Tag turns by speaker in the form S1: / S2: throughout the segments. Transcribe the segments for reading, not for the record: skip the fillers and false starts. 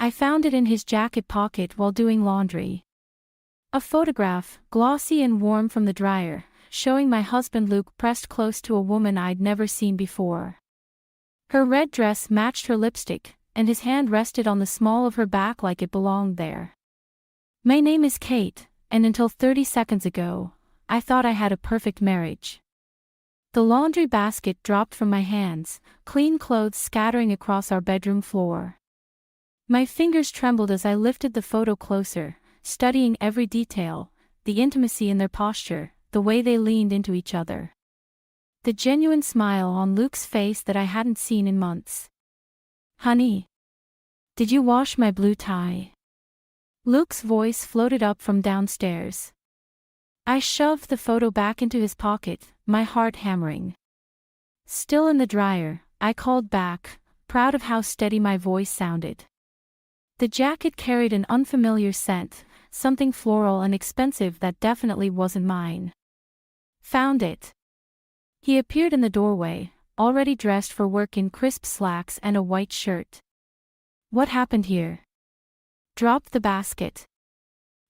S1: I found it in his jacket pocket while doing laundry. A photograph, glossy and warm from the dryer, showing my husband Luke pressed close to a woman I'd never seen before. Her red dress matched her lipstick, and his hand rested on the small of her back like it belonged there. My name is Kate, and until 30 seconds ago, I thought I had a perfect marriage. The laundry basket dropped from my hands, clean clothes scattering across our bedroom floor. My fingers trembled as I lifted the photo closer, studying every detail, the intimacy in their posture, the way they leaned into each other. The genuine smile on Luke's face that I hadn't seen in months. "Honey, did you wash my blue tie?" Luke's voice floated up from downstairs. I shoved the photo back into his pocket, my heart hammering. Still in the dryer, I called back, proud of how steady my voice sounded. The jacket carried an unfamiliar scent, something floral and expensive that definitely wasn't mine. "Found it." He appeared in the doorway, already dressed for work in crisp slacks and a white shirt. "What happened here?" "Dropped the basket."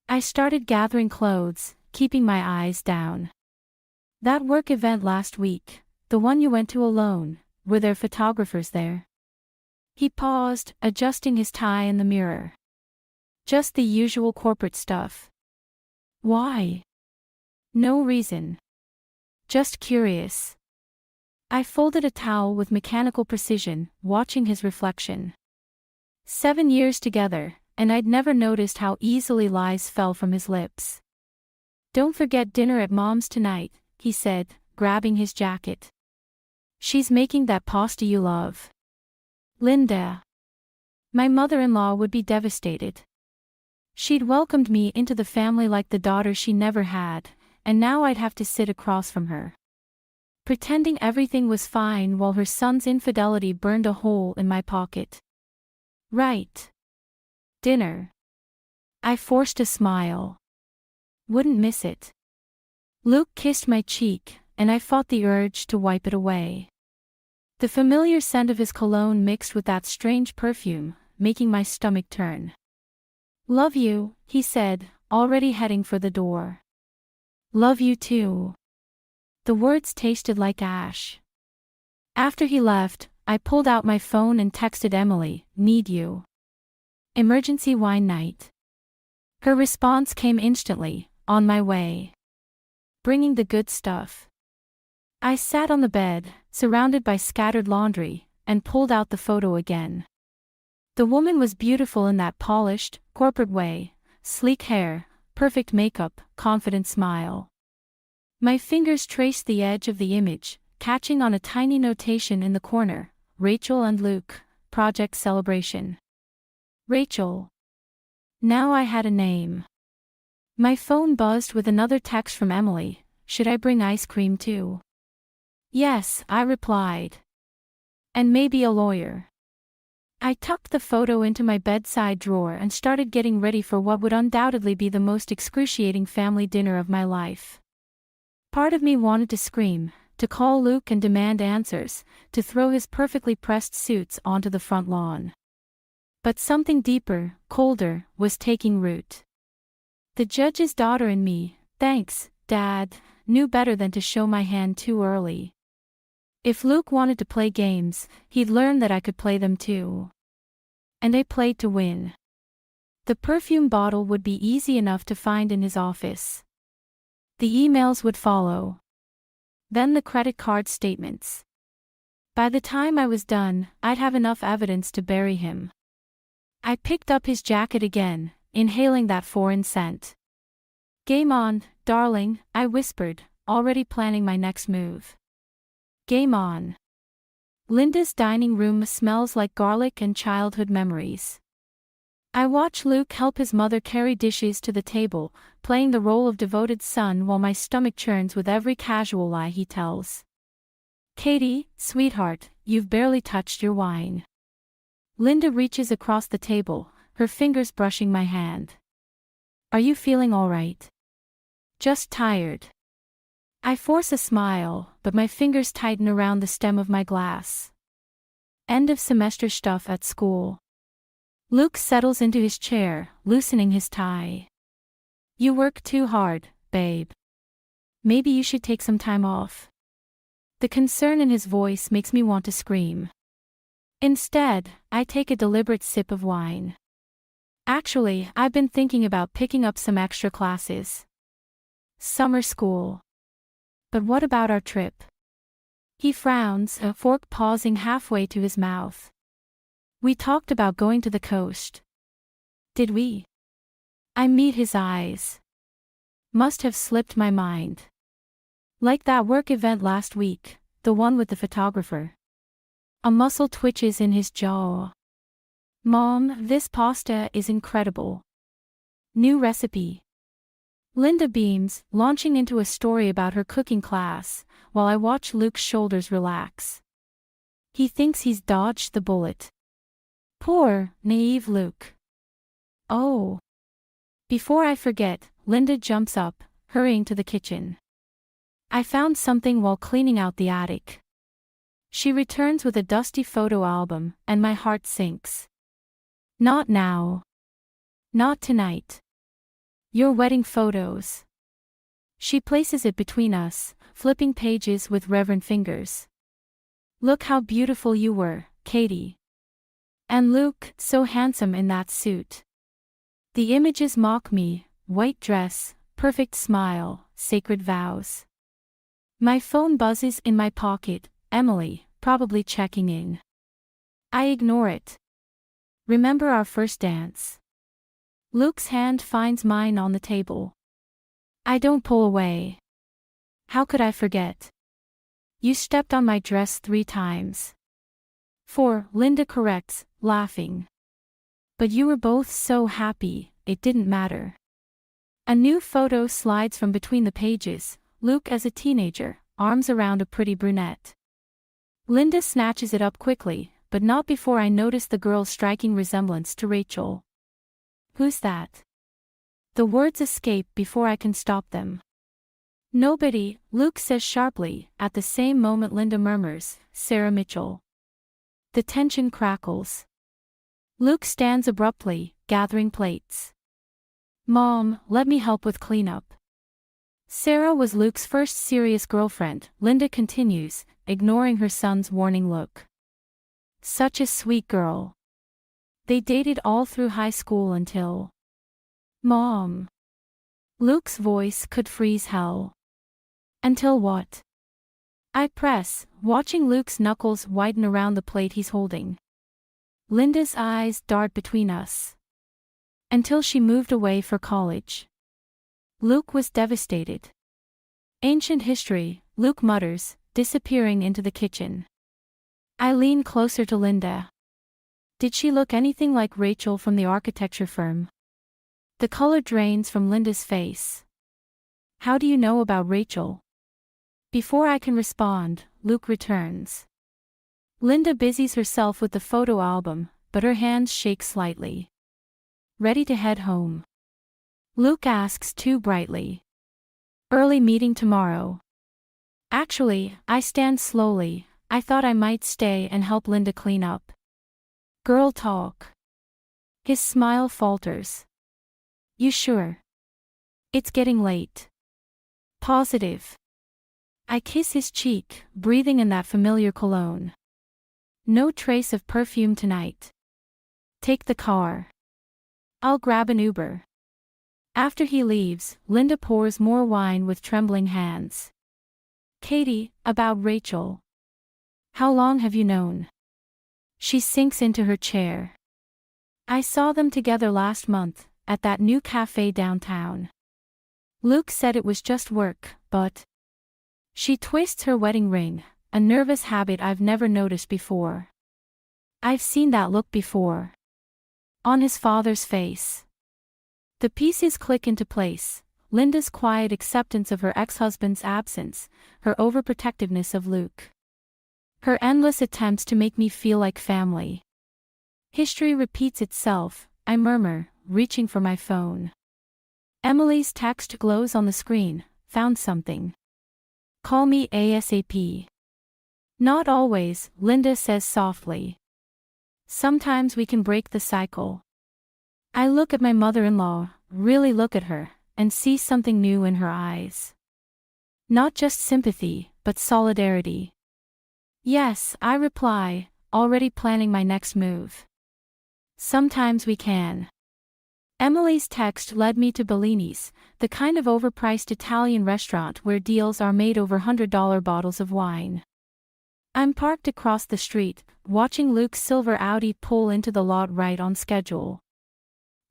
S1: I started gathering clothes, keeping my eyes down. "That work event last week, the one you went to alone, were there photographers there?" He paused, adjusting his tie in the mirror. "Just the usual corporate stuff." "Why?" "No reason. Just curious." I folded a towel with mechanical precision, watching his reflection. 7 years together, and I'd never noticed how easily lies fell from his lips. "Don't forget dinner at Mom's tonight," he said, grabbing his jacket. "She's making that pasta you love." "Linda." My mother-in-law would be devastated. She'd welcomed me into the family like the daughter she never had, and now I'd have to sit across from her, pretending everything was fine while her son's infidelity burned a hole in my pocket. "Right. Dinner." I forced a smile. "Wouldn't miss it." Luke kissed my cheek, and I fought the urge to wipe it away. The familiar scent of his cologne mixed with that strange perfume, making my stomach turn. "Love you," he said, already heading for the door. "Love you too." The words tasted like ash. After he left, I pulled out my phone and texted Emily, "Need you. Emergency wine night." Her response came instantly, "On my way. Bringing the good stuff." I sat on the bed, surrounded by scattered laundry, and pulled out the photo again. The woman was beautiful in that polished, corporate way, sleek hair, perfect makeup, confident smile. My fingers traced the edge of the image, catching on a tiny notation in the corner, "Rachel and Luke, Project Celebration." Rachel. Now I had a name. My phone buzzed with another text from Emily, "Should I bring ice cream too?" "Yes," I replied. "And maybe a lawyer." I tucked the photo into my bedside drawer and started getting ready for what would undoubtedly be the most excruciating family dinner of my life. Part of me wanted to scream, to call Luke and demand answers, to throw his perfectly pressed suits onto the front lawn. But something deeper, colder, was taking root. The judge's daughter in me, thanks, Dad, knew better than to show my hand too early. If Luke wanted to play games, he'd learn that I could play them too. And I played to win. The perfume bottle would be easy enough to find in his office. The emails would follow. Then the credit card statements. By the time I was done, I'd have enough evidence to bury him. I picked up his jacket again, inhaling that foreign scent. "Game on, darling," I whispered, already planning my next move. Game on. Linda's dining room smells like garlic and childhood memories. I watch Luke help his mother carry dishes to the table, playing the role of devoted son while my stomach churns with every casual lie he tells. "Katie, sweetheart, you've barely touched your wine." Linda reaches across the table, her fingers brushing my hand. "Are you feeling all right?" "Just tired." I force a smile, but my fingers tighten around the stem of my glass. End of semester stuff at school. Luke settles into his chair, loosening his tie. You work too hard, babe. Maybe you should take some time off. The concern in his voice makes me want to scream. Instead, I take a deliberate sip of wine. Actually, I've been thinking about picking up some extra classes. Summer school. But what about our trip? He frowns, a fork pausing halfway to his mouth. We talked about going to the coast. Did we? I meet his eyes. Must have slipped my mind. Like that work event last week, the one with the photographer. A muscle twitches in his jaw. Mom, this pasta is incredible. New recipe. Linda beams, launching into a story about her cooking class, while I watch Luke's shoulders relax. He thinks he's dodged the bullet. Poor, naive Luke. Oh. Before I forget, Linda jumps up, hurrying to the kitchen. I found something while cleaning out the attic. She returns with a dusty photo album, and my heart sinks. Not now. Not tonight. Your wedding photos. She places it between us, flipping pages with reverent fingers. Look how beautiful you were, Katie. And Luke, so handsome in that suit. The images mock me, white dress, perfect smile, sacred vows. My phone buzzes in my pocket, Emily, probably checking in. I ignore it. Remember our first dance? Luke's hand finds mine on the table. I don't pull away. How could I forget? You stepped on my dress 3 times. 4, Linda corrects, laughing. But you were both so happy, it didn't matter. A new photo slides from between the pages, Luke as a teenager, arms around a pretty brunette. Linda snatches it up quickly, but not before I notice the girl's striking resemblance to Rachel. Who's that? The words escape before I can stop them. Nobody, Luke says sharply. At the same moment Linda murmurs, Sarah Mitchell. The tension crackles. Luke stands abruptly, gathering plates. Mom, let me help with cleanup. Sarah was Luke's first serious girlfriend, Linda continues, ignoring her son's warning look. Such a sweet girl. They dated all through high school until... Mom. Luke's voice could freeze hell. Until what? I press, watching Luke's knuckles widen around the plate he's holding. Linda's eyes dart between us. Until she moved away for college. Luke was devastated. Ancient history, Luke mutters, disappearing into the kitchen. I lean closer to Linda. Did she look anything like Rachel from the architecture firm? The color drains from Linda's face. How do you know about Rachel? Before I can respond, Luke returns. Linda busies herself with the photo album, but her hands shake slightly. Ready to head home. Luke asks too brightly. Early meeting tomorrow. Actually, I stand slowly. I thought I might stay and help Linda clean up. Girl talk. His smile falters. You sure? It's getting late. Positive. I kiss his cheek, breathing in that familiar cologne. No trace of perfume tonight. Take the car. I'll grab an Uber. After he leaves, Linda pours more wine with trembling hands. Katie, about Rachel. How long have you known? She sinks into her chair. I saw them together last month, at that new cafe downtown. Luke said it was just work, but... She twists her wedding ring, a nervous habit I've never noticed before. I've seen that look before. On his father's face. The pieces click into place, Linda's quiet acceptance of her ex-husband's absence, her overprotectiveness of Luke. Her endless attempts to make me feel like family. History repeats itself, I murmur, reaching for my phone. Emily's text glows on the screen, found something. Call me ASAP. Not always, Linda says softly. Sometimes we can break the cycle. I look at my mother-in-law, really look at her, and see something new in her eyes. Not just sympathy, but solidarity. Yes, I reply, already planning my next move. Sometimes we can. Emily's text led me to Bellini's, the kind of overpriced Italian restaurant where deals are made over $100 bottles of wine. I'm parked across the street, watching Luke's silver Audi pull into the lot right on schedule.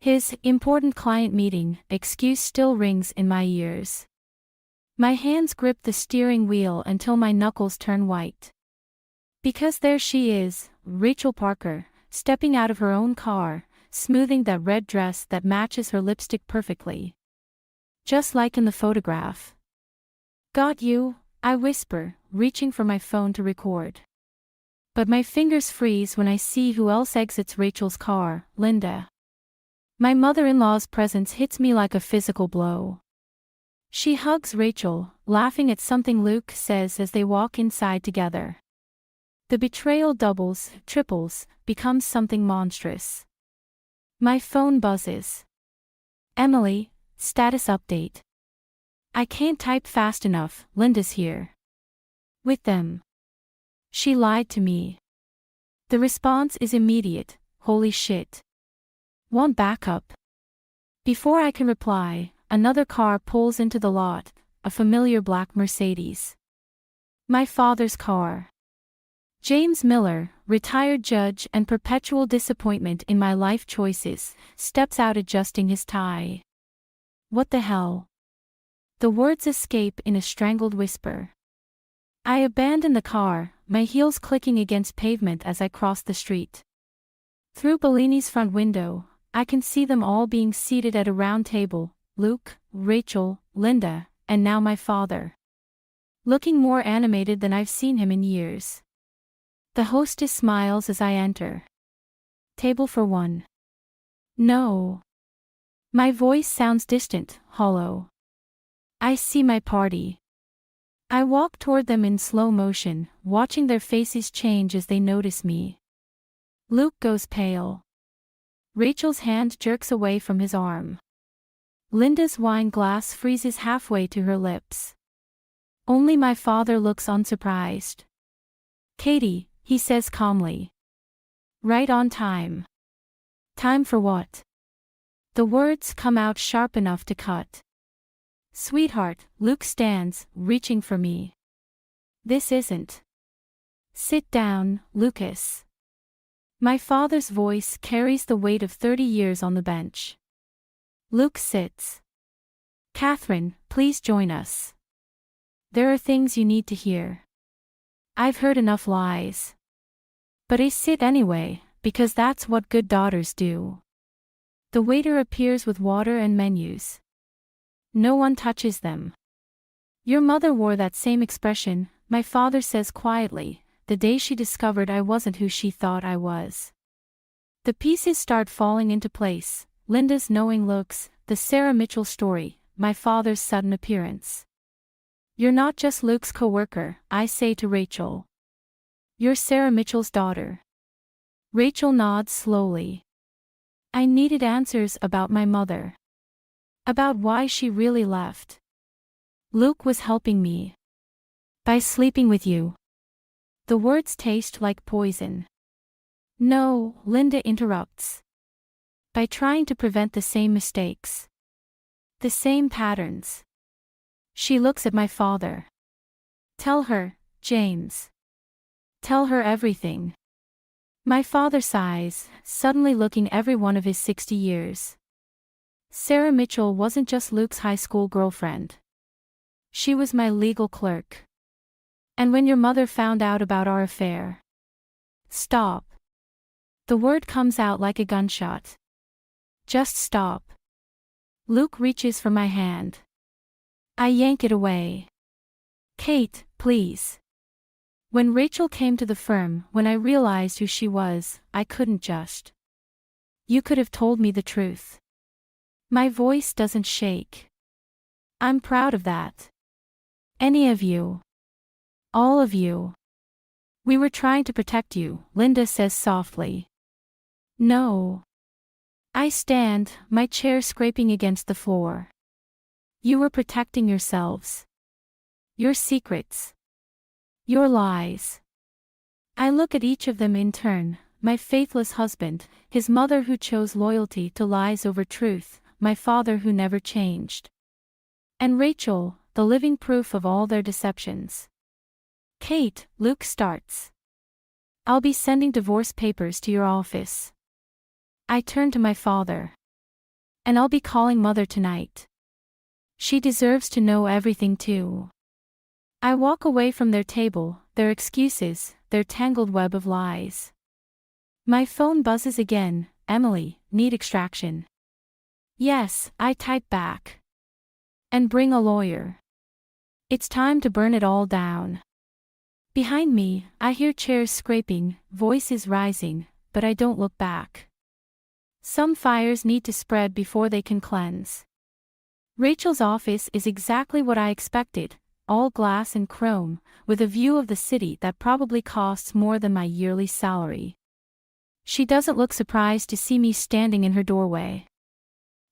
S1: His important client meeting excuse still rings in my ears. My hands grip the steering wheel until my knuckles turn white. Because there she is, Rachel Parker, stepping out of her own car, smoothing that red dress that matches her lipstick perfectly. Just like in the photograph. Got you, I whisper, reaching for my phone to record. But my fingers freeze when I see who else exits Rachel's car, Linda. My mother-in-law's presence hits me like a physical blow. She hugs Rachel, laughing at something Luke says as they walk inside together. The betrayal doubles, triples, becomes something monstrous. My phone buzzes. Emily, status update. I can't type fast enough, Linda's here. With them. She lied to me. The response is immediate, holy shit. Want backup? Before I can reply, another car pulls into the lot, a familiar black Mercedes. My father's car. James Miller, retired judge and perpetual disappointment in my life choices, steps out adjusting his tie. What the hell? The words escape in a strangled whisper. I abandon the car, my heels clicking against pavement as I cross the street. Through Bellini's front window, I can see them all being seated at a round table, Luke, Rachel, Linda, and now my father. Looking more animated than I've seen him in years. The hostess smiles as I enter. Table for one. No. My voice sounds distant, hollow. I see my party. I walk toward them in slow motion, watching their faces change as they notice me. Luke goes pale. Rachel's hand jerks away from his arm. Linda's wine glass freezes halfway to her lips. Only my father looks unsurprised. Katie, he says calmly. Right on time. Time for what? The words come out sharp enough to cut. Sweetheart, Luke stands, reaching for me. This isn't. Sit down, Lucas. My father's voice carries the weight of 30 years on the bench. Luke sits. Catherine, please join us. There are things you need to hear. I've heard enough lies. But I sit anyway, because that's what good daughters do. The waiter appears with water and menus. No one touches them. Your mother wore that same expression, my father says quietly, the day she discovered I wasn't who she thought I was. The pieces start falling into place, Linda's knowing looks, the Sarah Mitchell story, my father's sudden appearance. You're not just Luke's co-worker, I say to Rachel. You're Sarah Mitchell's daughter. Rachel nods slowly. I needed answers about my mother. About why she really left. Luke was helping me. By sleeping with you. The words taste like poison. No, Linda interrupts. By trying to prevent the same mistakes. The same patterns. She looks at my father. Tell her, James. Tell her everything. My father sighs, suddenly looking every one of his 60 years. Sarah Mitchell wasn't just Luke's high school girlfriend. She was my legal clerk. And when your mother found out about our affair. Stop. The word comes out like a gunshot. Just stop. Luke reaches for my hand. I yank it away. Kate, please. When Rachel came to the firm, when I realized who she was, I couldn't just. You could have told me the truth. My voice doesn't shake. I'm proud of that. Any of you. All of you. We were trying to protect you, Linda says softly. No. I stand, my chair scraping against the floor. You were protecting yourselves. Your secrets. Your lies. I look at each of them in turn, my faithless husband, his mother who chose loyalty to lies over truth, my father who never changed. And Rachel, the living proof of all their deceptions. Kate, Luke starts. I'll be sending divorce papers to your office. I turn to my father. And I'll be calling mother tonight. She deserves to know everything too. I walk away from their table, their excuses, their tangled web of lies. My phone buzzes again. Emily, need extraction. Yes, I type back. And bring a lawyer. It's time to burn it all down. Behind me, I hear chairs scraping, voices rising, but I don't look back. Some fires need to spread before they can cleanse. Rachel's office is exactly what I expected, all glass and chrome, with a view of the city that probably costs more than my yearly salary. She doesn't look surprised to see me standing in her doorway.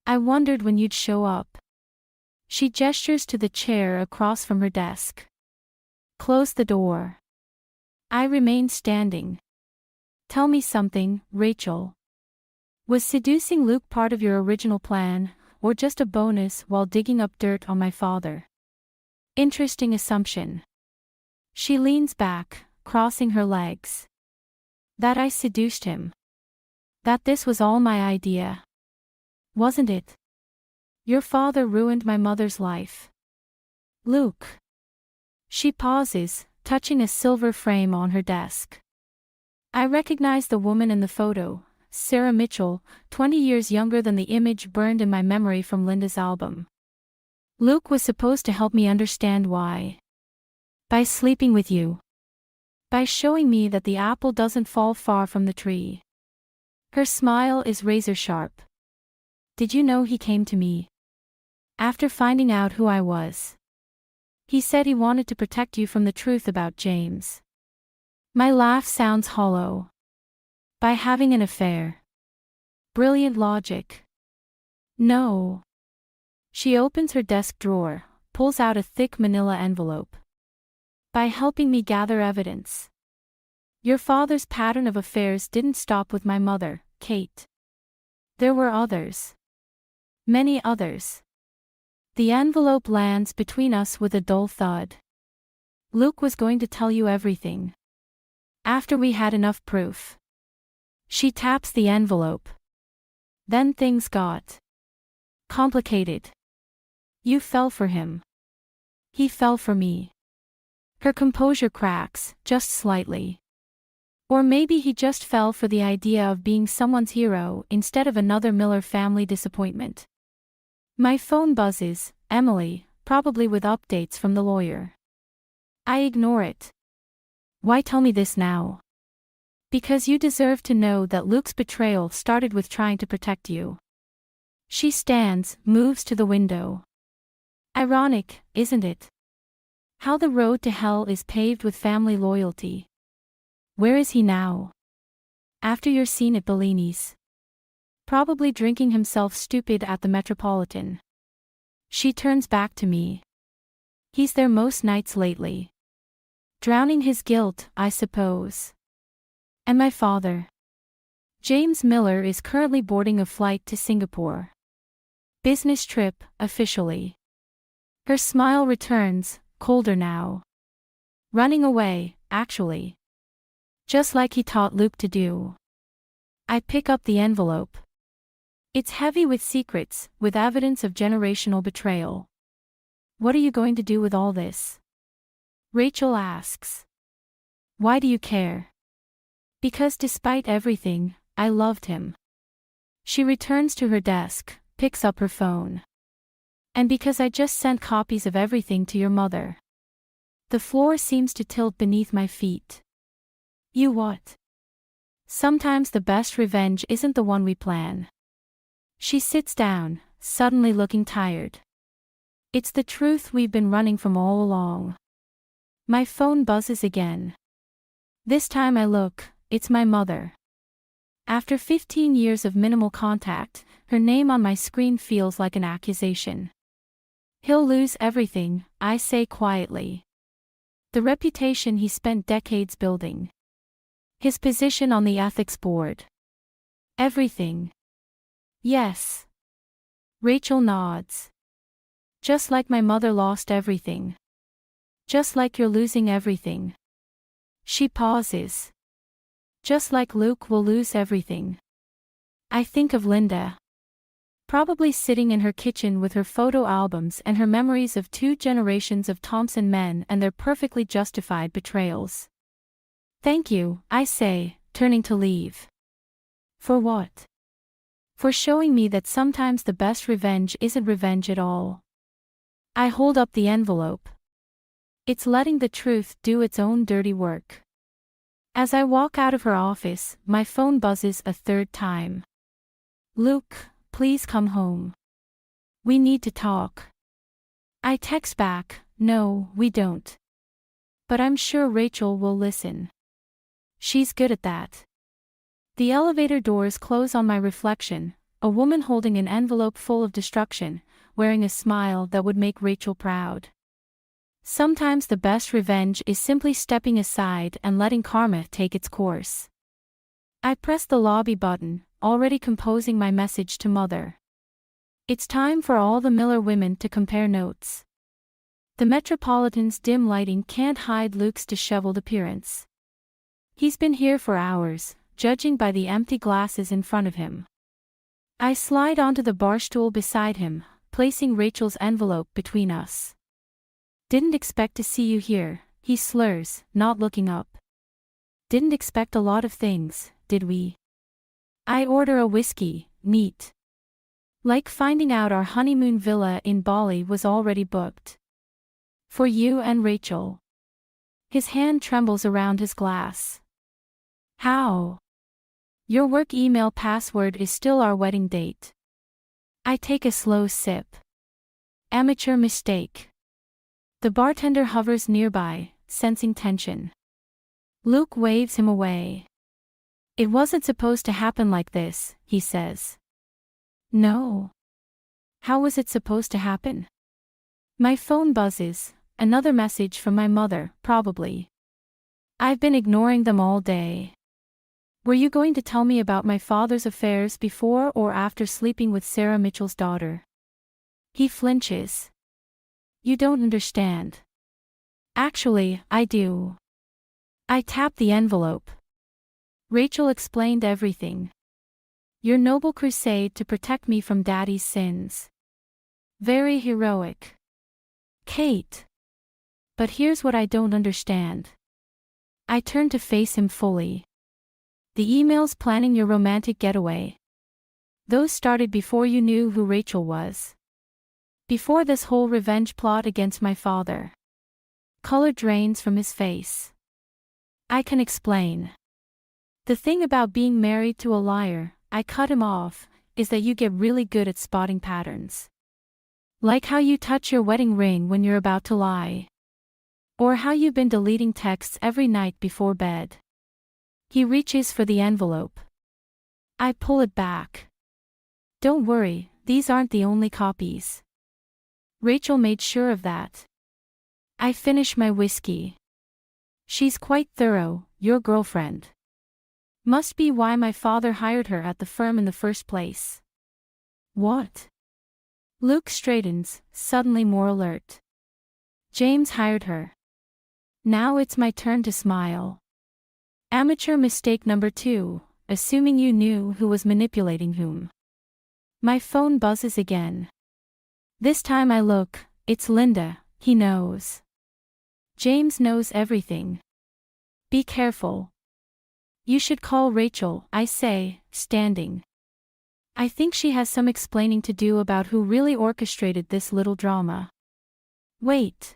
S1: I wondered when you'd show up. She gestures to the chair across from her desk. Close the door. I remain standing. Tell me something, Rachel. Was seducing Luke part of your original plan, or just a bonus while digging up dirt on my father? Interesting assumption. She leans back, crossing her legs. That I seduced him. That this was all my idea. Wasn't it? Your father ruined my mother's life. Luke. She pauses, touching a silver frame on her desk. I recognize the woman in the photo, Sarah Mitchell, 20 years younger than the image burned in my memory from Linda's album. Luke was supposed to help me understand why. By sleeping with you. By showing me that the apple doesn't fall far from the tree. Her smile is razor sharp. Did you know he came to me? After finding out who I was. He said he wanted to protect you from the truth about James. My laugh sounds hollow. By having an affair. Brilliant logic. No. She opens her desk drawer, pulls out a thick manila envelope. By helping me gather evidence. Your father's pattern of affairs didn't stop with my mother, Kate. There were others. Many others. The envelope lands between us with a dull thud. Luke was going to tell you everything. After we had enough proof. She taps the envelope. Then things got complicated. You fell for him. He fell for me. Her composure cracks, just slightly. Or maybe he just fell for the idea of being someone's hero instead of another Miller family disappointment. My phone buzzes, Emily, probably with updates from the lawyer. I ignore it. Why tell me this now? Because you deserve to know that Luke's betrayal started with trying to protect you. She stands, moves to the window. Ironic, isn't it? How the road to hell is paved with family loyalty. Where is he now? After your scene at Bellini's. Probably drinking himself stupid at the Metropolitan. She turns back to me. He's there most nights lately. Drowning his guilt, I suppose. And my father. James Miller is currently boarding a flight to Singapore. Business trip, officially. Her smile returns, colder now. Running away, actually. Just like he taught Luke to do. I pick up the envelope. It's heavy with secrets, with evidence of generational betrayal. What are you going to do with all this? Rachel asks. Why do you care? Because despite everything, I loved him. She returns to her desk, picks up her phone. And because I just sent copies of everything to your mother. The floor seems to tilt beneath my feet. You what? Sometimes the best revenge isn't the one we plan. She sits down, suddenly looking tired. It's the truth we've been running from all along. My phone buzzes again. This time I look, it's my mother. After 15 years of minimal contact, her name on my screen feels like an accusation. He'll lose everything, I say quietly. The reputation he spent decades building. His position on the ethics board. Everything. Yes. Rachel nods. Just like my mother lost everything. Just like you're losing everything. She pauses. Just like Luke will lose everything. I think of Linda. Probably sitting in her kitchen with her photo albums and her memories of 2 generations of Thompson men and their perfectly justified betrayals. Thank you, I say, turning to leave. For what? For showing me that sometimes the best revenge isn't revenge at all. I hold up the envelope. It's letting the truth do its own dirty work. As I walk out of her office, my phone buzzes a 3rd time. Luke, please come home. We need to talk. I text back, no, we don't. But I'm sure Rachel will listen. She's good at that. The elevator doors close on my reflection, a woman holding an envelope full of destruction, wearing a smile that would make Rachel proud. Sometimes the best revenge is simply stepping aside and letting karma take its course. I press the lobby button, already composing my message to Mother. It's time for all the Miller women to compare notes. The Metropolitan's dim lighting can't hide Luke's disheveled appearance. He's been here for hours, judging by the empty glasses in front of him. I slide onto the bar stool beside him, placing Rachel's envelope between us. Didn't expect to see you here, he slurs, not looking up. Didn't expect a lot of things, did we? I order a whiskey, neat. Like finding out our honeymoon villa in Bali was already booked. For you and Rachel. His hand trembles around his glass. How? Your work email password is still our wedding date. I take a slow sip. Amateur mistake. The bartender hovers nearby, sensing tension. Luke waves him away. It wasn't supposed to happen like this, he says. No. How was it supposed to happen? My phone buzzes, another message from my mother, probably. I've been ignoring them all day. Were you going to tell me about my father's affairs before or after sleeping with Sarah Mitchell's daughter? He flinches. You don't understand. Actually, I do. I tap the envelope. Rachel explained everything. Your noble crusade to protect me from Daddy's sins. Very heroic. Kate. But here's what I don't understand. I turn to face him fully. The emails planning your romantic getaway. Those started before you knew who Rachel was. Before this whole revenge plot against my father. Color drains from his face. I can explain. The thing about being married to a liar, I cut him off, is that you get really good at spotting patterns. Like how you touch your wedding ring when you're about to lie. Or how you've been deleting texts every night before bed. He reaches for the envelope. I pull it back. Don't worry, these aren't the only copies. Rachel made sure of that. I finish my whiskey. She's quite thorough, your girlfriend. Must be why my father hired her at the firm in the first place. What? Luke straightens, suddenly more alert. James hired her. Now it's my turn to smile. Amateur mistake number 2, assuming you knew who was manipulating whom. My phone buzzes again. This time I look, it's Linda, he knows. James knows everything. Be careful. You should call Rachel, I say, standing. I think she has some explaining to do about who really orchestrated this little drama. Wait.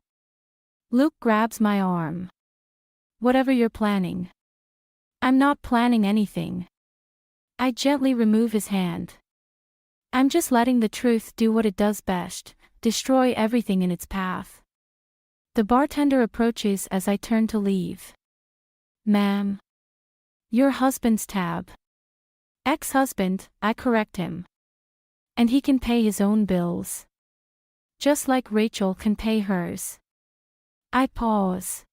S1: Luke grabs my arm. Whatever you're planning. I'm not planning anything. I gently remove his hand. I'm just letting the truth do what it does best, destroy everything in its path. The bartender approaches as I turn to leave. Ma'am. Your husband's tab. Ex-husband, I correct him. And he can pay his own bills. Just like Rachel can pay hers. I pause.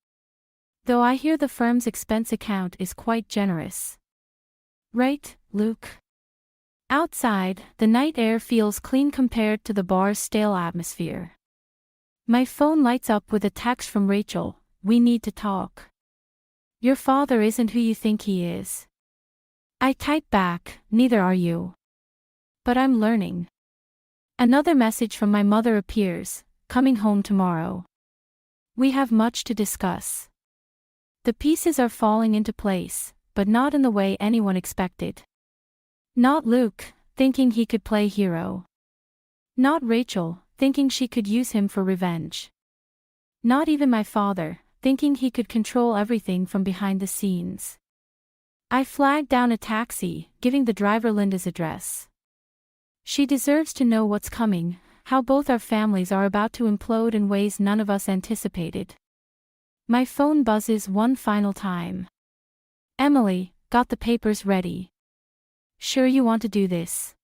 S1: Though I hear the firm's expense account is quite generous. Right, Luke? Outside, the night air feels clean compared to the bar's stale atmosphere. My phone lights up with a text from Rachel, "We need to talk. Your father isn't who you think he is." I type back, "Neither are you. But I'm learning." Another message from my mother appears, "Coming home tomorrow. We have much to discuss." The pieces are falling into place, but not in the way anyone expected. Not Luke, thinking he could play hero. Not Rachel, thinking she could use him for revenge. Not even my father, thinking he could control everything from behind the scenes. I flagged down a taxi, giving the driver Linda's address. She deserves to know what's coming, how both our families are about to implode in ways none of us anticipated. My phone buzzes one final time. "Emily, got the papers ready. Sure you want to do this?"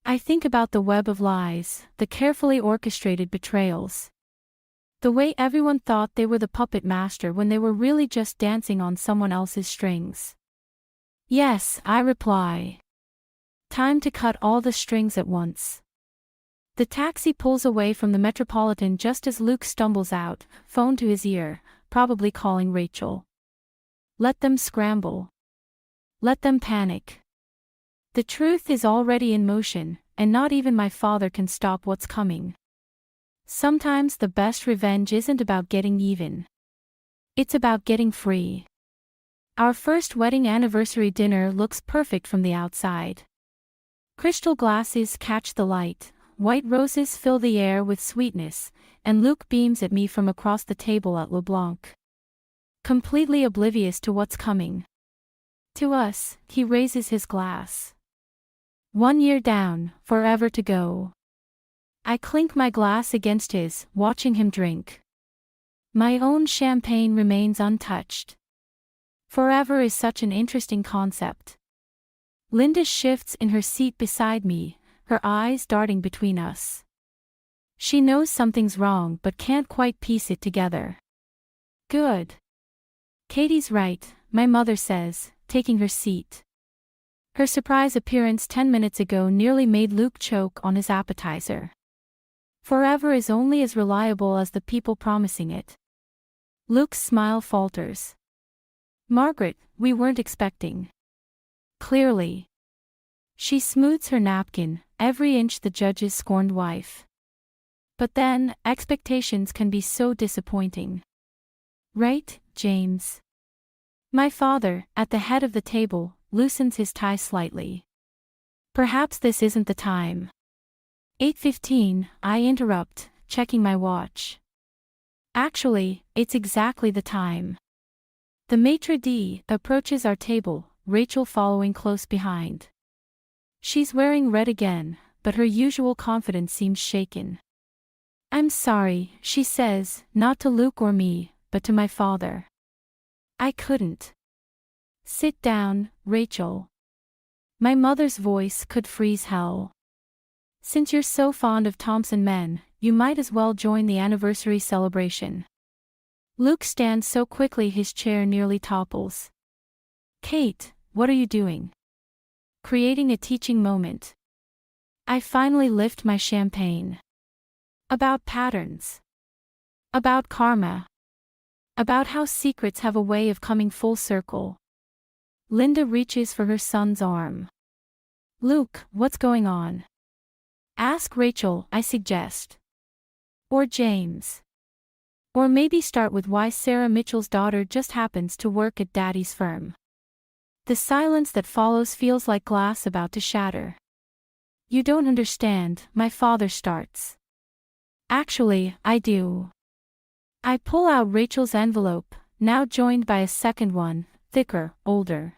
S1: I think about the web of lies, the carefully orchestrated betrayals. The way everyone thought they were the puppet master when they were really just dancing on someone else's strings. "Yes," I reply. Time to cut all the strings at once. The taxi pulls away from the Metropolitan just as Luke stumbles out, phone to his ear, probably calling Rachel. Let them scramble. Let them panic. The truth is already in motion, and not even my father can stop what's coming. Sometimes the best revenge isn't about getting even. It's about getting free. Our first wedding anniversary dinner looks perfect from the outside. Crystal glasses catch the light, white roses fill the air with sweetness, and Luke beams at me from across the table at LeBlanc. Completely oblivious to what's coming. To us, he raises his glass. 1 year down, forever to go. I clink my glass against his, watching him drink. My own champagne remains untouched. Forever is such an interesting concept. Linda shifts in her seat beside me, her eyes darting between us. She knows something's wrong but can't quite piece it together. Good. Katie's right, my mother says, taking her seat. Her surprise appearance 10 minutes ago nearly made Luke choke on his appetizer. Forever is only as reliable as the people promising it. Luke's smile falters. "Margaret, we weren't expecting." Clearly. She smooths her napkin, every inch the judge's scorned wife. But then, expectations can be so disappointing. Right, James? My father, at the head of the table, loosens his tie slightly. Perhaps this isn't the time. 8:15, I interrupt, checking my watch. Actually, it's exactly the time. The maitre d' approaches our table, Rachel following close behind. She's wearing red again, but her usual confidence seems shaken. "I'm sorry," she says, not to Luke or me, but to my father. "I couldn't." "Sit down, Rachel." My mother's voice could freeze hell. "Since you're so fond of Thompson men, you might as well join the anniversary celebration." Luke stands so quickly his chair nearly topples. "Kate, what are you doing?" Creating a teaching moment. I finally lift my champagne. About patterns. About karma. About how secrets have a way of coming full circle. Linda reaches for her son's arm. "Luke, what's going on?" "Ask Rachel," I suggest. Or James. Or maybe start with why Sarah Mitchell's daughter just happens to work at Daddy's firm. The silence that follows feels like glass about to shatter. "You don't understand," my father starts. "Actually, I do." I pull out Rachel's envelope, now joined by a second one, thicker, older.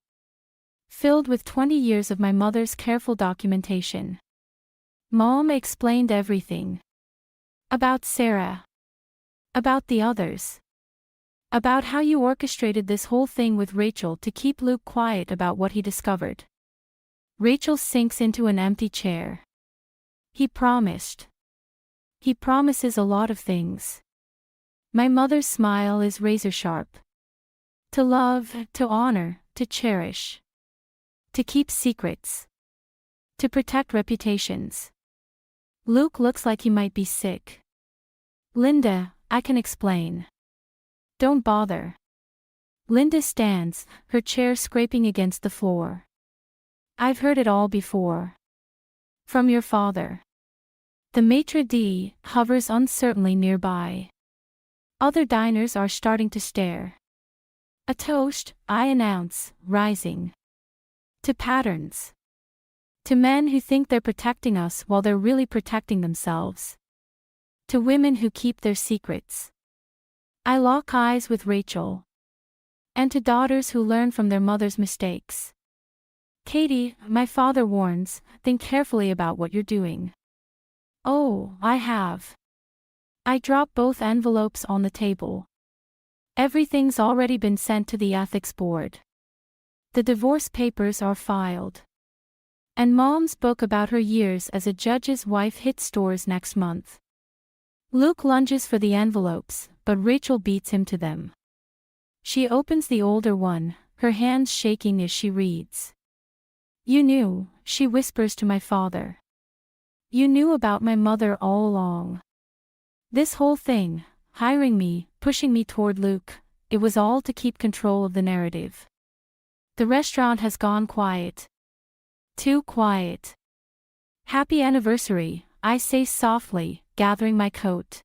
S1: Filled with 20 years of my mother's careful documentation. Mom explained everything. About Sarah. About the others. About how you orchestrated this whole thing with Rachel to keep Luke quiet about what he discovered. Rachel sinks into an empty chair. He promised. He promises a lot of things. My mother's smile is razor sharp. To love, to honor, to cherish. To keep secrets. To protect reputations. Luke looks like he might be sick. Linda, I can explain. Don't bother. Linda stands, her chair scraping against the floor. I've heard it all before. From your father. The maitre d' hovers uncertainly nearby. Other diners are starting to stare. A toast, I announce, rising. To patterns. To men who think they're protecting us while they're really protecting themselves. To women who keep their secrets. I lock eyes with Rachel. And to daughters who learn from their mother's mistakes. Katie, my father warns, think carefully about what you're doing. Oh, I have. I drop both envelopes on the table. Everything's already been sent to the ethics board. The divorce papers are filed. And Mom's book about her years as a judge's wife hits stores next month. Luke lunges for the envelopes, but Rachel beats him to them. She opens the older one, her hands shaking as she reads. You knew, she whispers to my father. You knew about my mother all along. This whole thing, hiring me, pushing me toward Luke, it was all to keep control of the narrative. The restaurant has gone quiet. Too quiet. Happy anniversary, I say softly, gathering my coat.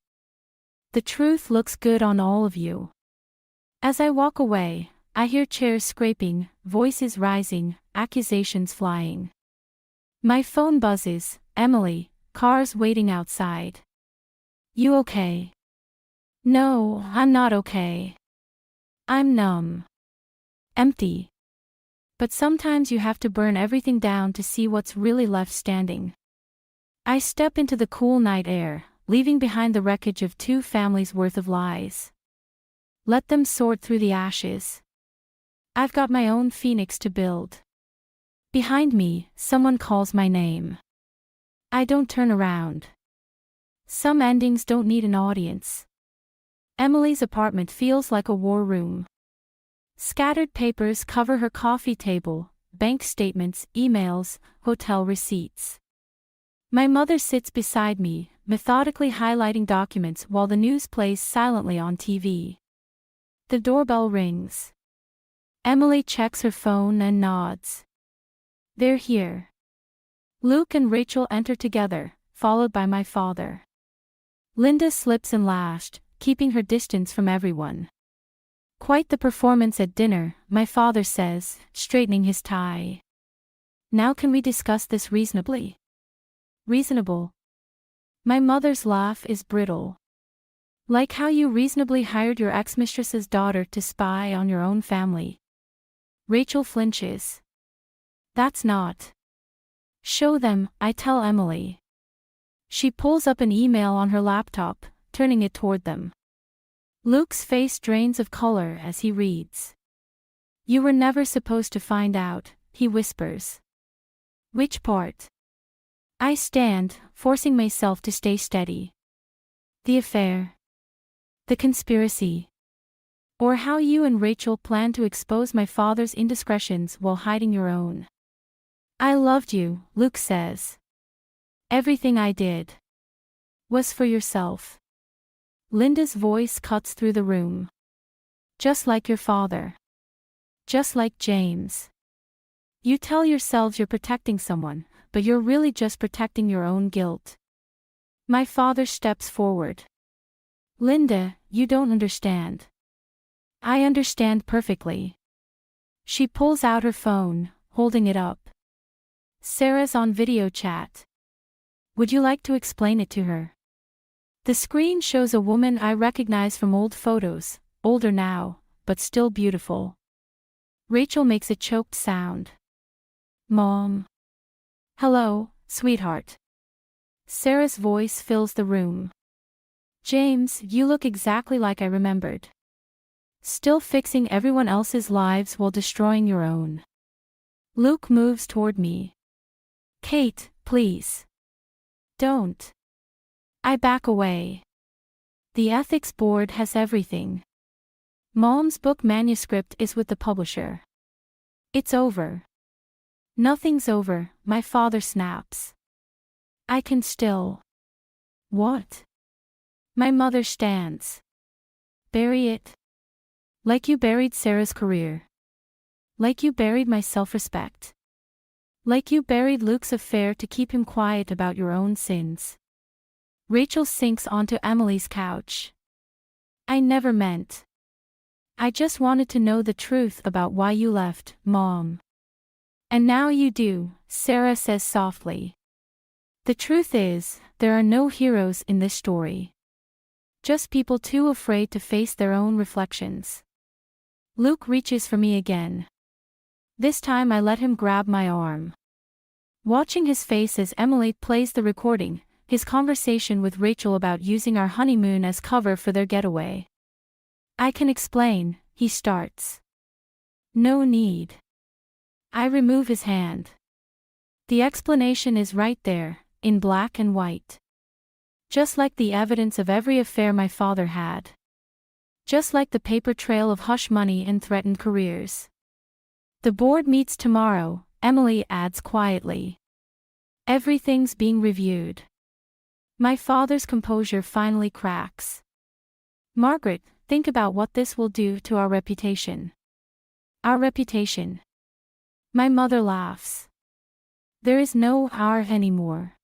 S1: The truth looks good on all of you. As I walk away, I hear chairs scraping, voices rising, accusations flying. My phone buzzes, Emily, cars waiting outside. You okay? No, I'm not okay. I'm numb. Empty. But sometimes you have to burn everything down to see what's really left standing. I step into the cool night air, leaving behind the wreckage of 2 families' worth of lies. Let them sort through the ashes. I've got my own phoenix to build. Behind me, someone calls my name. I don't turn around. Some endings don't need an audience. Emily's apartment feels like a war room. Scattered papers cover her coffee table, bank statements, emails, hotel receipts. My mother sits beside me, methodically highlighting documents while the news plays silently on TV. The doorbell rings. Emily checks her phone and nods. They're here. Luke and Rachel enter together, followed by my father. Linda slips in last, keeping her distance from everyone. Quite the performance at dinner, my father says, straightening his tie. Now can we discuss this reasonably? Reasonable. My mother's laugh is brittle. Like how you reasonably hired your ex-mistress's daughter to spy on your own family. Rachel flinches. That's not. Show them, I tell Emily. She pulls up an email on her laptop, turning it toward them. Luke's face drains of color as he reads. You were never supposed to find out, he whispers. Which part? I stand, forcing myself to stay steady. The affair. The conspiracy. Or how you and Rachel plan to expose my father's indiscretions while hiding your own. I loved you, Luke says. Everything I did was for yourself. Linda's voice cuts through the room. Just like your father. Just like James. You tell yourselves you're protecting someone, but you're really just protecting your own guilt. My father steps forward. Linda, you don't understand. I understand perfectly. She pulls out her phone, holding it up. Sarah's on video chat. Would you like to explain it to her? The screen shows a woman I recognize from old photos, older now, but still beautiful. Rachel makes a choked sound. Mom. Hello, sweetheart. Sarah's voice fills the room. James, you look exactly like I remembered. Still fixing everyone else's lives while destroying your own. Luke moves toward me. Kate, please. Don't. I back away. The ethics board has everything. Mom's book manuscript is with the publisher. It's over. Nothing's over, my father snaps. I can still. What? My mother stands. Bury it. Like you buried Sarah's career. Like you buried my self-respect. Like you buried Luke's affair to keep him quiet about your own sins. Rachel sinks onto Emily's couch. I never meant. I just wanted to know the truth about why you left, Mom. And now you do, Sarah says softly. The truth is, there are no heroes in this story. Just people too afraid to face their own reflections. Luke reaches for me again. This time I let him grab my arm. Watching his face as Emily plays the recording, his conversation with Rachel about using our honeymoon as cover for their getaway. I can explain, he starts. No need. I remove his hand. The explanation is right there, in black and white. Just like the evidence of every affair my father had. Just like the paper trail of hush money and threatened careers. The board meets tomorrow, Emily adds quietly. Everything's being reviewed. My father's composure finally cracks. Margaret, think about what this will do to our reputation. Our reputation. My mother laughs. There is no our anymore.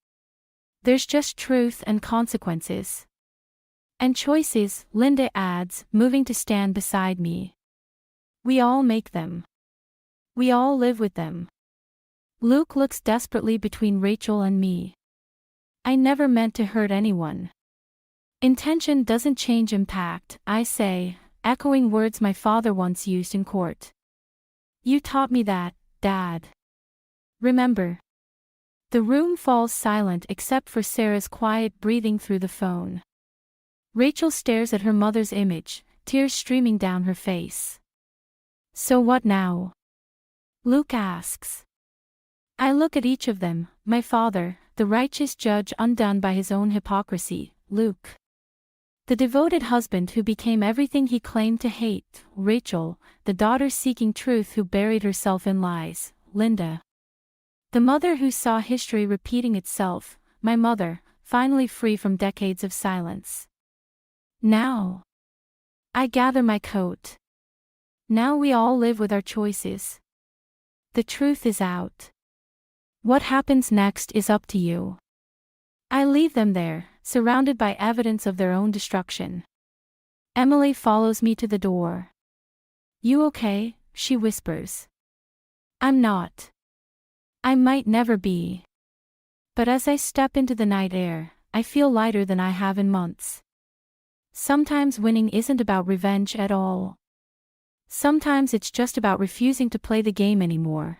S1: There's just truth and consequences. And choices, Linda adds, moving to stand beside me. We all make them. We all live with them. Luke looks desperately between Rachel and me. I never meant to hurt anyone. Intention doesn't change impact, I say, echoing words my father once used in court. You taught me that, Dad. Remember. The room falls silent except for Sarah's quiet breathing through the phone. Rachel stares at her mother's image, tears streaming down her face. So what now? Luke asks. I look at each of them, my father, the righteous judge undone by his own hypocrisy, Luke. The devoted husband who became everything he claimed to hate, Rachel, the daughter seeking truth who buried herself in lies, Linda. The mother who saw history repeating itself, my mother, finally free from decades of silence. Now. I gather my coat. Now we all live with our choices. The truth is out. What happens next is up to you. I leave them there, surrounded by evidence of their own destruction. Emily follows me to the door. You okay? She whispers. I'm not. I might never be. But as I step into the night air, I feel lighter than I have in months. Sometimes winning isn't about revenge at all. Sometimes it's just about refusing to play the game anymore.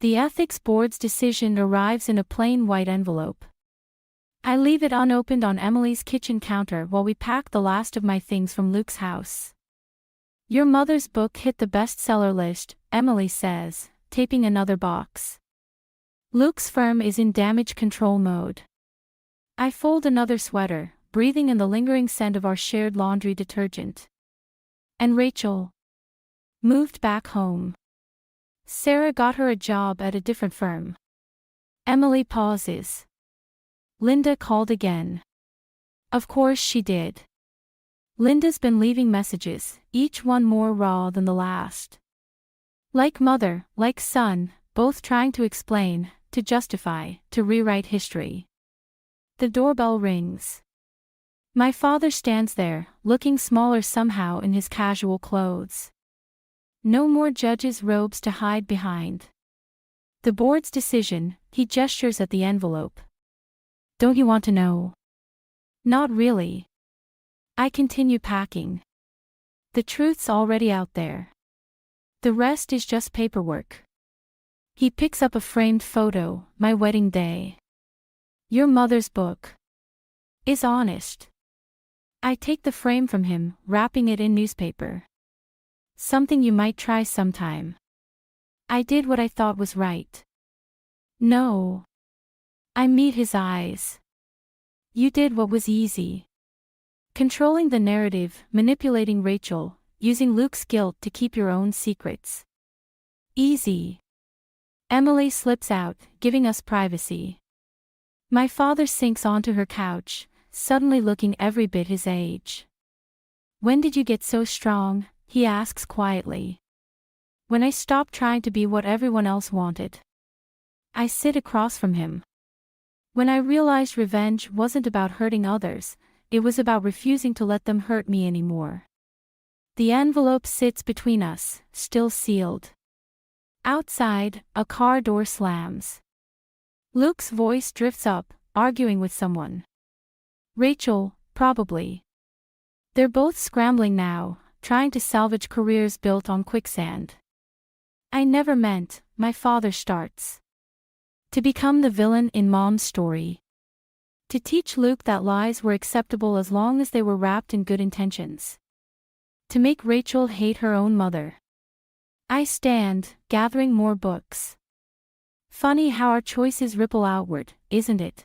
S1: The ethics board's decision arrives in a plain white envelope. I leave it unopened on Emily's kitchen counter while we pack the last of my things from Luke's house. Your mother's book hit the bestseller list, Emily says, taping another box. Luke's firm is in damage control mode. I fold another sweater, breathing in the lingering scent of our shared laundry detergent. And Rachel moved back home. Sarah got her a job at a different firm. Emily pauses. Linda called again. Of course she did. Linda's been leaving messages, each one more raw than the last. Like mother, like son, both trying to explain, to justify, to rewrite history. The doorbell rings. My father stands there, looking smaller somehow in his casual clothes. No more judge's robes to hide behind. The board's decision, he gestures at the envelope. Don't you want to know? Not really. I continue packing. The truth's already out there. The rest is just paperwork. He picks up a framed photo, my wedding day. Your mother's book is honest. I take the frame from him, wrapping it in newspaper. Something you might try sometime. I did what I thought was right. No. I meet his eyes. You did what was easy. Controlling the narrative, manipulating Rachel, using Luke's guilt to keep your own secrets. Easy. Emily slips out, giving us privacy. My father sinks onto her couch, suddenly looking every bit his age. When did you get so strong? He asks quietly. When I stopped trying to be what everyone else wanted. I sit across from him. When I realized revenge wasn't about hurting others, it was about refusing to let them hurt me anymore. The envelope sits between us, still sealed. Outside, a car door slams. Luke's voice drifts up, arguing with someone. Rachel, probably. They're both scrambling now, trying to salvage careers built on quicksand. I never meant, my father starts. To become the villain in Mom's story. To teach Luke that lies were acceptable as long as they were wrapped in good intentions. To make Rachel hate her own mother. I stand, gathering more books. Funny how our choices ripple outward, isn't it?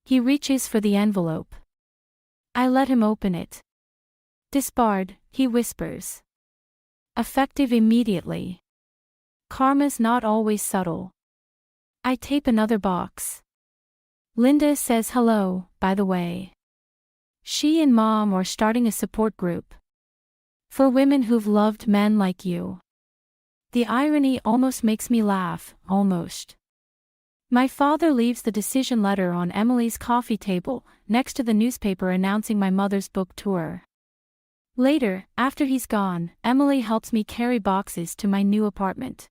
S1: He reaches for the envelope. I let him open it. Disbarred, he whispers. Effective immediately. Karma's not always subtle. I tape another box. Linda says hello, by the way. She and Mom are starting a support group. For women who've loved men like you. The irony almost makes me laugh, almost. My father leaves the decision letter on Emily's coffee table, next to the newspaper announcing my mother's book tour. Later, after he's gone, Emily helps me carry boxes to my new apartment.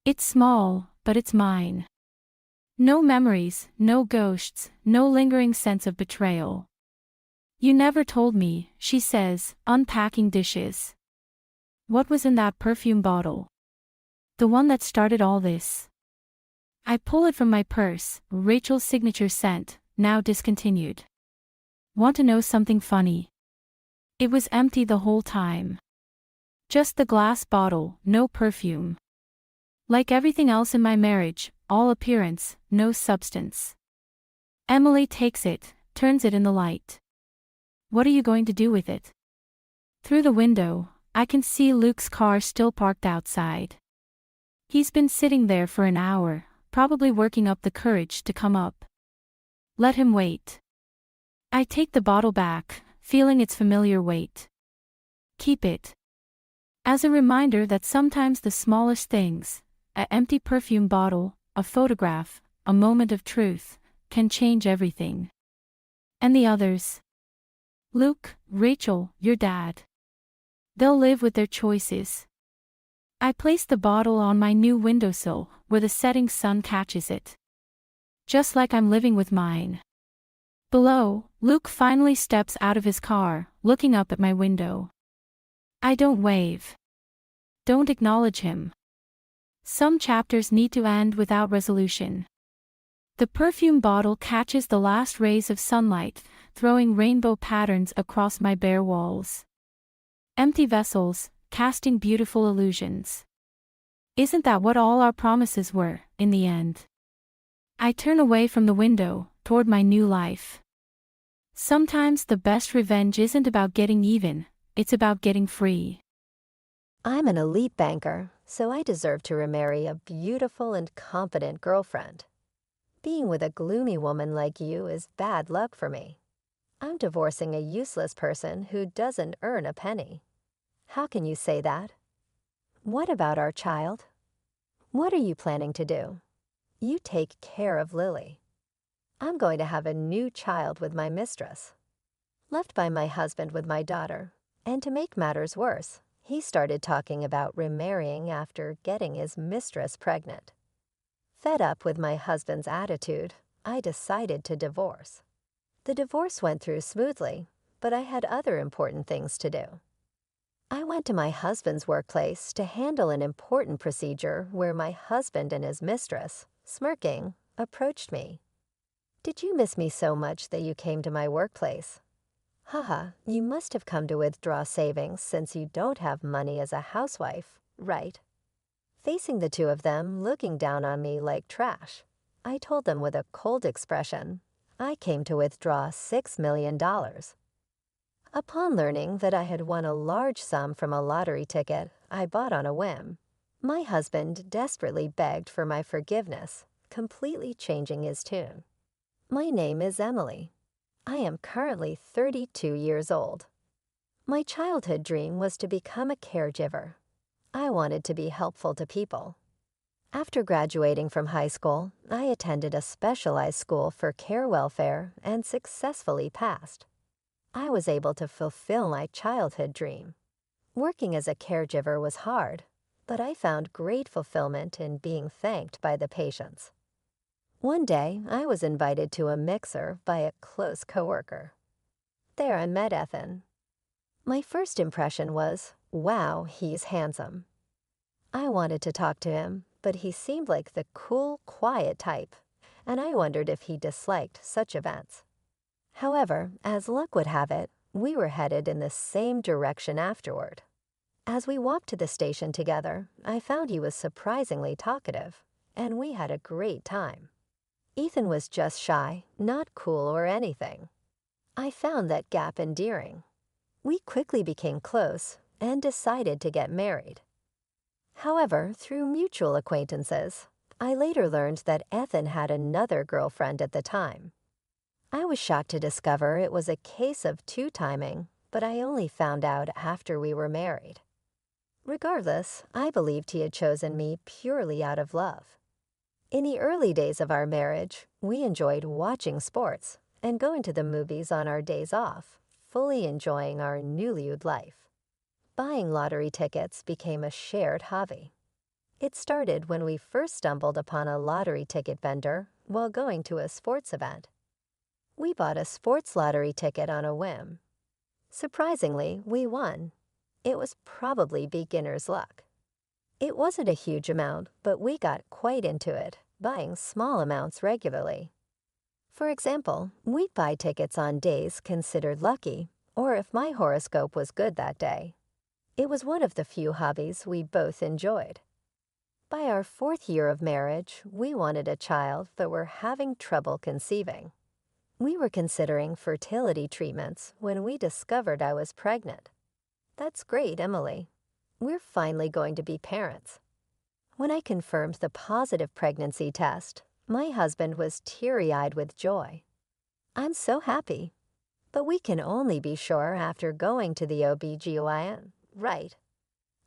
S1: It's small, but it's mine. No memories, no ghosts, no lingering sense of betrayal. You never told me, she says, unpacking dishes. What was in that perfume bottle? The one that started all this. I pull it from my purse, Rachel's signature scent, now discontinued. Want to know something funny? It was empty the whole time. Just the glass bottle, no perfume. Like everything else in my marriage, all appearance, no substance. Emily takes it, turns it in the light. What are you going to do with it? Through the window, I can see Luke's car still parked outside. He's been sitting there for an hour, probably working up the courage to come up. Let him wait. I take the bottle back, feeling its familiar weight. Keep it. As a reminder that sometimes the smallest things, an empty perfume bottle, a photograph, a moment of truth, can change everything. And the others? Luke, Rachel, your dad. They'll live with their choices. I place the bottle on my new windowsill, where the setting sun catches it. Just like I'm living with mine. Below, Luke finally steps out of his car, looking up at my window. I don't wave. Don't acknowledge him. Some chapters need to end without resolution. The perfume bottle catches the last rays of sunlight, throwing rainbow patterns across my bare walls. Empty vessels, casting beautiful illusions. Isn't that what all our promises were, in the end? I turn away from the window, toward my new life. Sometimes the best revenge isn't about getting even, it's about getting free.
S2: I'm an elite banker, so I deserve to remarry a beautiful and confident girlfriend. Being with a gloomy woman like you is bad luck for me. I'm divorcing a useless person who doesn't earn a penny. How can you say that? What about our child? What are you planning to do? You take care of Lily. I'm going to have a new child with my mistress. Left by my husband with my daughter, and to make matters worse, he started talking about remarrying after getting his mistress pregnant. Fed up with my husband's attitude, I decided to divorce. The divorce went through smoothly, but I had other important things to do. I went to my husband's workplace to handle an important procedure where my husband and his mistress, smirking, approached me. "Did you miss me so much that you came to my workplace? Haha, you must have come to withdraw savings since you don't have money as a housewife, right?" Facing the two of them looking down on me like trash, I told them with a cold expression, I came to withdraw $6 million. Upon learning that I had won a large sum from a lottery ticket I bought on a whim, my husband desperately begged for my forgiveness, completely changing his tune. My name is Emily. I am currently 32 years old. My childhood dream was to become a caregiver. I wanted to be helpful to people. After graduating from high school, I attended a specialized school for care welfare and successfully passed. I was able to fulfill my childhood dream. Working as a caregiver was hard, but I found great fulfillment in being thanked by the patients. One day, I was invited to a mixer by a close coworker. There I met Ethan. My first impression was, wow, he's handsome. I wanted to talk to him, but he seemed like the cool, quiet type, and I wondered if he disliked such events. However, as luck would have it, we were headed in the same direction afterward. As we walked to the station together, I found he was surprisingly talkative, and we had a great time. Ethan was just shy, not cool or anything. I found that gap endearing. We quickly became close and decided to get married. However, through mutual acquaintances, I later learned that Ethan had another girlfriend at the time. I was shocked to discover it was a case of two-timing, but I only found out after we were married. Regardless, I believed he had chosen me purely out of love. In the early days of our marriage, we enjoyed watching sports and going to the movies on our days off, fully enjoying our newlywed life. Buying lottery tickets became a shared hobby. It started when we first stumbled upon a lottery ticket vendor while going to a sports event. We bought a sports lottery ticket on a whim. Surprisingly, we won. It was probably beginner's luck. It wasn't a huge amount, but we got quite into it, buying small amounts regularly. For example, we'd buy tickets on days considered lucky, or if my horoscope was good that day. It was one of the few hobbies we both enjoyed. By our 4th year of marriage, we wanted a child but were having trouble conceiving. We were considering fertility treatments when we discovered I was pregnant. That's great, Emily. We're finally going to be parents. When I confirmed the positive pregnancy test, my husband was teary-eyed with joy. I'm so happy. But we can only be sure after going to the OB/GYN, right?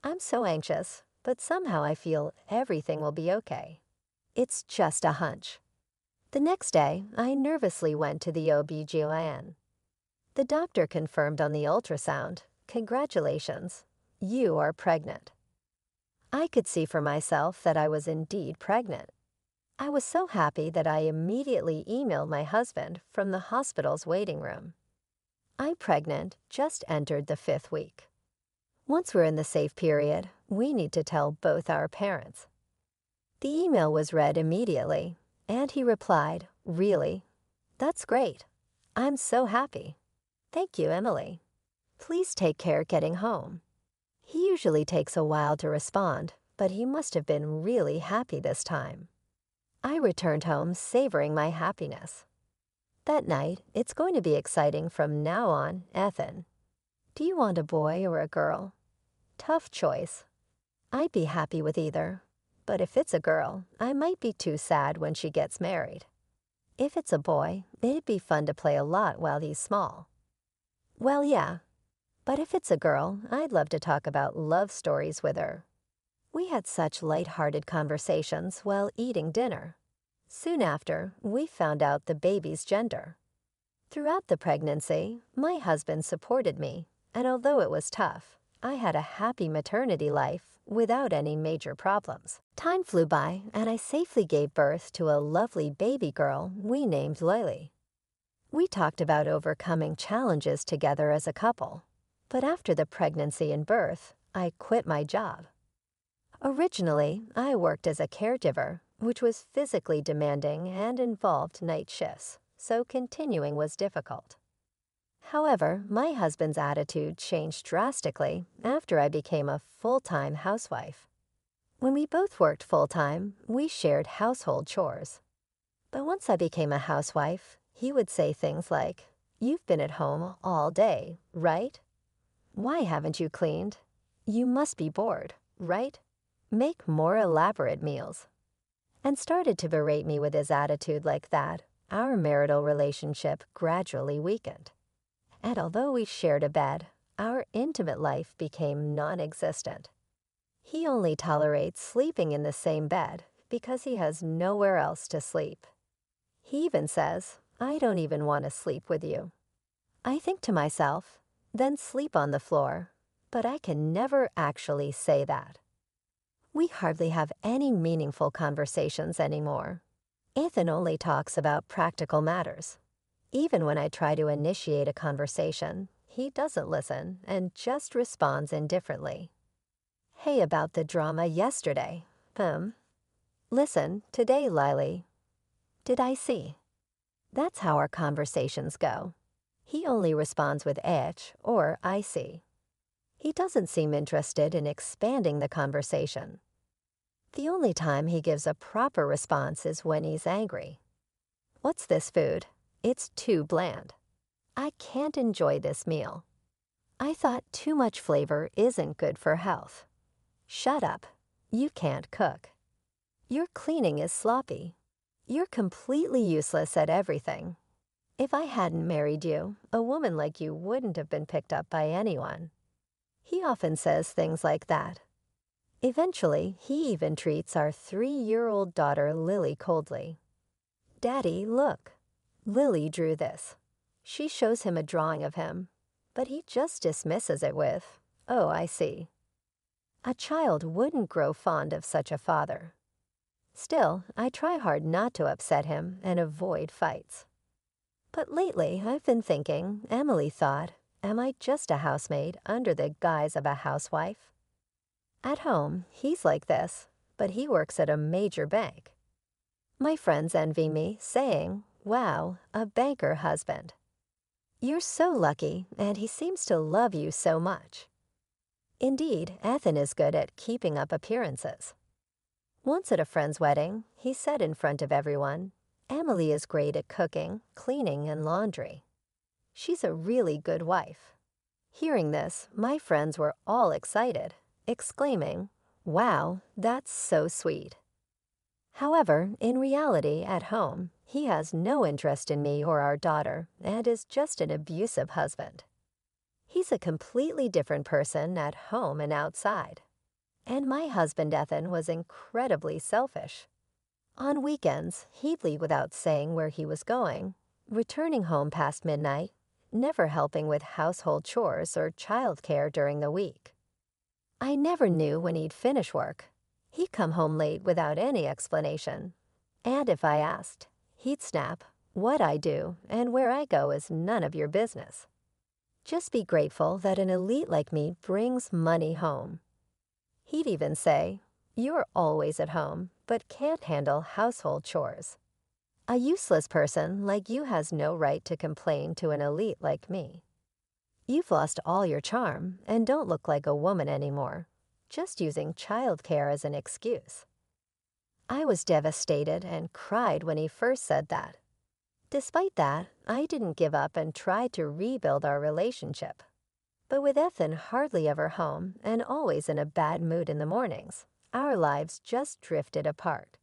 S2: I'm so anxious, but somehow I feel everything will be okay. It's just a hunch. The next day, I nervously went to the OB/GYN. The doctor confirmed on the ultrasound, "Congratulations, you are pregnant." I could see for myself that I was indeed pregnant. I was so happy that I immediately emailed my husband from the hospital's waiting room. I'm pregnant, just entered the 5th week. Once we're in the safe period, we need to tell both our parents. The email was read immediately, and he replied, "Really? That's great. I'm so happy. Thank you, Emily. Please take care getting home." He usually takes a while to respond, but he must have been really happy this time. I returned home savoring my happiness. That night, it's going to be exciting from now on, Ethan. Do you want a boy or a girl? Tough choice. I'd be happy with either, but if it's a girl, I might be too sad when she gets married. If it's a boy, it'd be fun to play a lot while he's small. Well, yeah, but if it's a girl, I'd love to talk about love stories with her. We had such light-hearted conversations while eating dinner. Soon after, we found out the baby's gender. Throughout the pregnancy, my husband supported me, and although it was tough, I had a happy maternity life without any major problems. Time flew by, and I safely gave birth to a lovely baby girl we named Lily. We talked about overcoming challenges together as a couple, but after the pregnancy and birth, I quit my job. Originally, I worked as a caregiver, which was physically demanding and involved night shifts, so continuing was difficult. However, my husband's attitude changed drastically after I became a full-time housewife. When we both worked full-time, we shared household chores. But once I became a housewife, he would say things like, "You've been at home all day, right? Why haven't you cleaned? You must be bored, right? Make more elaborate meals." And started to berate me with his attitude like that. Our marital relationship gradually weakened. And although we shared a bed, our intimate life became non-existent. He only tolerates sleeping in the same bed because he has nowhere else to sleep. He even says, "I don't even want to sleep with you." I think to myself, then sleep on the floor, but I can never actually say that. We hardly have any meaningful conversations anymore. Ethan only talks about practical matters. Even when I try to initiate a conversation, he doesn't listen and just responds indifferently. "Hey, about the drama yesterday. Listen, today, Lily. Did I see?" That's how our conversations go. He only responds with or "I see." He doesn't seem interested in expanding the conversation. The only time he gives a proper response is when he's angry. "What's this food? It's too bland. I can't enjoy this meal. I thought too much flavor isn't good for health. Shut up. You can't cook. Your cleaning is sloppy. You're completely useless at everything. If I hadn't married you, a woman like you wouldn't have been picked up by anyone." He often says things like that. Eventually, he even treats our 3-year-old daughter Lily coldly. "Daddy, look. Lily drew this." She shows him a drawing of him, but he just dismisses it with, "Oh, I see." A child wouldn't grow fond of such a father. Still, I try hard not to upset him and avoid fights. But lately, I've been thinking, Emily thought, am I just a housemaid under the guise of a housewife? At home, he's like this, but he works at a major bank. My friends envy me, saying, "Wow, a banker husband. You're so lucky, and he seems to love you so much." Indeed, Ethan is good at keeping up appearances. Once at a friend's wedding, he said in front of everyone, "Emily is great at cooking, cleaning, and laundry. She's a really good wife." Hearing this, my friends were all excited, exclaiming, "Wow, that's so sweet." However, in reality, at home, he has no interest in me or our daughter and is just an abusive husband. He's a completely different person at home and outside. And my husband, Ethan, was incredibly selfish. On weekends, he'd leave without saying where he was going, returning home past midnight, never helping with household chores or childcare during the week. I never knew when he'd finish work. He'd come home late without any explanation. And if I asked, he'd snap, "What I do and where I go is none of your business. Just be grateful that an elite like me brings money home." He'd even say, "You're always at home, but can't handle household chores. A useless person like you has no right to complain to an elite like me. You've lost all your charm and don't look like a woman anymore, just using childcare as an excuse." I was devastated and cried when he first said that. Despite that, I didn't give up and tried to rebuild our relationship. But with Ethan hardly ever home and always in a bad mood in the mornings, our lives just drifted apart.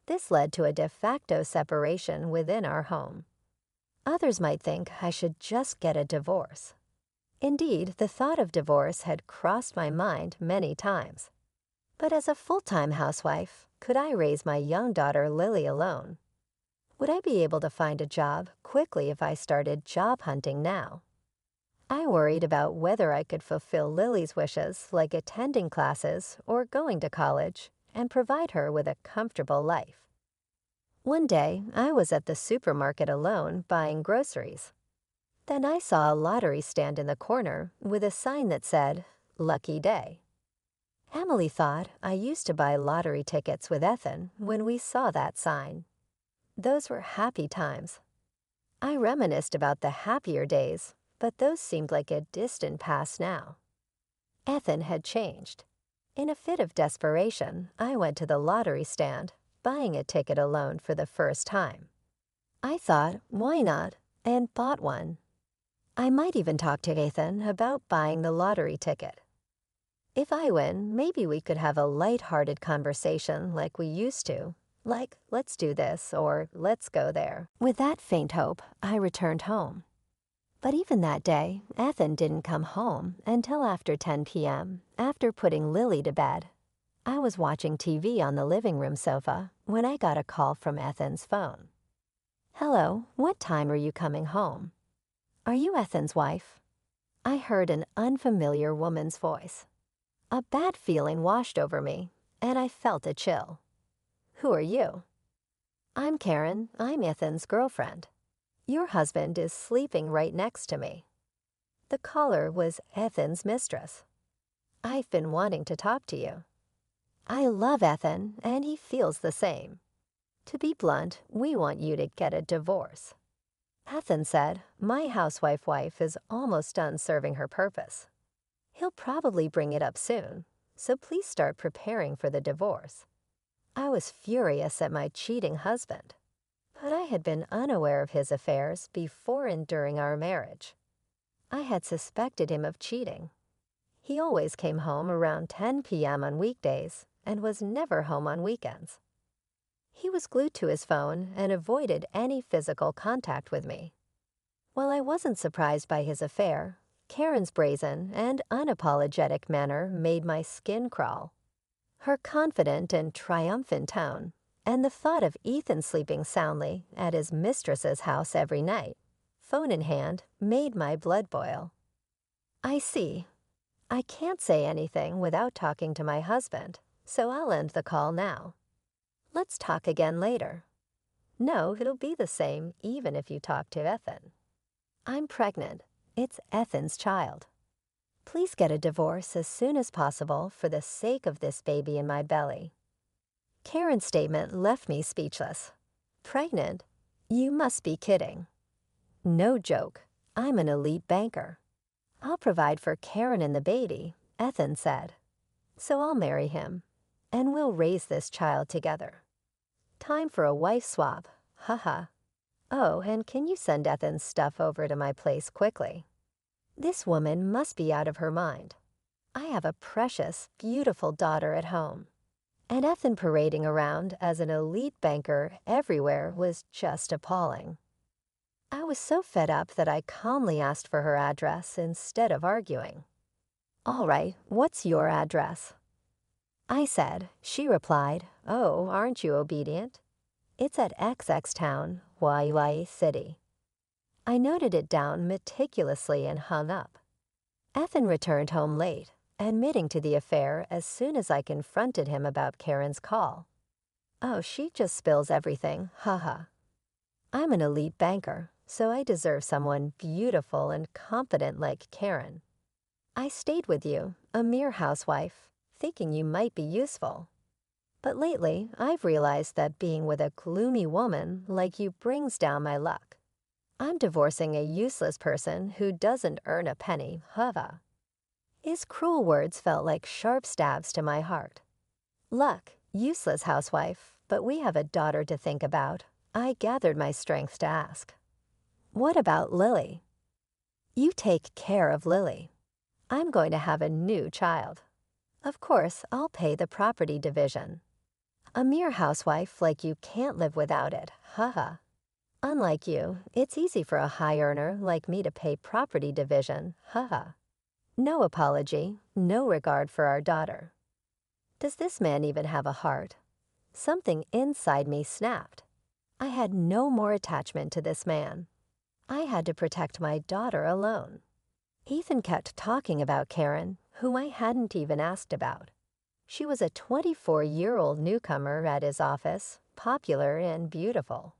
S2: This led to a de facto separation within our home. Others might think I should just get a divorce. Indeed, the thought of divorce had crossed my mind many times. But as a full-time housewife, could I raise my young daughter Lily alone? Would I be able to find a job quickly if I started job hunting now? I worried about whether I could fulfill Lily's wishes like attending classes or going to college and provide her with a comfortable life. One day, I was at the supermarket alone buying groceries. Then I saw a lottery stand in the corner with a sign that said, "Lucky Day." Emily thought I used to buy lottery tickets with Ethan when we saw that sign. Those were happy times. I reminisced about the happier days, but those seemed like a distant past now. Ethan had changed. In a fit of desperation, I went to the lottery stand, buying a ticket alone for the first time. I thought, why not, and bought one. I might even talk to Ethan about buying the lottery ticket. If I win, maybe we could have a light-hearted conversation like we used to, like, let's do this or let's go there. With that faint hope, I returned home. But even that day, Ethan didn't come home until after 10 p.m., after putting Lily to bed. I was watching TV on the living room sofa when I got a call from Ethan's phone. "Hello, what time are you coming home? Are you Ethan's wife?" I heard an unfamiliar woman's voice. A bad feeling washed over me, and I felt a chill. "Who are you?" "I'm Karen. I'm Ethan's girlfriend. Your husband is sleeping right next to me." The caller was Ethan's mistress. "I've been wanting to talk to you. I love Ethan, and he feels the same. To be blunt, we want you to get a divorce." Ethan said, "My housewife wife is almost done serving her purpose. He'll probably bring it up soon, so please start preparing for the divorce." I was furious at my cheating husband, but I had been unaware of his affairs before and during our marriage. I had suspected him of cheating. He always came home around 10 p.m. on weekdays and was never home on weekends. He was glued to his phone and avoided any physical contact with me. While I wasn't surprised by his affair, Karen's brazen and unapologetic manner made my skin crawl. Her confident and triumphant tone, and the thought of Ethan sleeping soundly at his mistress's house every night, phone in hand, made my blood boil. "I see. I can't say anything without talking to my husband, so I'll end the call now. Let's talk again later." "No, it'll be the same even if you talk to Ethan. I'm pregnant. It's Ethan's child. Please get a divorce as soon as possible for the sake of this baby in my belly." Karen's statement left me speechless. "Pregnant? You must be kidding." "No joke. I'm an elite banker. I'll provide for Karen and the baby," Ethan said. "So I'll marry him, and we'll raise this child together. Time for a wife swap, haha. Oh, and can you send Ethan's stuff over to my place quickly? This woman must be out of her mind. I have a precious, beautiful daughter at home. And Ethan parading around as an elite banker everywhere was just appalling." I was so fed up that I calmly asked for her address instead of arguing. "All right, what's your address?" I said. She replied, "Oh, aren't you obedient? It's at XX Town, YY City." I noted it down meticulously and hung up. Ethan returned home late, admitting to the affair as soon as I confronted him about Karen's call. "Oh, she just spills everything, haha. I'm an elite banker, so I deserve someone beautiful and competent like Karen. I stayed with you, a mere housewife, thinking you might be useful. But lately, I've realized that being with a gloomy woman like you brings down my luck. I'm divorcing a useless person who doesn't earn a penny, haha." His cruel words felt like sharp stabs to my heart. "Luck, useless housewife, but we have a daughter to think about." I gathered my strength to ask, "What about Lily?" "You take care of Lily. I'm going to have a new child. Of course, I'll pay the property division. A mere housewife like you can't live without it, haha. Unlike you, it's easy for a high earner like me to pay property division, haha. No apology, no regard for our daughter." Does this man even have a heart? Something inside me snapped. I had no more attachment to this man. I had to protect my daughter alone. Ethan kept talking about Karen, whom I hadn't even asked about. She was a 24-year-old newcomer at his office, popular and beautiful.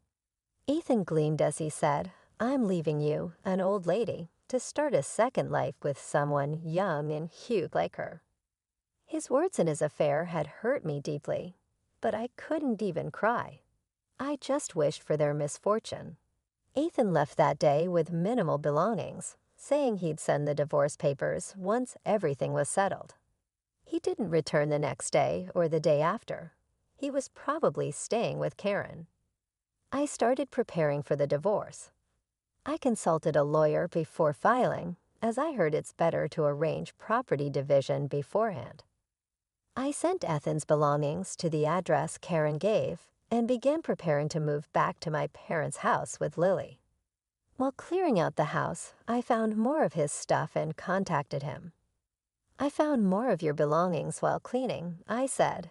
S2: Ethan gleamed as he said, "I'm leaving you, an old lady, to start a second life with someone young and cute like her." His words in his affair had hurt me deeply, but I couldn't even cry. I just wished for their misfortune. Ethan left that day with minimal belongings, saying he'd send the divorce papers once everything was settled. He didn't return the next day or the day after. He was probably staying with Karen. I started preparing for the divorce. I consulted a lawyer before filing, as I heard it's better to arrange property division beforehand. I sent Ethan's belongings to the address Karen gave and began preparing to move back to my parents' house with Lily. While clearing out the house, I found more of his stuff and contacted him. "I found more of your belongings while cleaning," I said.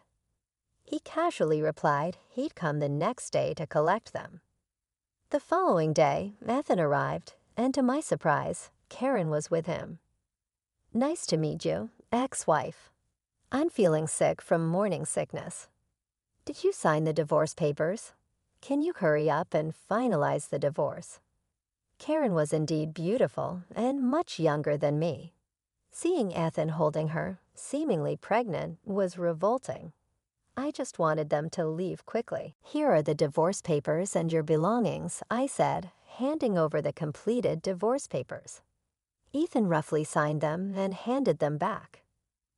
S2: He casually replied he'd come the next day to collect them. The following day, Ethan arrived, and to my surprise, Karen was with him. "Nice to meet you, ex-wife. I'm feeling sick from morning sickness. Did you sign the divorce papers? Can you hurry up and finalize the divorce?" Karen was indeed beautiful and much younger than me. Seeing Ethan holding her, seemingly pregnant, was revolting. I just wanted them to leave quickly. "Here are the divorce papers and your belongings," I said, handing over the completed divorce papers. Ethan roughly signed them and handed them back.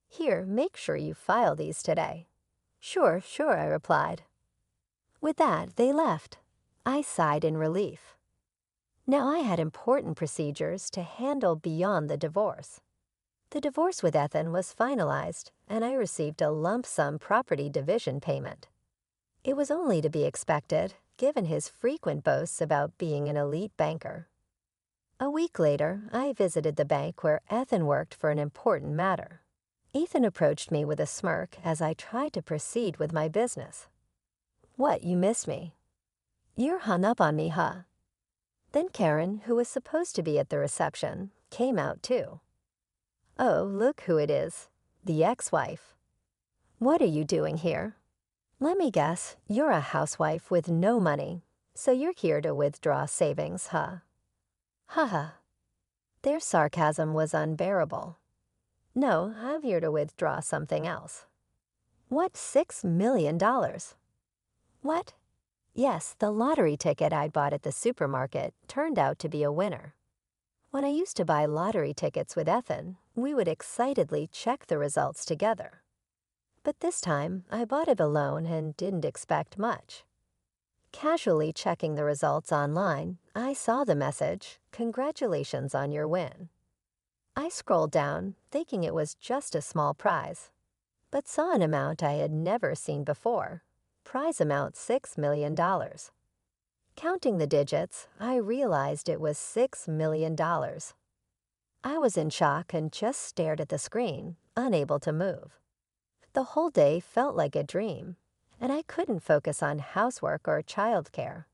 S2: "Here, make sure you file these today." Sure, I replied. With that, they left. I sighed in relief. Now I had important procedures to handle beyond the divorce. The divorce with Ethan was finalized, and I received a lump sum property division payment. It was only to be expected, given his frequent boasts about being an elite banker. A week later, I visited the bank where Ethan worked for an important matter. Ethan approached me with a smirk as I tried to proceed with my business. "What, you missed me? You're hung up on me, huh?" Then Karen, who was supposed to be at the reception, came out too. "Oh, look who it is, the ex-wife. What are you doing here? Let me guess, you're a housewife with no money, so you're here to withdraw savings, huh?" Haha. Their sarcasm was unbearable. "No, I'm here to withdraw something else." "What, $6 million? What?" Yes, the lottery ticket I'd bought at the supermarket turned out to be a winner. When I used to buy lottery tickets with Ethan, we would excitedly check the results together. But this time, I bought it alone and didn't expect much. Casually checking the results online, I saw the message, "Congratulations on your win." I scrolled down, thinking it was just a small prize, but saw an amount I had never seen before. Prize amount $6 million. Counting the digits, I realized it was $6 million. I was in shock and just stared at the screen, unable to move. The whole day felt like a dream, and I couldn't focus on housework or childcare.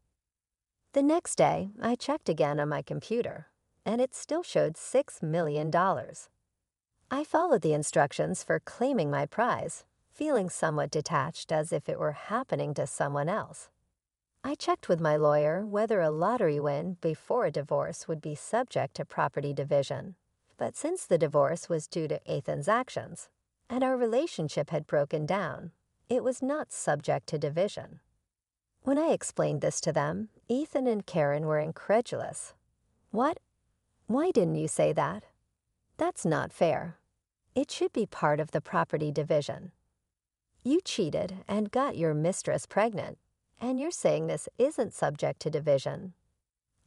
S2: The next day, I checked again on my computer, and it still showed $6 million. I followed the instructions for claiming my prize, feeling somewhat detached as if it were happening to someone else. I checked with my lawyer whether a lottery win before a divorce would be subject to property division, but since the divorce was due to Ethan's actions, and our relationship had broken down, it was not subject to division. When I explained this to them, Ethan and Karen were incredulous. "What? Why didn't you say that? That's not fair. It should be part of the property division. You cheated and got your mistress pregnant, and you're saying this isn't subject to division.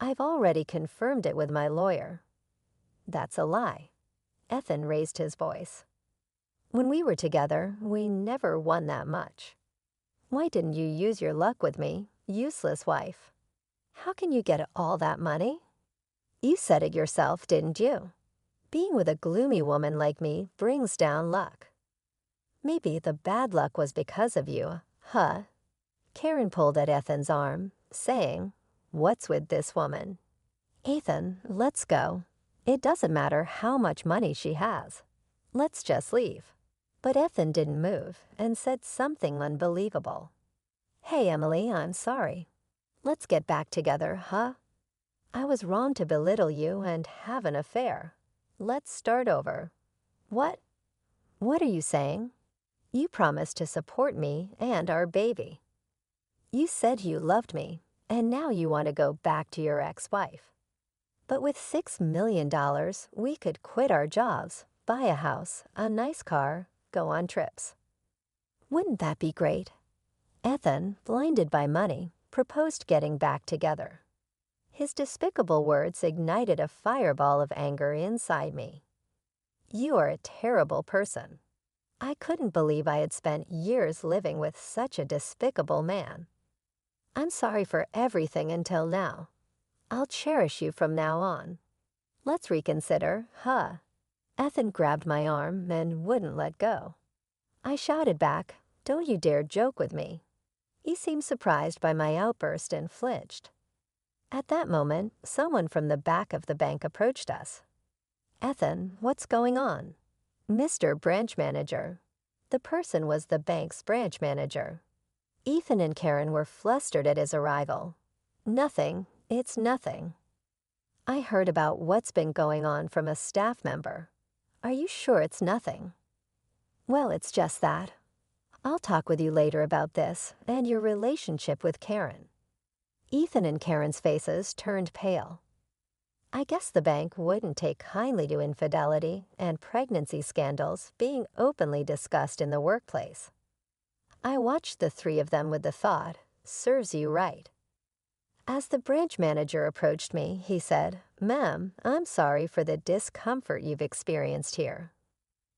S2: I've already confirmed it with my lawyer." "That's a lie." Ethan raised his voice. "When we were together, we never won that much. Why didn't you use your luck with me, useless wife? How can you get all that money? You said it yourself, didn't you? Being with a gloomy woman like me brings down luck. Maybe the bad luck was because of you, huh?" Karen pulled at Ethan's arm, saying, "What's with this woman? Ethan, let's go. It doesn't matter how much money she has. Let's just leave." But Ethan didn't move and said something unbelievable. "Hey, Emily, I'm sorry. Let's get back together, huh? I was wrong to belittle you and have an affair. Let's start over." "What? What are you saying? You promised to support me and our baby. You said you loved me, and now you want to go back to your ex-wife. But with $6 million, we could quit our jobs, buy a house, a nice car, go on trips. Wouldn't that be great? Ethan, blinded by money, proposed getting back together. His despicable words ignited a fireball of anger inside me. You are a terrible person. I couldn't believe I had spent years living with such a despicable man. I'm sorry for everything until now. I'll cherish you from now on. Let's reconsider, huh? Ethan grabbed my arm and wouldn't let go. I shouted back, "Don't you dare joke with me." He seemed surprised by my outburst and flinched. At that moment, someone from the back of the bank approached us. "Ethan, what's going on?" "Mr. Branch Manager." The person was the bank's branch manager. Ethan and Karen were flustered at his arrival. "Nothing, it's nothing." "I heard about what's been going on from a staff member. Are you sure it's nothing?" "Well, it's just that. I'll talk with you later about this and your relationship with Karen." Ethan and Karen's faces turned pale. I guess the bank wouldn't take kindly to infidelity and pregnancy scandals being openly discussed in the workplace. I watched the three of them with the thought, "Serves you right." As the branch manager approached me, he said, "Ma'am, I'm sorry for the discomfort you've experienced here."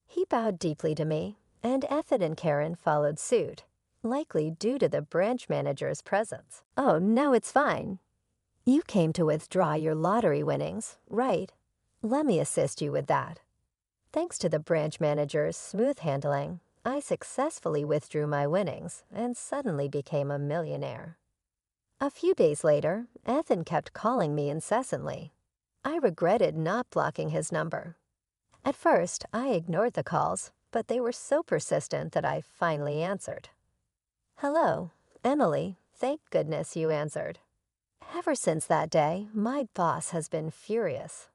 S2: He bowed deeply to me, and Ethan and Karen followed suit, likely due to the branch manager's presence. "Oh, no, it's fine. You came to withdraw your lottery winnings, right? Let me assist you with that." Thanks to the branch manager's smooth handling, I successfully withdrew my winnings and suddenly became a millionaire. A few days later, Ethan kept calling me incessantly. I regretted not blocking his number. At first, I ignored the calls, but they were so persistent that I finally answered. "Hello, Emily, thank goodness you answered." Ever since that day, my boss has been furious.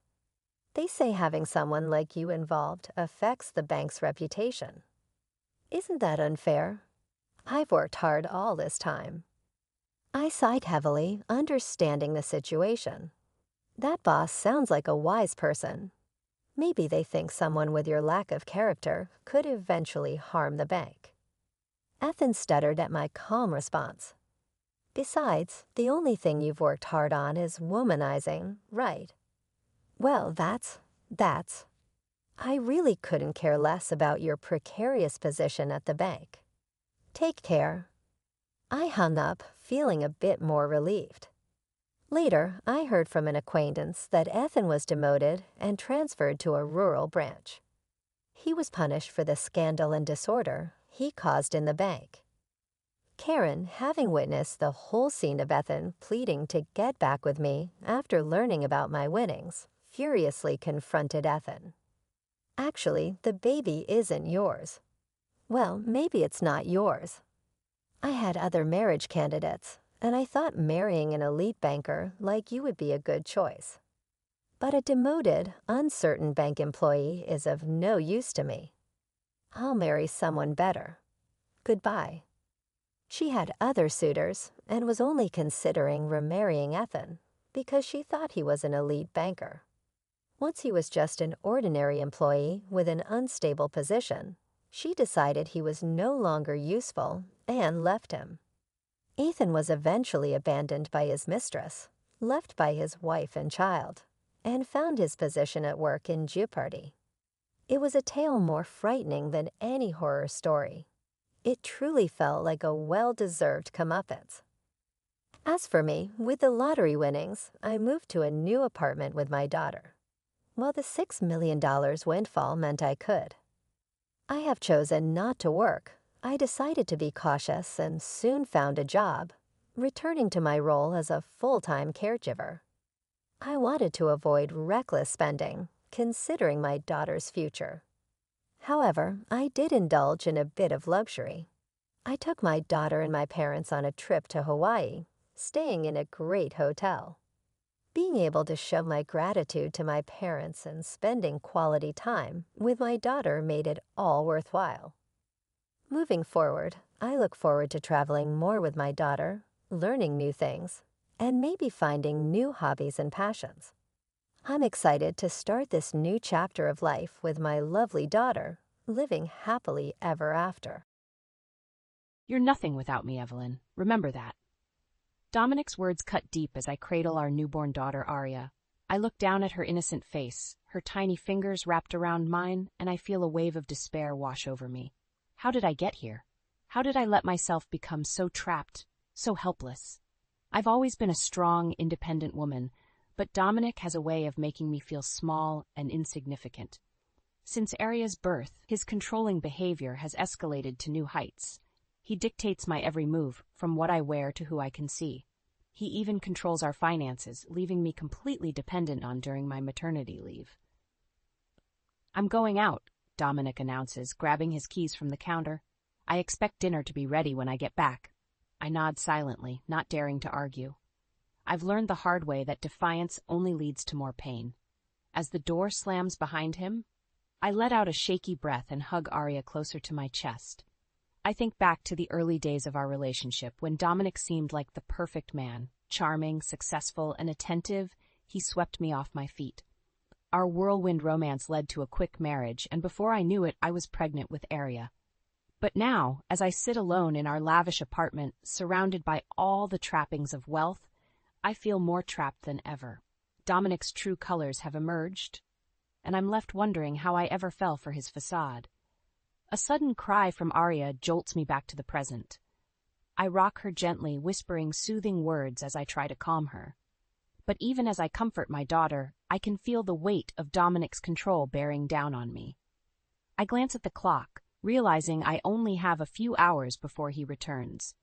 S2: They say having someone like you involved affects the bank's reputation. Isn't that unfair? I've worked hard all this time. I sighed heavily, understanding the situation. That boss sounds like a wise person. Maybe they think someone with your lack of character could eventually harm the bank. Ethan stuttered at my calm response. "Besides, the only thing you've worked hard on is womanizing, right?" "Well, that's. I really couldn't care less about your precarious position at the bank. Take care." I hung up, feeling a bit more relieved. Later, I heard from an acquaintance that Ethan was demoted and transferred to a rural branch. He was punished for the scandal and disorder he caused in the bank. Karen, having witnessed the whole scene of Ethan pleading to get back with me after learning about my winnings, furiously confronted Ethan. "Actually, the baby isn't yours." "Well, maybe it's not yours. I had other marriage candidates, and I thought marrying an elite banker like you would be a good choice. But a demoted, uncertain bank employee is of no use to me. I'll marry someone better. Goodbye." She had other suitors and was only considering remarrying Ethan because she thought he was an elite banker. Once he was just an ordinary employee with an unstable position, she decided he was no longer useful and left him. Ethan was eventually abandoned by his mistress, left by his wife and child, and found his position at work in jeopardy. It was a tale more frightening than any horror story. It truly felt like a well-deserved comeuppance. As for me, with the lottery winnings, I moved to a new apartment with my daughter. Well, the $6 million windfall meant I could. I have chosen not to work. I decided to be cautious and soon found a job, returning to my role as a full-time caregiver. I wanted to avoid reckless spending, considering my daughter's future. However, I did indulge in a bit of luxury. I took my daughter and my parents on a trip to Hawaii, staying in a great hotel. Being able to show my gratitude to my parents and spending quality time with my daughter made it all worthwhile. Moving forward, I look forward to traveling more with my daughter, learning new things, and maybe finding new hobbies and passions. I'm excited to start this new chapter of life with my lovely daughter, living happily ever after.
S3: You're nothing without me, Evelyn. Remember that. Dominic's words cut deep as I cradle our newborn daughter, Aria. I look down at her innocent face, her tiny fingers wrapped around mine, and I feel a wave of despair wash over me. How did I get here? How did I let myself become so trapped, so helpless? I've always been a strong, independent woman, but Dominic has a way of making me feel small and insignificant. Since Aria's birth, his controlling behavior has escalated to new heights. He dictates my every move, from what I wear to who I can see. He even controls our finances, leaving me completely dependent on during my maternity leave. I'm going out, Dominic announces, grabbing his keys from the counter. I expect dinner to be ready when I get back. I nod silently, not daring to argue. I've learned the hard way that defiance only leads to more pain. As the door slams behind him, I let out a shaky breath and hug Aria closer to my chest. I think back to the early days of our relationship when Dominic seemed like the perfect man. Charming, successful, and attentive, he swept me off my feet. Our whirlwind romance led to a quick marriage, and before I knew it, I was pregnant with Aria. But now, as I sit alone in our lavish apartment, surrounded by all the trappings of wealth, I feel more trapped than ever. Dominic's true colors have emerged, and I'm left wondering how I ever fell for his facade. A sudden cry from Aria jolts me back to the present. I rock her gently, whispering soothing words as I try to calm her. But even as I comfort my daughter, I can feel the weight of Dominic's control bearing down on me. I glance at the clock, realizing I only have a few hours before he returns.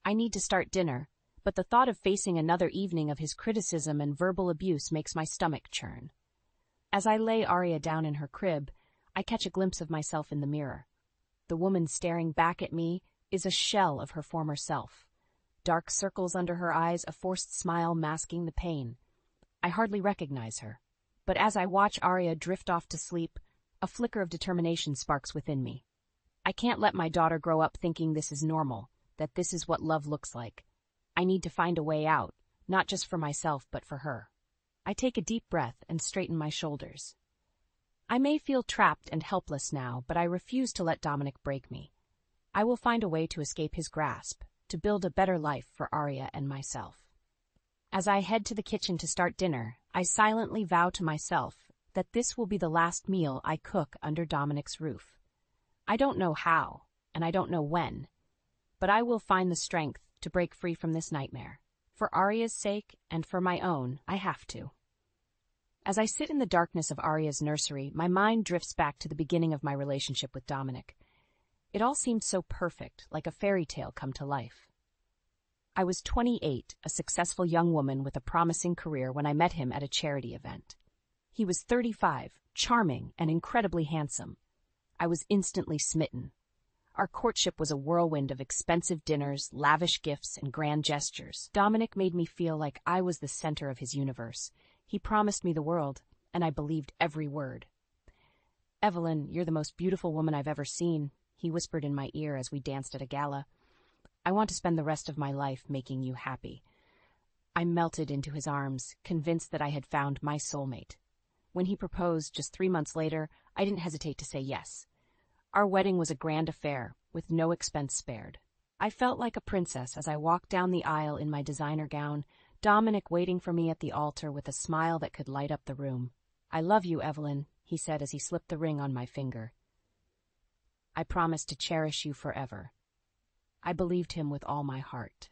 S3: I need to start dinner, but the thought of facing another evening of his criticism and verbal abuse makes my stomach churn. As I lay Aria down in her crib, I catch a glimpse of myself in the mirror. The woman staring back at me is a shell of her former self. Dark circles under her eyes, a forced smile masking the pain. I hardly recognize her, but as I watch Aria drift off to sleep, a flicker of determination sparks within me. I can't let my daughter grow up thinking this is normal, that this is what love looks like. I need to find a way out, not just for myself, but for her. I take a deep breath and straighten my shoulders. I may feel trapped and helpless now, but I refuse to let Dominic break me. I will find a way to escape his grasp, to build a better life for Aria and myself. As I head to the kitchen to start dinner, I silently vow to myself that this will be the last meal I cook under Dominic's roof. I don't know how, and I don't know when, but I will find the strength to break free from this nightmare. For Aria's sake and for my own, I have to. As I sit in the darkness of Aria's nursery, my mind drifts back to the beginning of my relationship with Dominic. It all seemed so perfect, like a fairy tale come to life. I was 28, a successful young woman with a promising career when I met him at a charity event. He was 35, charming, and incredibly handsome. I was instantly smitten. Our courtship was a whirlwind of expensive dinners, lavish gifts, and grand gestures. Dominic made me feel like I was the center of his universe. He promised me the world, and I believed every word. "Evelyn, you're the most beautiful woman I've ever seen," he whispered in my ear as we danced at a gala. "I want to spend the rest of my life making you happy." I melted into his arms, convinced that I had found my soulmate. When he proposed just 3 months later, I didn't hesitate to say yes. Our wedding was a grand affair, with no expense spared. I felt like a princess as I walked down the aisle in my designer gown, Dominic waiting for me at the altar with a smile that could light up the room. "I love you, Evelyn," he said as he slipped the ring on my finger. "I promise to cherish you forever." I believed him with all my heart.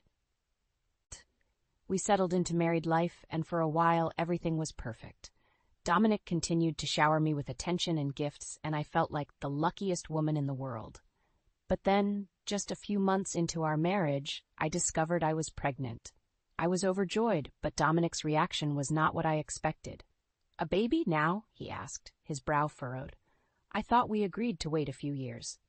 S3: We settled into married life, and for a while everything was perfect. Dominic continued to shower me with attention and gifts, and I felt like the luckiest woman in the world. But then, just a few months into our marriage, I discovered I was pregnant. I was overjoyed, but Dominic's reaction was not what I expected. "A baby now?" he asked, his brow furrowed. I thought we agreed to wait a few years.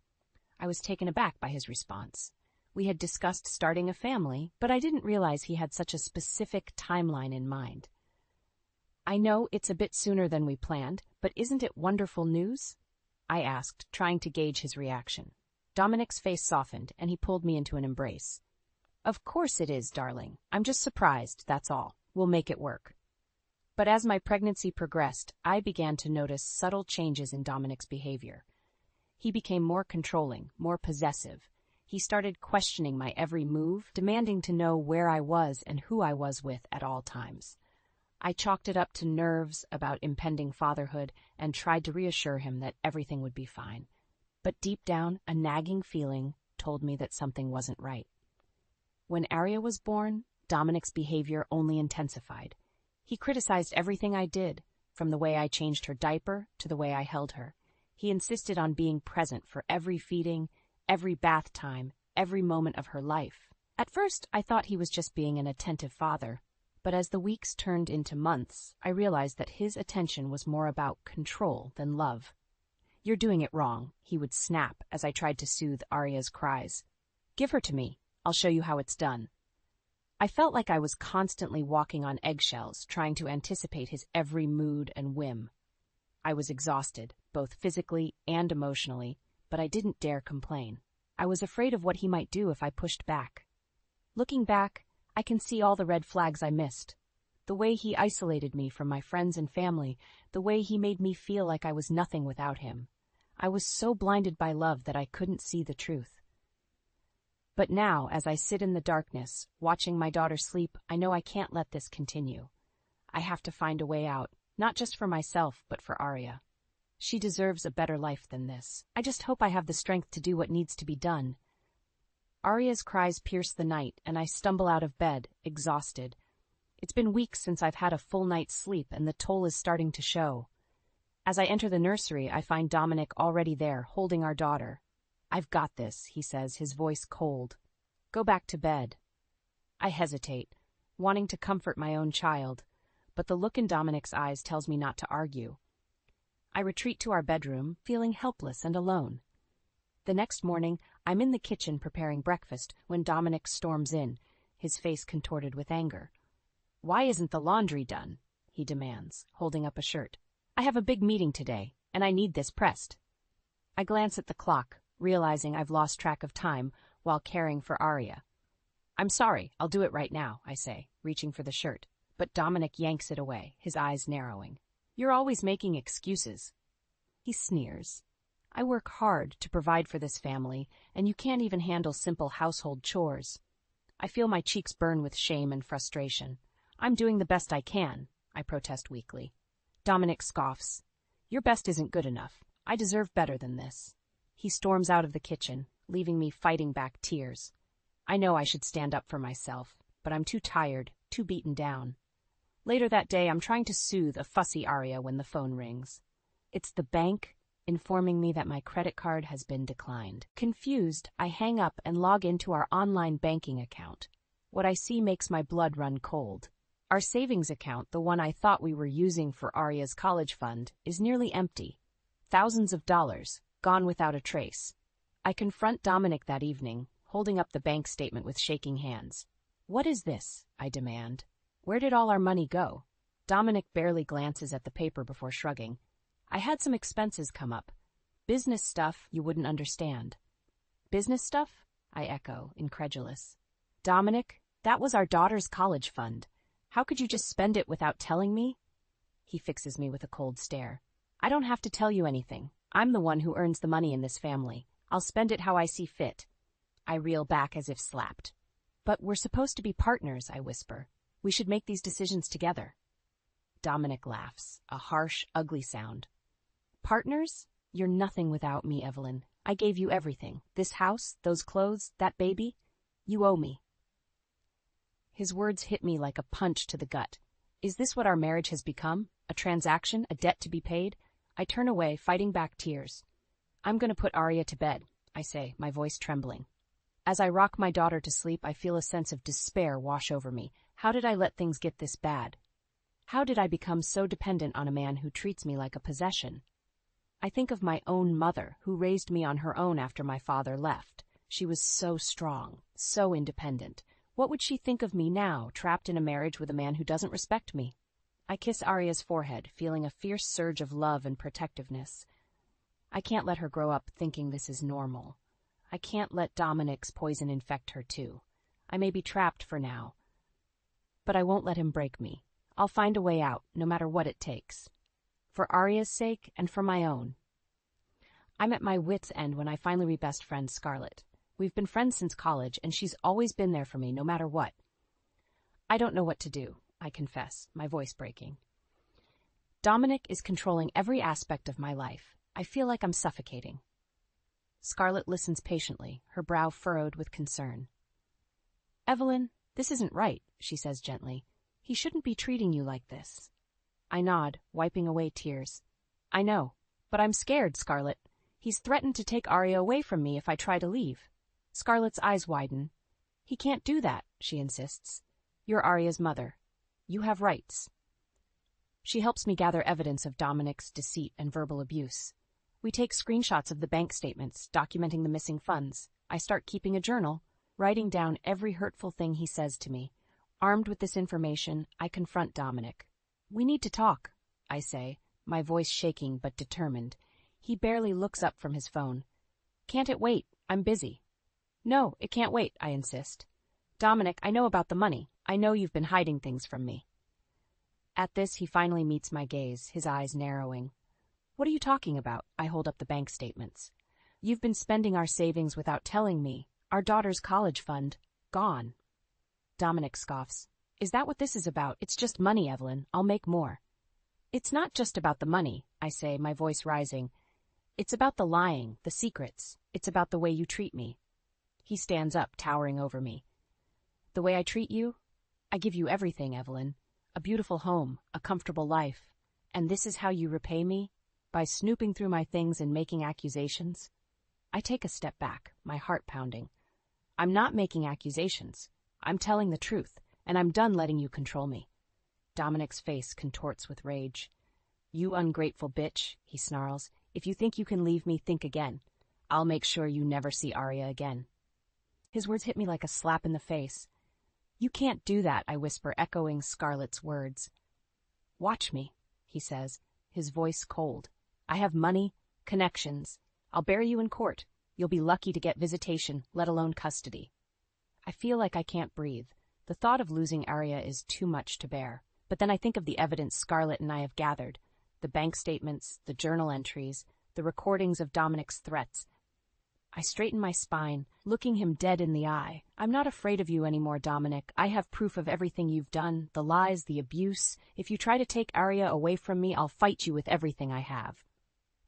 S3: I was taken aback by his response. We had discussed starting a family, but I didn't realize he had such a specific timeline in mind. "I know it's a bit sooner than we planned, but isn't it wonderful news?" I asked, trying to gauge his reaction. Dominic's face softened, and he pulled me into an embrace. "Of course it is, darling. I'm just surprised, that's all. We'll make it work." But as my pregnancy progressed, I began to notice subtle changes in Dominic's behavior. He became more controlling, more possessive. He started questioning my every move, demanding to know where I was and who I was with at all times. I chalked it up to nerves about impending fatherhood and tried to reassure him that everything would be fine. But deep down, a nagging feeling told me that something wasn't right. When Arya was born, Dominic's behavior only intensified. He criticized everything I did, from the way I changed her diaper to the way I held her. He insisted on being present for every feeding, every bath time, every moment of her life. At first, I thought he was just being an attentive father, but as the weeks turned into months, I realized that his attention was more about control than love. "You're doing it wrong," he would snap as I tried to soothe Arya's cries. "Give her to me. I'll show you how it's done." I felt like I was constantly walking on eggshells, trying to anticipate his every mood and whim. I was exhausted, both physically and emotionally, but I didn't dare complain. I was afraid of what he might do if I pushed back. Looking back, I can see all the red flags I missed. The way he isolated me from my friends and family, the way he made me feel like I was nothing without him. I was so blinded by love that I couldn't see the truth. But now, as I sit in the darkness, watching my daughter sleep, I know I can't let this continue. I have to find a way out, not just for myself, but for Arya. She deserves a better life than this. I just hope I have the strength to do what needs to be done. Arya's cries pierce the night, and I stumble out of bed, exhausted. It's been weeks since I've had a full night's sleep, and the toll is starting to show. As I enter the nursery, I find Dominic already there, holding our daughter. "I've got this," he says, his voice cold. "Go back to bed." I hesitate, wanting to comfort my own child, but the look in Dominic's eyes tells me not to argue. I retreat to our bedroom, feeling helpless and alone. The next morning, I'm in the kitchen preparing breakfast when Dominic storms in, his face contorted with anger. "Why isn't the laundry done?" he demands, holding up a shirt. "I have a big meeting today, and I need this pressed." I glance at the clock, realizing I've lost track of time while caring for Arya. "I'm sorry, I'll do it right now," I say, reaching for the shirt, but Dominic yanks it away, his eyes narrowing. "You're always making excuses." He sneers. "I work hard to provide for this family, and you can't even handle simple household chores." I feel my cheeks burn with shame and frustration. "I'm doing the best I can," I protest weakly. Dominic scoffs. "Your best isn't good enough. I deserve better than this." He storms out of the kitchen, leaving me fighting back tears. I know I should stand up for myself, but I'm too tired, too beaten down. Later that day, I'm trying to soothe a fussy Arya when the phone rings. It's the bank, informing me that my credit card has been declined. Confused, I hang up and log into our online banking account. What I see makes my blood run cold. Our savings account, the one I thought we were using for Arya's college fund, is nearly empty. Thousands of dollars, gone without a trace. I confront Dominic that evening, holding up the bank statement with shaking hands. "What is this?" I demand. "Where did all our money go?" Dominic barely glances at the paper before shrugging. "I had some expenses come up. Business stuff you wouldn't understand." "Business stuff?" I echo, incredulous. "Dominic, that was our daughter's college fund. How could you just spend it without telling me?" He fixes me with a cold stare. "I don't have to tell you anything. I'm the one who earns the money in this family. I'll spend it how I see fit." I reel back as if slapped. "But we're supposed to be partners," I whisper. "We should make these decisions together." Dominic laughs, a harsh, ugly sound. "Partners? You're nothing without me, Evelyn. I gave you everything. This house, those clothes, that baby. You owe me." His words hit me like a punch to the gut. Is this what our marriage has become? A transaction? A debt to be paid? I turn away, fighting back tears. "I'm going to put Arya to bed," I say, my voice trembling. As I rock my daughter to sleep, I feel a sense of despair wash over me. How did I let things get this bad? How did I become so dependent on a man who treats me like a possession? I think of my own mother, who raised me on her own after my father left. She was so strong, so independent. What would she think of me now, trapped in a marriage with a man who doesn't respect me? I kiss Arya's forehead, feeling a fierce surge of love and protectiveness. I can't let her grow up thinking this is normal. I can't let Dominic's poison infect her too. I may be trapped for now, but I won't let him break me. I'll find a way out, no matter what it takes. For Arya's sake and for my own. I'm at my wit's end when I finally meet best friend Scarlett. We've been friends since college, and she's always been there for me, no matter what. I don't know what to do, I confess, my voice breaking. Dominic is controlling every aspect of my life. I feel like I'm suffocating. Scarlett listens patiently, her brow furrowed with concern. Evelyn, this isn't right, she says gently. He shouldn't be treating you like this. I nod, wiping away tears. I know, but I'm scared, Scarlett. He's threatened to take Arya away from me if I try to leave. Scarlett's eyes widen. He can't do that, she insists. You're Arya's mother. You have rights. She helps me gather evidence of Dominic's deceit and verbal abuse. We take screenshots of the bank statements, documenting the missing funds. I start keeping a journal, writing down every hurtful thing he says to me. Armed with this information, I confront Dominic. We need to talk, I say, my voice shaking but determined. He barely looks up from his phone. Can't it wait? I'm busy. No, it can't wait, I insist. Dominic, I know about the money. I know you've been hiding things from me. At this, he finally meets my gaze, his eyes narrowing. What are you talking about? I hold up the bank statements. You've been spending our savings without telling me. Our daughter's college fund, gone. Dominic scoffs. Is that what this is about? It's just money, Evelyn. I'll make more. It's not just about the money, I say, my voice rising. It's about the lying, the secrets. It's about the way you treat me. He stands up, towering over me. The way I treat you? I give you everything, Evelyn. A beautiful home, a comfortable life. And this is how you repay me? By snooping through my things and making accusations? I take a step back, my heart pounding. I'm not making accusations. I'm telling the truth, and I'm done letting you control me. Dominic's face contorts with rage. You ungrateful bitch, he snarls. If you think you can leave me, think again. I'll make sure you never see Arya again. His words hit me like a slap in the face. You can't do that, I whisper, echoing Scarlett's words. Watch me, he says, his voice cold. I have money, connections. I'll bury you in court. You'll be lucky to get visitation, let alone custody. I feel like I can't breathe. The thought of losing Arya is too much to bear. But then I think of the evidence Scarlett and I have gathered. The bank statements, the journal entries, the recordings of Dominic's threats. I straighten my spine, looking him dead in the eye. I'm not afraid of you anymore, Dominic. I have proof of everything you've done, the lies, the abuse. If you try to take Arya away from me, I'll fight you with everything I have.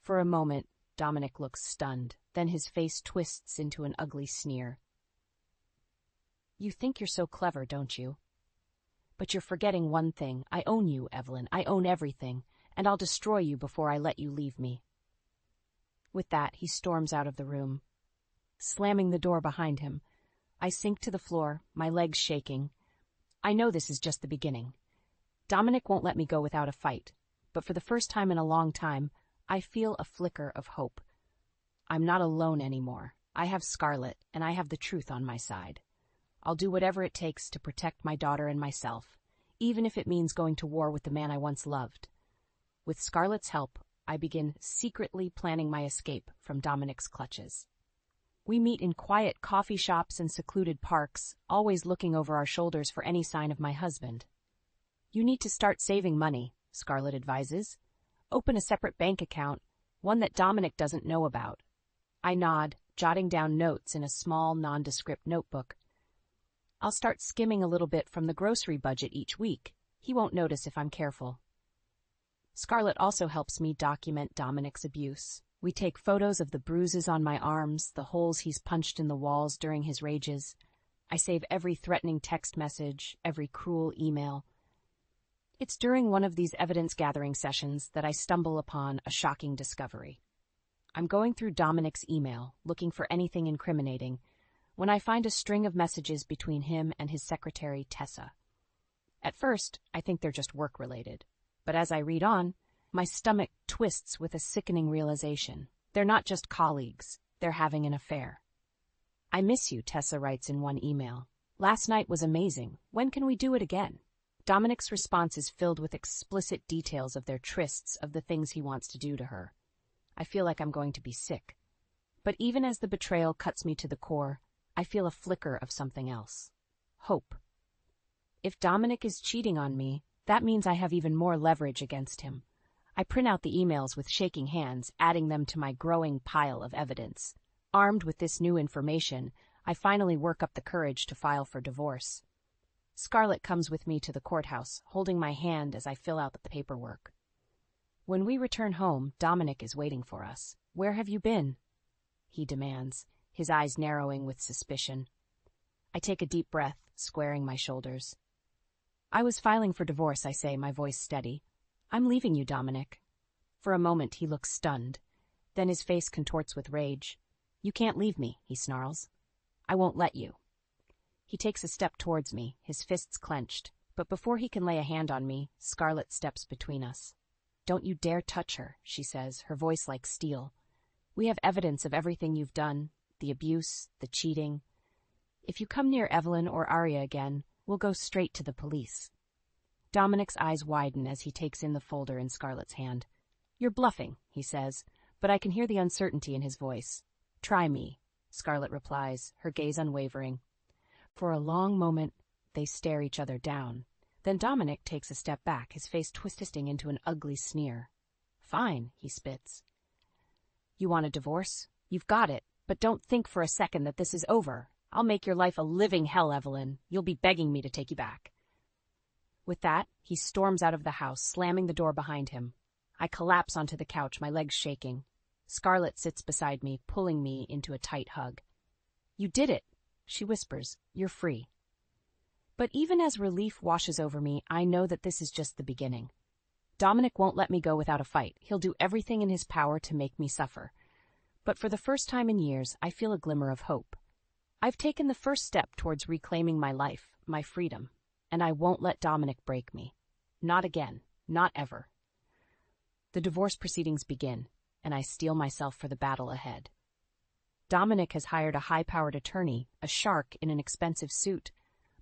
S3: For a moment, Dominic looks stunned. Then his face twists into an ugly sneer. You think you're so clever, don't you? But you're forgetting one thing. I own you, Evelyn. I own everything. And I'll destroy you before I let you leave me. With that, he storms out of the room, slamming the door behind him. I sink to the floor, my legs shaking. I know this is just the beginning. Dominic won't let me go without a fight, but for the first time in a long time, I feel a flicker of hope. I'm not alone anymore. I have Scarlett, and I have the truth on my side. I'll do whatever it takes to protect my daughter and myself, even if it means going to war with the man I once loved. With Scarlett's help, I begin secretly planning my escape from Dominic's clutches. We meet in quiet coffee shops and secluded parks, always looking over our shoulders for any sign of my husband. You need to start saving money, Scarlett advises. Open a separate bank account, one that Dominic doesn't know about. I nod, jotting down notes in a small, nondescript notebook. I'll start skimming a little bit from the grocery budget each week. He won't notice if I'm careful. Scarlett also helps me document Dominic's abuse. We take photos of the bruises on my arms, the holes he's punched in the walls during his rages. I save every threatening text message, every cruel email. It's during one of these evidence-gathering sessions that I stumble upon a shocking discovery. I'm going through Dominic's email, looking for anything incriminating, when I find a string of messages between him and his secretary, Tessa. At first, I think they're just work-related, but as I read on, my stomach twists with a sickening realization. They're not just colleagues, they're having an affair. I miss you, Tessa writes in one email. Last night was amazing. When can we do it again? Dominic's response is filled with explicit details of their trysts, of the things he wants to do to her. I feel like I'm going to be sick. But even as the betrayal cuts me to the core, I feel a flicker of something else. Hope. If Dominic is cheating on me, that means I have even more leverage against him. I print out the emails with shaking hands, adding them to my growing pile of evidence. Armed with this new information, I finally work up the courage to file for divorce. Scarlett comes with me to the courthouse, holding my hand as I fill out the paperwork. When we return home, Dominic is waiting for us. "Where have you been?" he demands, his eyes narrowing with suspicion. I take a deep breath, squaring my shoulders. "I was filing for divorce," I say, my voice steady. "I'm leaving you, Dominic." For a moment he looks stunned. Then his face contorts with rage. "You can't leave me," he snarls. "I won't let you." He takes a step towards me, his fists clenched, but before he can lay a hand on me, Scarlett steps between us. "Don't you dare touch her," she says, her voice like steel. "We have evidence of everything you've done, the abuse, the cheating. If you come near Evelyn or Arya again, we'll go straight to the police." Dominic's eyes widen as he takes in the folder in Scarlett's hand. "You're bluffing," he says, but I can hear the uncertainty in his voice. "Try me," Scarlett replies, her gaze unwavering. For a long moment, they stare each other down. Then Dominic takes a step back, his face twisting into an ugly sneer. "Fine," he spits. "You want a divorce? You've got it, but don't think for a second that this is over. I'll make your life a living hell, Evelyn. You'll be begging me to take you back." With that, he storms out of the house, slamming the door behind him. I collapse onto the couch, my legs shaking. Scarlett sits beside me, pulling me into a tight hug. "You did it," she whispers. "You're free." But even as relief washes over me, I know that this is just the beginning. Dominic won't let me go without a fight. He'll do everything in his power to make me suffer. But for the first time in years, I feel a glimmer of hope. I've taken the first step towards reclaiming my life, my freedom, and I won't let Dominic break me. Not again. Not ever. The divorce proceedings begin, and I steel myself for the battle ahead. Dominic has hired a high-powered attorney, a shark in an expensive suit,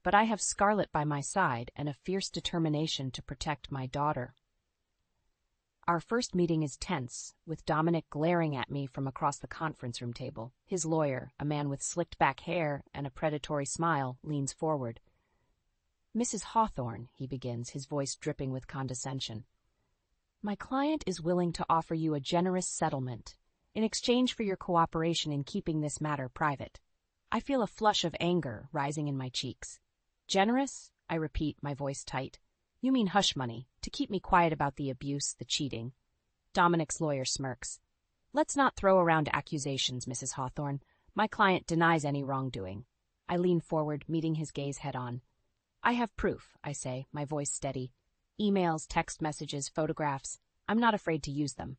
S3: but I have Scarlett by my side and a fierce determination to protect my daughter. Our first meeting is tense, with Dominic glaring at me from across the conference room table. His lawyer, a man with slicked-back hair and a predatory smile, leans forward. "Mrs. Hawthorne," he begins, his voice dripping with condescension. "My client is willing to offer you a generous settlement in exchange for your cooperation in keeping this matter private." I feel a flush of anger rising in my cheeks. "Generous?" I repeat, my voice tight. "You mean hush money, to keep me quiet about the abuse, the cheating." Dominic's lawyer smirks. "Let's not throw around accusations, Mrs. Hawthorne. My client denies any wrongdoing." I lean forward, meeting his gaze head-on. "I have proof," I say, my voice steady. "Emails, text messages, photographs. I'm not afraid to use them."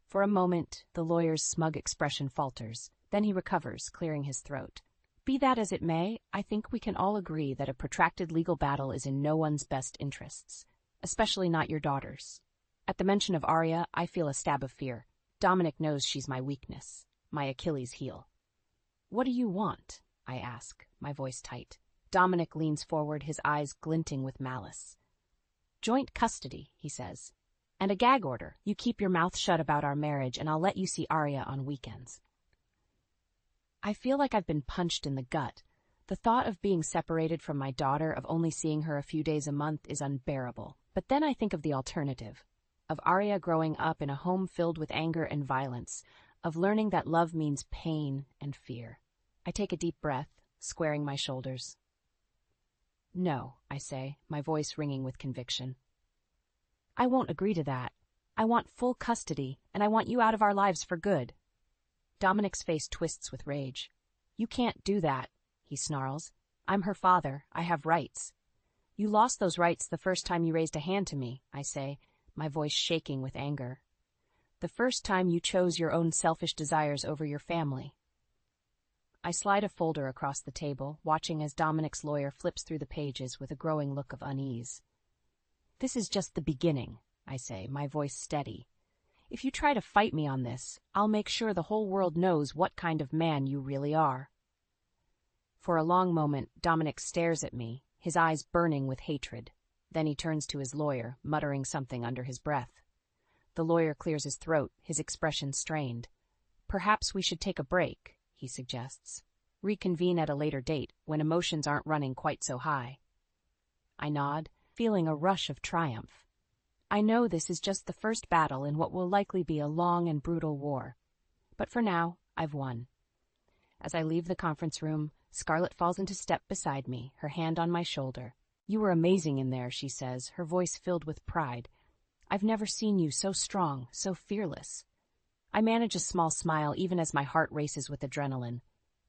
S3: For a moment, the lawyer's smug expression falters. Then he recovers, clearing his throat. "Be that as it may, I think we can all agree that a protracted legal battle is in no one's best interests, especially not your daughter's." At the mention of Arya, I feel a stab of fear. Dominic knows she's my weakness, my Achilles heel. "What do you want?" I ask, my voice tight. Dominic leans forward, his eyes glinting with malice. "Joint custody," he says. "And a gag order. You keep your mouth shut about our marriage, and I'll let you see Arya on weekends." I feel like I've been punched in the gut. The thought of being separated from my daughter, of only seeing her a few days a month, is unbearable. But then I think of the alternative, of Arya growing up in a home filled with anger and violence, of learning that love means pain and fear. I take a deep breath, squaring my shoulders. "No," I say, my voice ringing with conviction. "I won't agree to that. I want full custody, and I want you out of our lives for good." Dominic's face twists with rage. "You can't do that," he snarls. "I'm her father. I have rights." "You lost those rights the first time you raised a hand to me," I say, my voice shaking with anger. "The first time you chose your own selfish desires over your family." I slide a folder across the table, watching as Dominic's lawyer flips through the pages with a growing look of unease. "This is just the beginning," I say, my voice steady. "If you try to fight me on this, I'll make sure the whole world knows what kind of man you really are." For a long moment, Dominic stares at me, his eyes burning with hatred. Then he turns to his lawyer, muttering something under his breath. The lawyer clears his throat, his expression strained. "Perhaps we should take a break," he suggests. "Reconvene at a later date, when emotions aren't running quite so high." I nod, feeling a rush of triumph. I know this is just the first battle in what will likely be a long and brutal war. But for now, I've won. As I leave the conference room, Scarlett falls into step beside me, her hand on my shoulder. "You were amazing in there," she says, her voice filled with pride. "I've never seen you so strong, so fearless." I manage a small smile even as my heart races with adrenaline.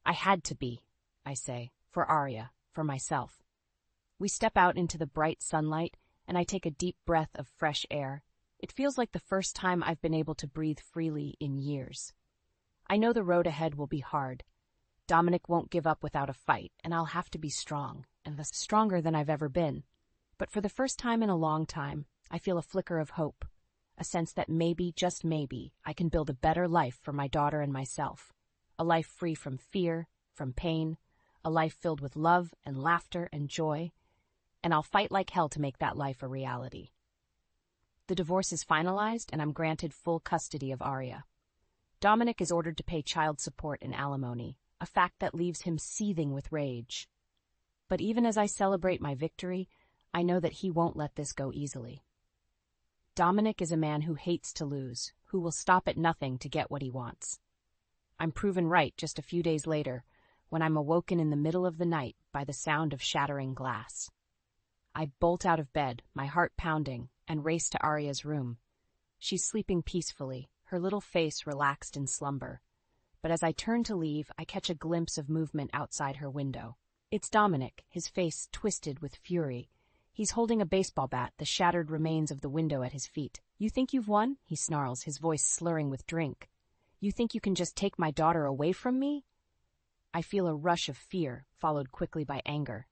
S3: "I had to be," I say, "for Arya, for myself." We step out into the bright sunlight, and I take a deep breath of fresh air. It feels like the first time I've been able to breathe freely in years. I know the road ahead will be hard. Dominic won't give up without a fight, and I'll have to be strong, and stronger than I've ever been. But for the first time in a long time, I feel a flicker of hope, a sense that maybe, just maybe, I can build a better life for my daughter and myself. A life free from fear, from pain, a life filled with love and laughter and joy. And I'll fight like hell to make that life a reality. The divorce is finalized, and I'm granted full custody of Arya. Dominic is ordered to pay child support and alimony, a fact that leaves him seething with rage. But even as I celebrate my victory, I know that he won't let this go easily. Dominic is a man who hates to lose, who will stop at nothing to get what he wants. I'm proven right just a few days later, when I'm awoken in the middle of the night by the sound of shattering glass. I bolt out of bed, my heart pounding, and race to Arya's room. She's sleeping peacefully, her little face relaxed in slumber. But as I turn to leave, I catch a glimpse of movement outside her window. It's Dominic, his face twisted with fury. He's holding a baseball bat, the shattered remains of the window at his feet. "You think you've won?" he snarls, his voice slurring with drink. "You think you can just take my daughter away from me?" I feel a rush of fear, followed quickly by anger.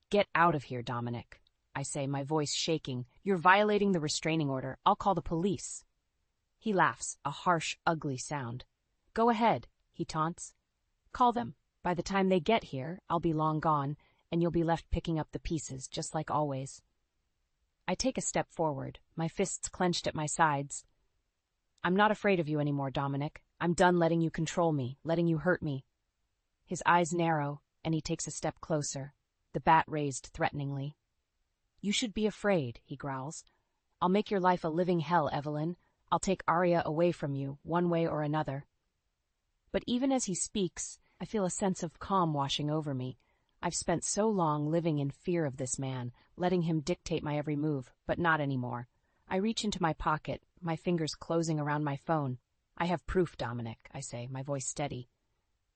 S3: "Get out of here, Dominic," I say, my voice shaking. "You're violating the restraining order. I'll call the police." He laughs, a harsh, ugly sound. "Go ahead," he taunts. "Call them. By the time they get here, I'll be long gone, and you'll be left picking up the pieces, just like always." I take a step forward, my fists clenched at my sides. "I'm not afraid of you anymore, Dominic. I'm done letting you control me, letting you hurt me." His eyes narrow, and he takes a step closer, the bat raised threateningly. "You should be afraid," he growls. "I'll make your life a living hell, Evelyn. I'll take Arya away from you, one way or another." But even as he speaks, I feel a sense of calm washing over me. I've spent so long living in fear of this man, letting him dictate my every move, but not anymore. I reach into my pocket, my fingers closing around my phone. "I have proof, Dominic," I say, my voice steady.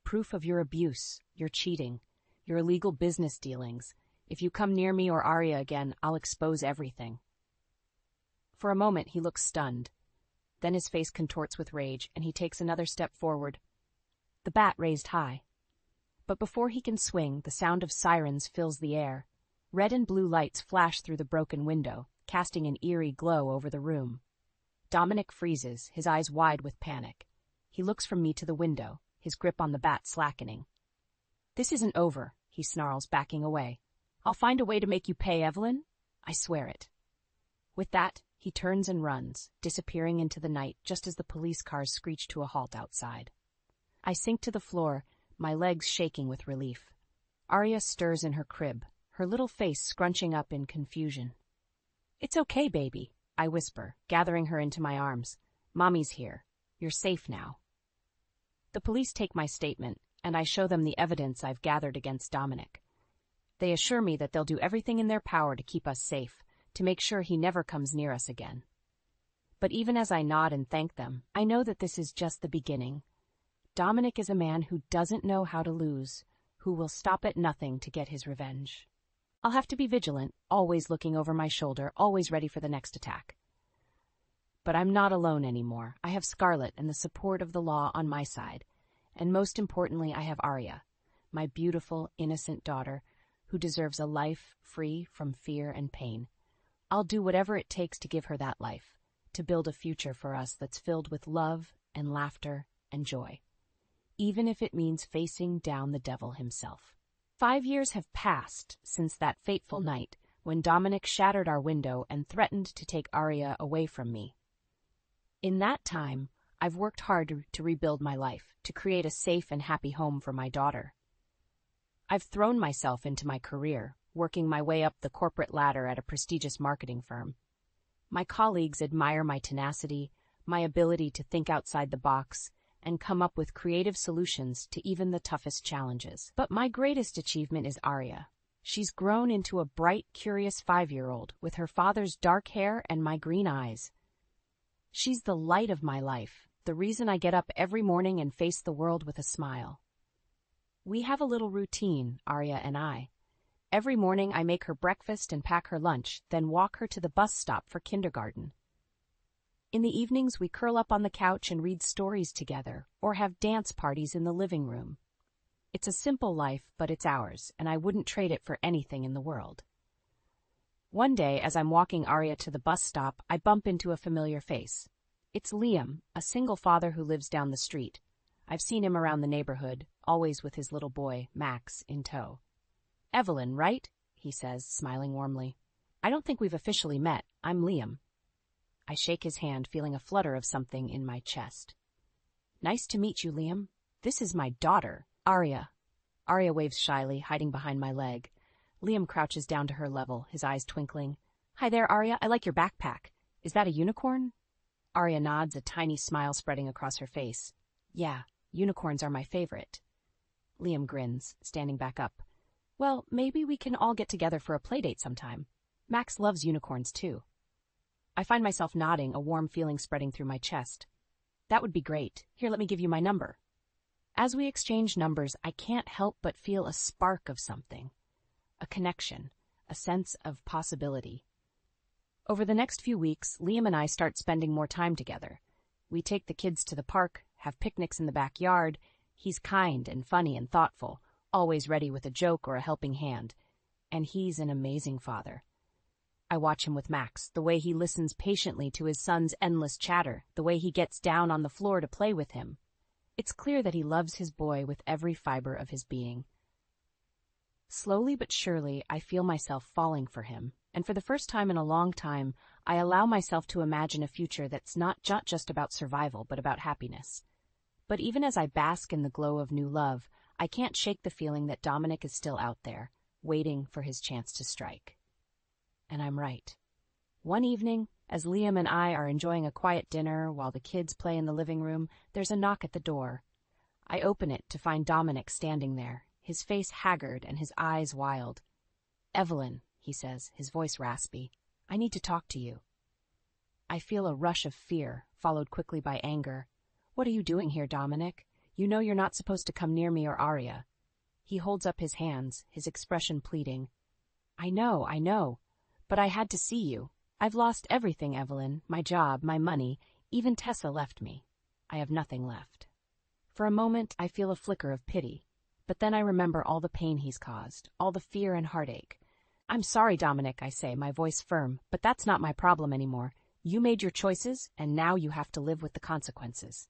S3: "Proof of your abuse, your cheating, your illegal business dealings. If you come near me or Arya again, I'll expose everything." For a moment, he looks stunned. Then his face contorts with rage, and he takes another step forward, the bat raised high. But before he can swing, the sound of sirens fills the air. Red and blue lights flash through the broken window, casting an eerie glow over the room. Dominic freezes, his eyes wide with panic. He looks from me to the window, his grip on the bat slackening. "This isn't over," he snarls, backing away. "I'll find a way to make you pay, Evelyn. I swear it." With that, he turns and runs, disappearing into the night just as the police cars screech to a halt outside. I sink to the floor, my legs shaking with relief. Arya stirs in her crib, her little face scrunching up in confusion. "It's okay, baby," I whisper, gathering her into my arms. "Mommy's here. You're safe now." The police take my statement, and I show them the evidence I've gathered against Dominic. They assure me that they'll do everything in their power to keep us safe, to make sure he never comes near us again. But even as I nod and thank them, I know that this is just the beginning. Dominic is a man who doesn't know how to lose, who will stop at nothing to get his revenge. I'll have to be vigilant, always looking over my shoulder, always ready for the next attack. But I'm not alone anymore. I have Scarlett and the support of the law on my side. And most importantly, I have Arya, my beautiful, innocent daughter, who deserves a life free from fear and pain. I'll do whatever it takes to give her that life, to build a future for us that's filled with love and laughter and joy, even if it means facing down the devil himself. 5 years have passed since that fateful night when Dominic shattered our window and threatened to take Arya away from me. In that time, I've worked hard to rebuild my life, to create a safe and happy home for my daughter. I've thrown myself into my career, working my way up the corporate ladder at a prestigious marketing firm. My colleagues admire my tenacity, my ability to think outside the box, and come up with creative solutions to even the toughest challenges. But my greatest achievement is Arya. She's grown into a bright, curious 5-year-old with her father's dark hair and my green eyes. She's the light of my life, the reason I get up every morning and face the world with a smile. We have a little routine, Arya and I. Every morning I make her breakfast and pack her lunch, then walk her to the bus stop for kindergarten. In the evenings we curl up on the couch and read stories together, or have dance parties in the living room. It's a simple life, but it's ours, and I wouldn't trade it for anything in the world. One day, as I'm walking Arya to the bus stop, I bump into a familiar face. It's Liam, a single father who lives down the street. I've seen him around the neighborhood, always with his little boy, Max, in tow. "Evelyn, right?" he says, smiling warmly. "I don't think we've officially met. I'm Liam." I shake his hand, feeling a flutter of something in my chest. "Nice to meet you, Liam. This is my daughter, Arya." Arya waves shyly, hiding behind my leg. Liam crouches down to her level, his eyes twinkling. "Hi there, Arya. I like your backpack. Is that a unicorn?" Arya nods, a tiny smile spreading across her face. "Yeah, unicorns are my favorite." Liam grins, standing back up. "Well, maybe we can all get together for a playdate sometime. Max loves unicorns, too." I find myself nodding, a warm feeling spreading through my chest. "That would be great. Here, let me give you my number." As we exchange numbers, I can't help but feel a spark of something. A connection, a sense of possibility. Over the next few weeks, Liam and I start spending more time together. We take the kids to the park, have picnics in the backyard. He's kind and funny and thoughtful, always ready with a joke or a helping hand. And he's an amazing father. I watch him with Max, the way he listens patiently to his son's endless chatter, the way he gets down on the floor to play with him. It's clear that he loves his boy with every fiber of his being. Slowly but surely, I feel myself falling for him, and for the first time in a long time, I allow myself to imagine a future that's not just about survival, but about happiness. But even as I bask in the glow of new love, I can't shake the feeling that Dominic is still out there, waiting for his chance to strike. And I'm right. One evening, as Liam and I are enjoying a quiet dinner while the kids play in the living room, there's a knock at the door. I open it to find Dominic standing there, his face haggard and his eyes wild. "Evelyn," he says, his voice raspy, "I need to talk to you." I feel a rush of fear, followed quickly by anger. "What are you doing here, Dominic? You know you're not supposed to come near me or Arya." He holds up his hands, his expression pleading. I know, but I had to see you. I've lost everything, Evelyn, my job, my money, even Tessa left me. I have nothing left." For a moment, I feel a flicker of pity, but then I remember all the pain he's caused, all the fear and heartache. "I'm sorry, Dominic," I say, my voice firm, "but that's not my problem anymore. You made your choices, and now you have to live with the consequences."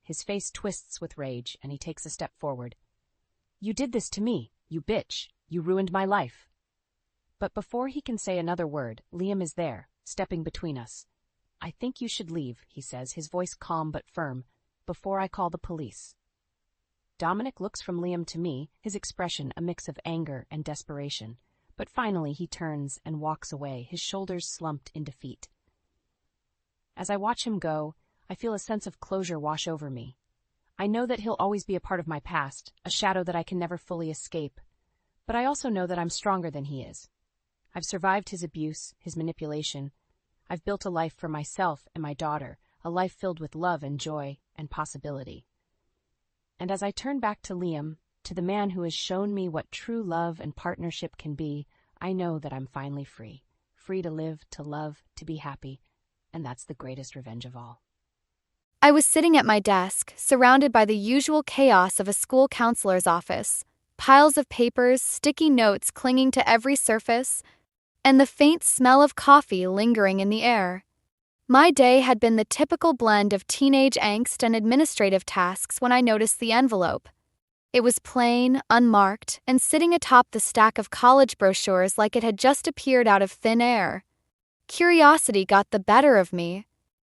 S3: His face twists with rage, and he takes a step forward. "You did this to me, you bitch. You ruined my life." But before he can say another word, Liam is there, stepping between us. "I think you should leave," he says, his voice calm but firm, "before I call the police." Dominic looks from Liam to me, his expression a mix of anger and desperation, but finally he turns and walks away, his shoulders slumped in defeat. As I watch him go, I feel a sense of closure wash over me. I know that he'll always be a part of my past, a shadow that I can never fully escape, but I also know that I'm stronger than he is. I've survived his abuse, his manipulation. I've built a life for myself and my daughter, a life filled with love and joy and possibility. And as I turn back to Liam, to the man who has shown me what true love and partnership can be, I know that I'm finally free. Free to live, to love, to be happy, and that's the greatest revenge of all.
S4: I was sitting at my desk, surrounded by the usual chaos of a school counselor's office. Piles of papers, sticky notes clinging to every surface, and the faint smell of coffee lingering in the air. My day had been the typical blend of teenage angst and administrative tasks when I noticed the envelope. It was plain, unmarked, and sitting atop the stack of college brochures like it had just appeared out of thin air. Curiosity got the better of me.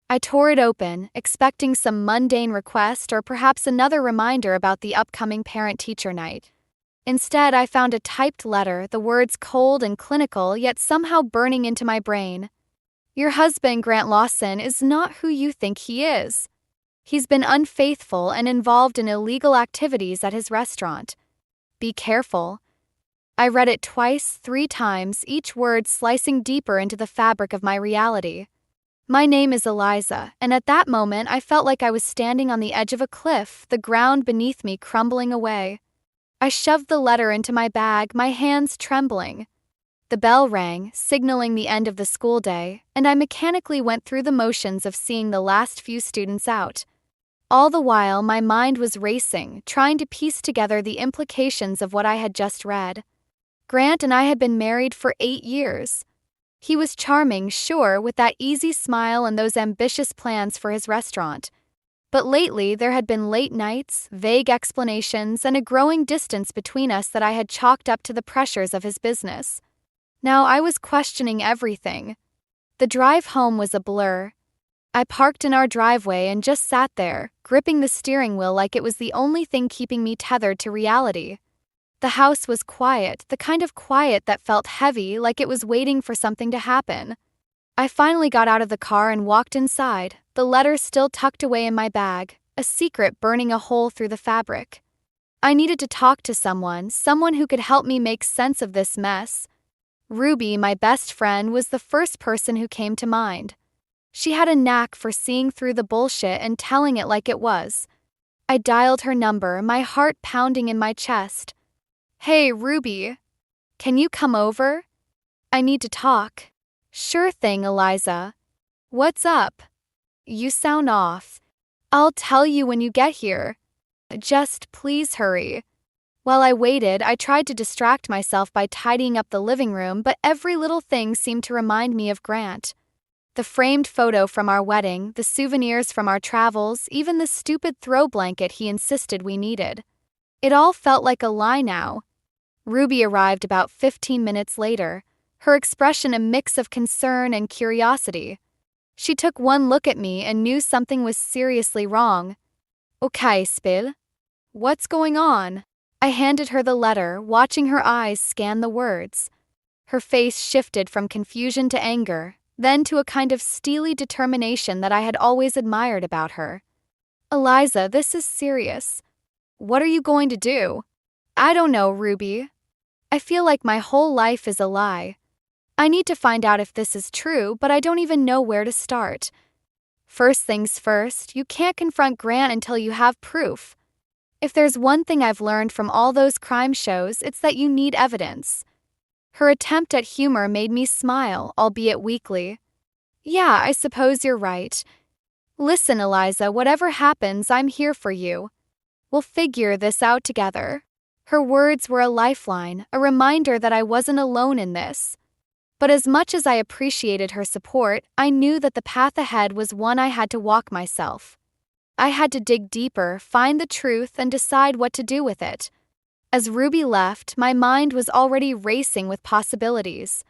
S4: I tore it open, expecting some mundane request or perhaps another reminder about the upcoming parent-teacher night. Instead, I found a typed letter, the words cold and clinical, yet somehow burning into my brain. Your husband, Grant Lawson, is not who you think he is. He's been unfaithful and involved in illegal activities at his restaurant. Be careful. I read it twice, 3 times, each word slicing deeper into the fabric of my reality. My name is Eliza, and at that moment I felt like I was standing on the edge of a cliff, the ground beneath me crumbling away. I shoved the letter into my bag, my hands trembling. The bell rang, signaling the end of the school day, and I mechanically went through the motions of seeing the last few students out. All the while, my mind was racing, trying to piece together the implications of what I had just read. Grant and I had been married for 8 years. He was charming, sure, with that easy smile and those ambitious plans for his restaurant. But lately, there had been late nights, vague explanations, and a growing distance between us that I had chalked up to the pressures of his business. Now I was questioning everything. The drive home was a blur. I parked in our driveway and just sat there, gripping the steering wheel like it was the only thing keeping me tethered to reality. The house was quiet, the kind of quiet that felt heavy, like it was waiting for something to happen. I finally got out of the car and walked inside, the letter still tucked away in my bag, a secret burning a hole through the fabric. I needed to talk to someone who could help me make sense of this mess. Ruby, my best friend, was the first person who came to mind. She had a knack for seeing through the bullshit and telling it like it was. I dialed her number, my heart pounding in my chest. Hey, Ruby. Can you come over? I need to talk. Sure thing, Eliza. What's up? You sound off. I'll tell you when you get here. Just please hurry. While I waited, I tried to distract myself by tidying up the living room, but every little thing seemed to remind me of Grant. The framed photo from our wedding, the souvenirs from our travels, even the stupid throw blanket he insisted we needed. It all felt like a lie now. Ruby arrived about 15 minutes later, her expression a mix of concern and curiosity. She took one look at me and knew something was seriously wrong. Okay, Spill. What's going on? I handed her the letter, watching her eyes scan the words. Her face shifted from confusion to anger, then to a kind of steely determination that I had always admired about her. Eliza, this is serious. What are you going to do? I don't know, Ruby. I feel like my whole life is a lie. I need to find out if this is true, but I don't even know where to start. First things first, you can't confront Grant until you have proof. If there's one thing I've learned from all those crime shows, it's that you need evidence. Her attempt at humor made me smile, albeit weakly. Yeah, I suppose you're right. Listen, Eliza, whatever happens, I'm here for you. We'll figure this out together. Her words were a lifeline, a reminder that I wasn't alone in this. But as much as I appreciated her support, I knew that the path ahead was one I had to walk myself. I had to dig deeper, find the truth, and decide what to do with it. As Ruby left, my mind was already racing with possibilities.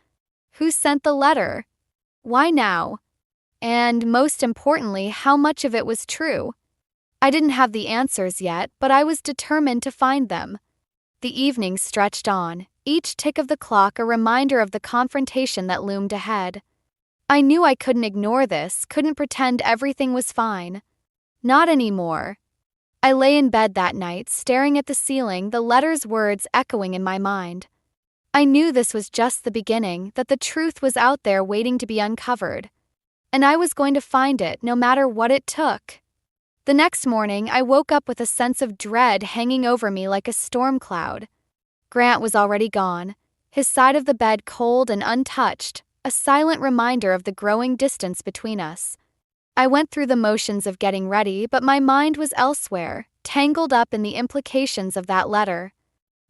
S4: Who sent the letter? Why now? And, most importantly, how much of it was true? I didn't have the answers yet, but I was determined to find them. The evening stretched on, each tick of the clock a reminder of the confrontation that loomed ahead. I knew I couldn't ignore this, couldn't pretend everything was fine. Not anymore. I lay in bed that night, staring at the ceiling, the letter's words echoing in my mind. I knew this was just the beginning, that the truth was out there waiting to be uncovered. And I was going to find it, no matter what it took. The next morning, I woke up with a sense of dread hanging over me like a storm cloud. Grant was already gone, his side of the bed cold and untouched, a silent reminder of the growing distance between us. I went through the motions of getting ready, but my mind was elsewhere, tangled up in the implications of that letter.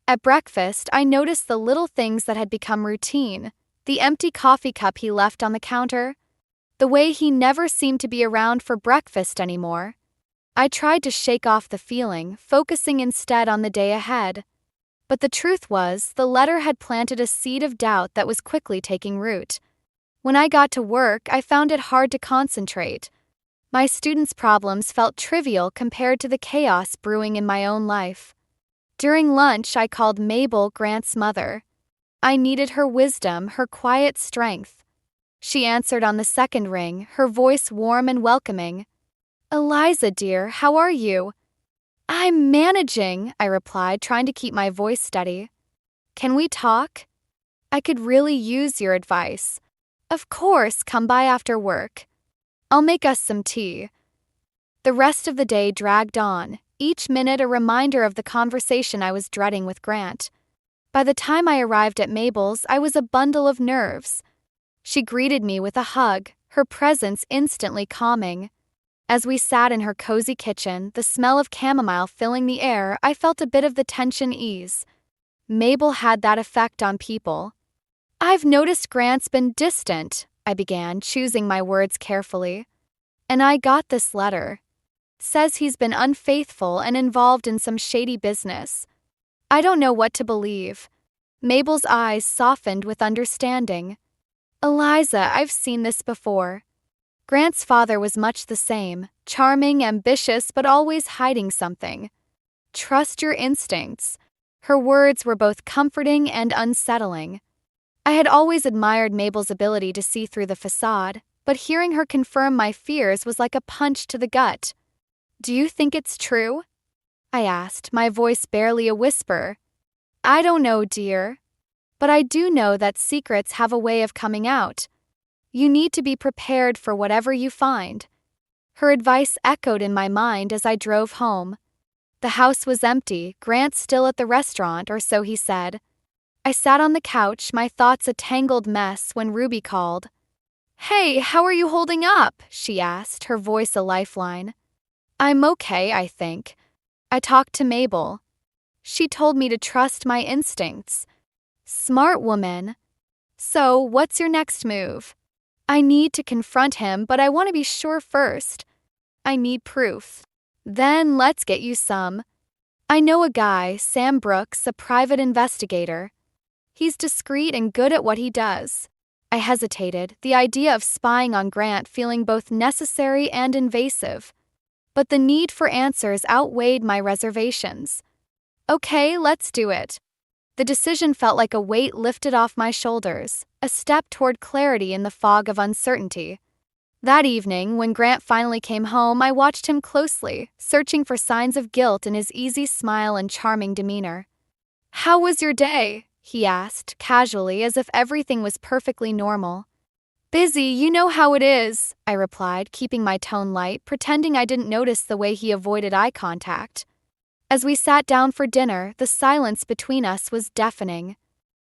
S4: At breakfast, I noticed the little things that had become routine, the empty coffee cup he left on the counter, the way he never seemed to be around for breakfast anymore. I tried to shake off the feeling, focusing instead on the day ahead. But the truth was, the letter had planted a seed of doubt that was quickly taking root. When I got to work, I found it hard to concentrate. My students' problems felt trivial compared to the chaos brewing in my own life. During lunch, I called Mabel, Grant's mother. I needed her wisdom, her quiet strength. She answered on the second ring, her voice warm and welcoming. "Eliza, dear, how are you?" "I'm managing," I replied, trying to keep my voice steady. "Can we talk? I could really use your advice." "Of course, come by after work. I'll make us some tea." The rest of the day dragged on, each minute a reminder of the conversation I was dreading with Grant. By the time I arrived at Mabel's, I was a bundle of nerves. She greeted me with a hug, her presence instantly calming. As we sat in her cozy kitchen, the smell of chamomile filling the air, I felt a bit of the tension ease. Mabel had that effect on people. "I've noticed Grant's been distant," I began, choosing my words carefully. "And I got this letter. Says he's been unfaithful and involved in some shady business. I don't know what to believe." Mabel's eyes softened with understanding. "Eliza, I've seen this before. Grant's father was much the same, charming, ambitious, but always hiding something. Trust your instincts." Her words were both comforting and unsettling. I had always admired Mabel's ability to see through the facade, but hearing her confirm my fears was like a punch to the gut. "Do you think it's true?" I asked, my voice barely a whisper. "I don't know, dear. But I do know that secrets have a way of coming out. You need to be prepared for whatever you find." Her advice echoed in my mind as I drove home. The house was empty, Grant still at the restaurant, or so he said. I sat on the couch, my thoughts a tangled mess, when Ruby called. "Hey, how are you holding up?" she asked, her voice a lifeline. "I'm okay, I think. I talked to Mabel. She told me to trust my instincts." "Smart woman. So, what's your next move?" "I need to confront him, but I want to be sure first. I need proof." "Then let's get you some. I know a guy, Sam Brooks, a private investigator. He's discreet and good at what he does." I hesitated, the idea of spying on Grant feeling both necessary and invasive. But the need for answers outweighed my reservations. "Okay, let's do it." The decision felt like a weight lifted off my shoulders, a step toward clarity in the fog of uncertainty. That evening, when Grant finally came home, I watched him closely, searching for signs of guilt in his easy smile and charming demeanor. "How was your day?" he asked, casually, as if everything was perfectly normal. "Busy, you know how it is," I replied, keeping my tone light, pretending I didn't notice the way he avoided eye contact. As we sat down for dinner, the silence between us was deafening.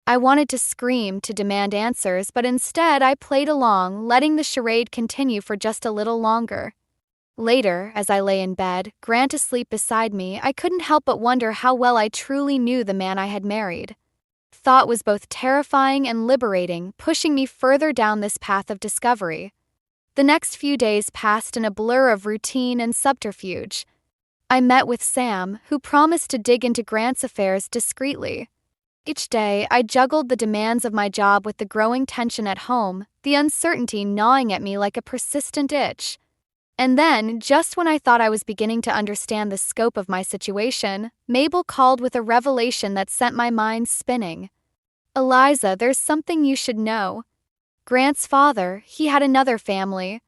S4: I wanted to scream, to demand answers, but instead I played along, letting the charade continue for just a little longer. Later, as I lay in bed, Grant asleep beside me, I couldn't help but wonder how well I truly knew the man I had married. Thought was both terrifying and liberating, pushing me further down this path of discovery. The next few days passed in a blur of routine and subterfuge. I met with Sam, who promised to dig into Grant's affairs discreetly. Each day, I juggled the demands of my job with the growing tension at home, the uncertainty gnawing at me like a persistent itch. And then, just when I thought I was beginning to understand the scope of my situation, Mabel called with a revelation that sent my mind spinning. "Eliza, there's something you should know. Grant's father, he had another family.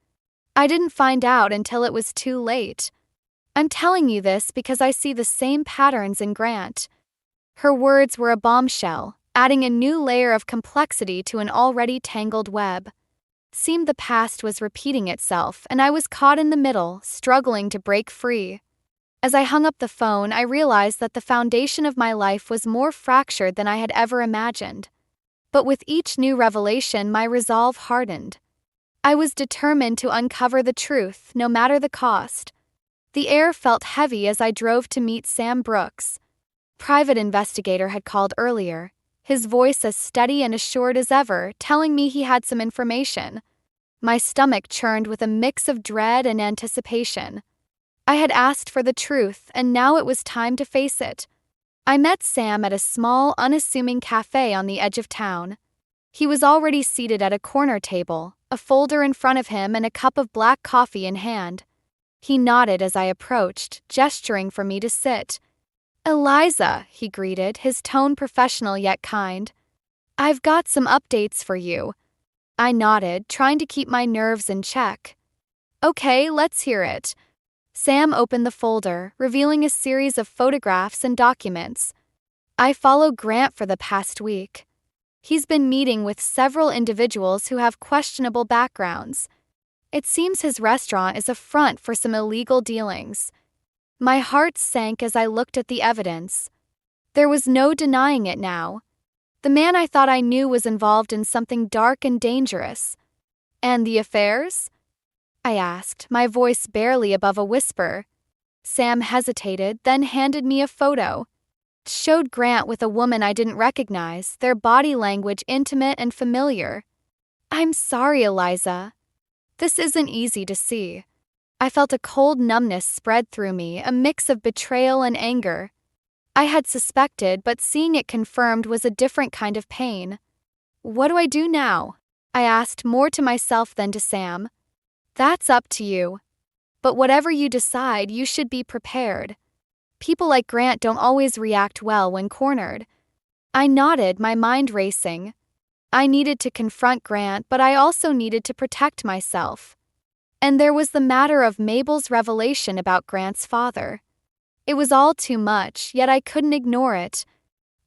S4: I didn't find out until it was too late. I'm telling you this because I see the same patterns in Grant." Her words were a bombshell, adding a new layer of complexity to an already tangled web. Seemed the past was repeating itself, and I was caught in the middle, struggling to break free. As I hung up the phone, I realized that the foundation of my life was more fractured than I had ever imagined. But with each new revelation, my resolve hardened. I was determined to uncover the truth, no matter the cost. The air felt heavy as I drove to meet Sam Brooks. Private investigator had called earlier, his voice as steady and assured as ever, telling me he had some information. My stomach churned with a mix of dread and anticipation. I had asked for the truth, and now it was time to face it. I met Sam at a small, unassuming cafe on the edge of town. He was already seated at a corner table, a folder in front of him and a cup of black coffee in hand. He nodded as I approached, gesturing for me to sit. "Eliza," he greeted, his tone professional yet kind. "I've got some updates for you. I nodded, trying to keep my nerves in check. Okay, let's hear it. Sam opened the folder, revealing a series of photographs and documents. I followed Grant for the past week. He's been meeting with several individuals who have questionable backgrounds. It seems his restaurant is a front for some illegal dealings. My heart sank as I looked at the evidence. There was no denying it now. The man I thought I knew was involved in something dark and dangerous. And the affairs? I asked, my voice barely above a whisper. Sam hesitated, then handed me a photo. It showed Grant with a woman I didn't recognize, their body language intimate and familiar. I'm sorry, Eliza. This isn't easy to see. I felt a cold numbness spread through me, a mix of betrayal and anger. I had suspected, but seeing it confirmed was a different kind of pain. What do I do now? I asked, more to myself than to Sam. That's up to you. But whatever you decide, you should be prepared. People like Grant don't always react well when cornered. I nodded, my mind racing. I needed to confront Grant, but I also needed to protect myself. And there was the matter of Mabel's revelation about Grant's father. It was all too much, yet I couldn't ignore it.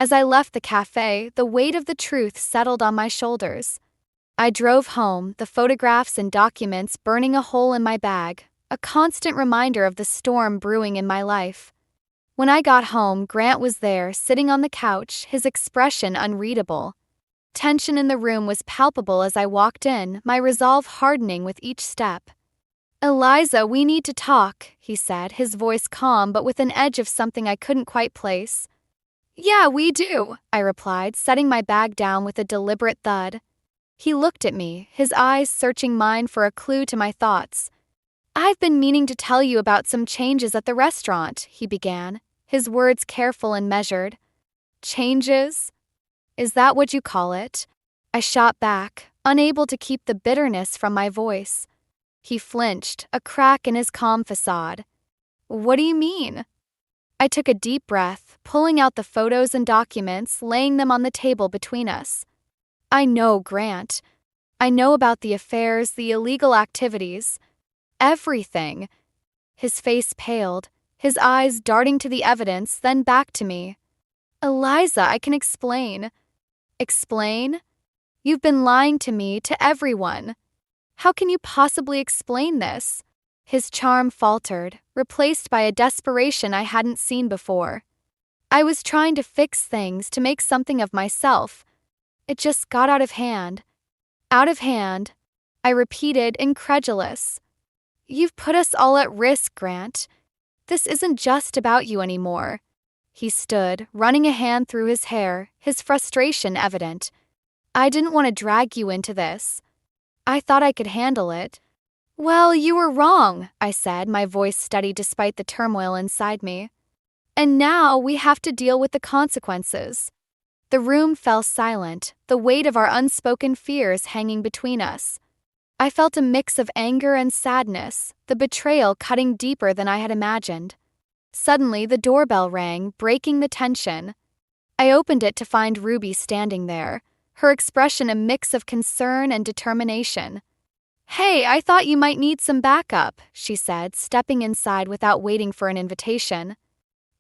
S4: As I left the cafe, the weight of the truth settled on my shoulders. I drove home, the photographs and documents burning a hole in my bag, a constant reminder of the storm brewing in my life. When I got home, Grant was there, sitting on the couch, his expression unreadable. Tension in the room was palpable as I walked in, my resolve hardening with each step. Eliza, we need to talk, he said, his voice calm but with an edge of something I couldn't quite place. Yeah, we do, I replied, setting my bag down with a deliberate thud. He looked at me, his eyes searching mine for a clue to my thoughts. I've been meaning to tell you about some changes at the restaurant, he began, his words careful and measured. Changes? Is that what you call it? I shot back, unable to keep the bitterness from my voice. He flinched, a crack in his calm facade. What do you mean? I took a deep breath, pulling out the photos and documents, laying them on the table between us. I know Grant. I know about the affairs, the illegal activities. Everything. His face paled, his eyes darting to the evidence, then back to me. Eliza, I can explain. Explain? You've been lying to me, to everyone. How can you possibly explain this? His charm faltered, replaced by a desperation I hadn't seen before. I was trying to fix things, to make something of myself. It just got out of hand. Out of hand, I repeated, incredulous. You've put us all at risk, Grant. This isn't just about you anymore. He stood, running a hand through his hair, his frustration evident. I didn't want to drag you into this. I thought I could handle it. Well, you were wrong, I said, my voice steady despite the turmoil inside me. And now we have to deal with the consequences. The room fell silent, the weight of our unspoken fears hanging between us. I felt a mix of anger and sadness, the betrayal cutting deeper than I had imagined. Suddenly, the doorbell rang, breaking the tension. I opened it to find Ruby standing there, her expression a mix of concern and determination. Hey, I thought you might need some backup, she said, stepping inside without waiting for an invitation.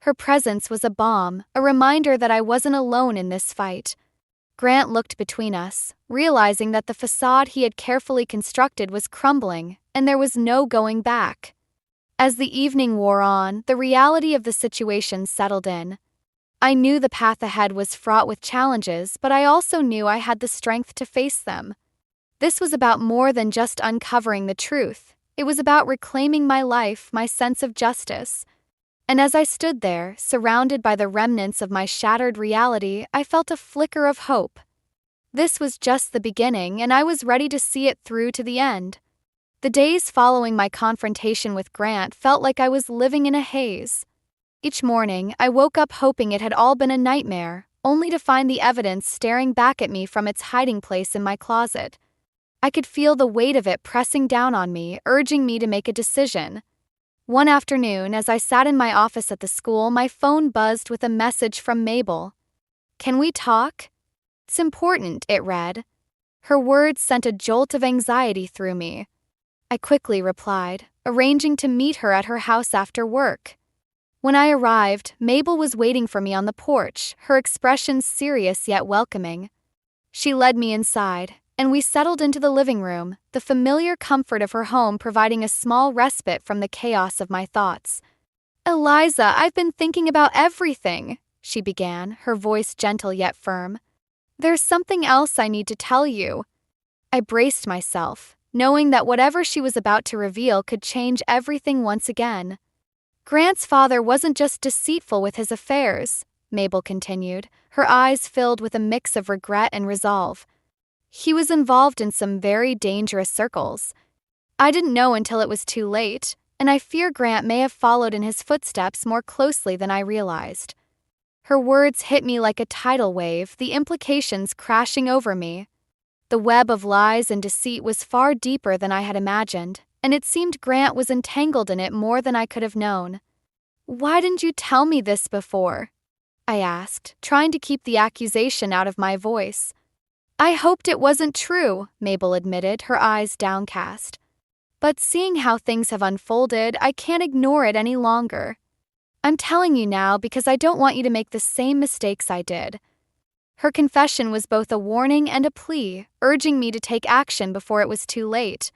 S4: Her presence was a balm, a reminder that I wasn't alone in this fight. Grant looked between us, realizing that the facade he had carefully constructed was crumbling, and there was no going back. As the evening wore on, the reality of the situation settled in. I knew the path ahead was fraught with challenges, but I also knew I had the strength to face them. This was about more than just uncovering the truth. It was about reclaiming my life, my sense of justice. And as I stood there, surrounded by the remnants of my shattered reality, I felt a flicker of hope. This was just the beginning, and I was ready to see it through to the end. The days following my confrontation with Grant felt like I was living in a haze. Each morning, I woke up hoping it had all been a nightmare, only to find the evidence staring back at me from its hiding place in my closet. I could feel the weight of it pressing down on me, urging me to make a decision. One afternoon, as I sat in my office at the school, my phone buzzed with a message from Mabel. Can we talk? It's important, it read. Her words sent a jolt of anxiety through me. I quickly replied, arranging to meet her at her house after work. When I arrived, Mabel was waiting for me on the porch, her expression serious yet welcoming. She led me inside, and we settled into the living room, the familiar comfort of her home providing a small respite from the chaos of my thoughts. "Eliza, I've been thinking about everything," she began, her voice gentle yet firm. "There's something else I need to tell you." I braced myself, knowing that whatever she was about to reveal could change everything once again. "Grant's father wasn't just deceitful with his affairs," Mabel continued, her eyes filled with a mix of regret and resolve. "He was involved in some very dangerous circles. I didn't know until it was too late, and I fear Grant may have followed in his footsteps more closely than I realized." Her words hit me like a tidal wave, the implications crashing over me. The web of lies and deceit was far deeper than I had imagined, and it seemed Grant was entangled in it more than I could have known. "Why didn't you tell me this before?" I asked, trying to keep the accusation out of my voice. "I hoped it wasn't true," Mabel admitted, her eyes downcast. "But seeing how things have unfolded, I can't ignore it any longer. I'm telling you now because I don't want you to make the same mistakes I did." Her confession was both a warning and a plea, urging me to take action before it was too late.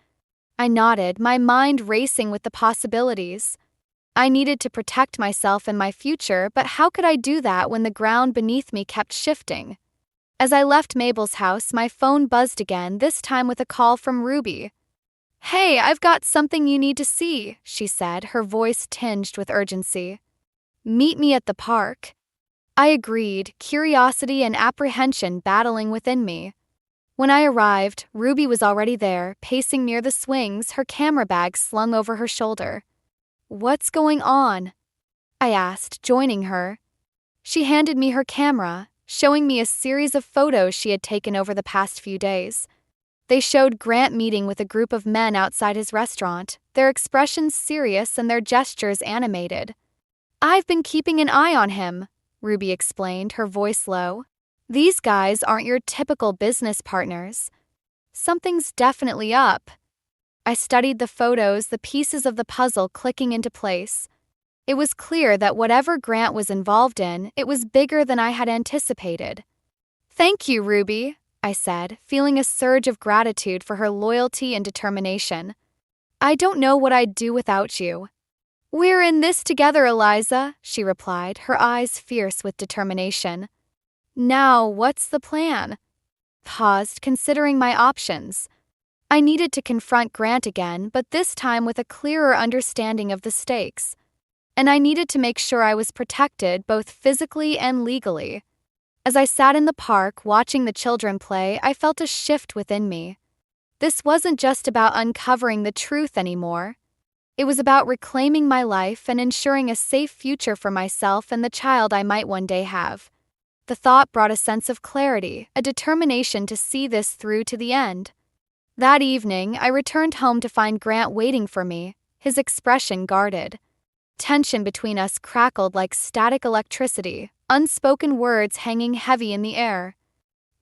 S4: I nodded, my mind racing with the possibilities. I needed to protect myself and my future, but how could I do that when the ground beneath me kept shifting? As I left Mabel's house, my phone buzzed again, this time with a call from Ruby. "Hey, I've got something you need to see," she said, her voice tinged with urgency. "Meet me at the park." I agreed, curiosity and apprehension battling within me. When I arrived, Ruby was already there, pacing near the swings, her camera bag slung over her shoulder. "What's going on?" I asked, joining her. She handed me her camera, showing me a series of photos she had taken over the past few days. They showed Grant meeting with a group of men outside his restaurant, their expressions serious and their gestures animated. "I've been keeping an eye on him," Ruby explained, her voice low. "These guys aren't your typical business partners. Something's definitely up." I studied the photos, the pieces of the puzzle clicking into place. It was clear that whatever Grant was involved in, it was bigger than I had anticipated. "Thank you, Ruby," I said, feeling a surge of gratitude for her loyalty and determination. "I don't know what I'd do without you." "We're in this together, Eliza," she replied, her eyes fierce with determination. "Now, what's the plan?" Paused, considering my options. I needed to confront Grant again, but this time with a clearer understanding of the stakes. And I needed to make sure I was protected both physically and legally. As I sat in the park watching the children play, I felt a shift within me. This wasn't just about uncovering the truth anymore. It was about reclaiming my life and ensuring a safe future for myself and the child I might one day have. The thought brought a sense of clarity, a determination to see this through to the end. That evening, I returned home to find Grant waiting for me, his expression guarded. Tension between us crackled like static electricity, unspoken words hanging heavy in the air.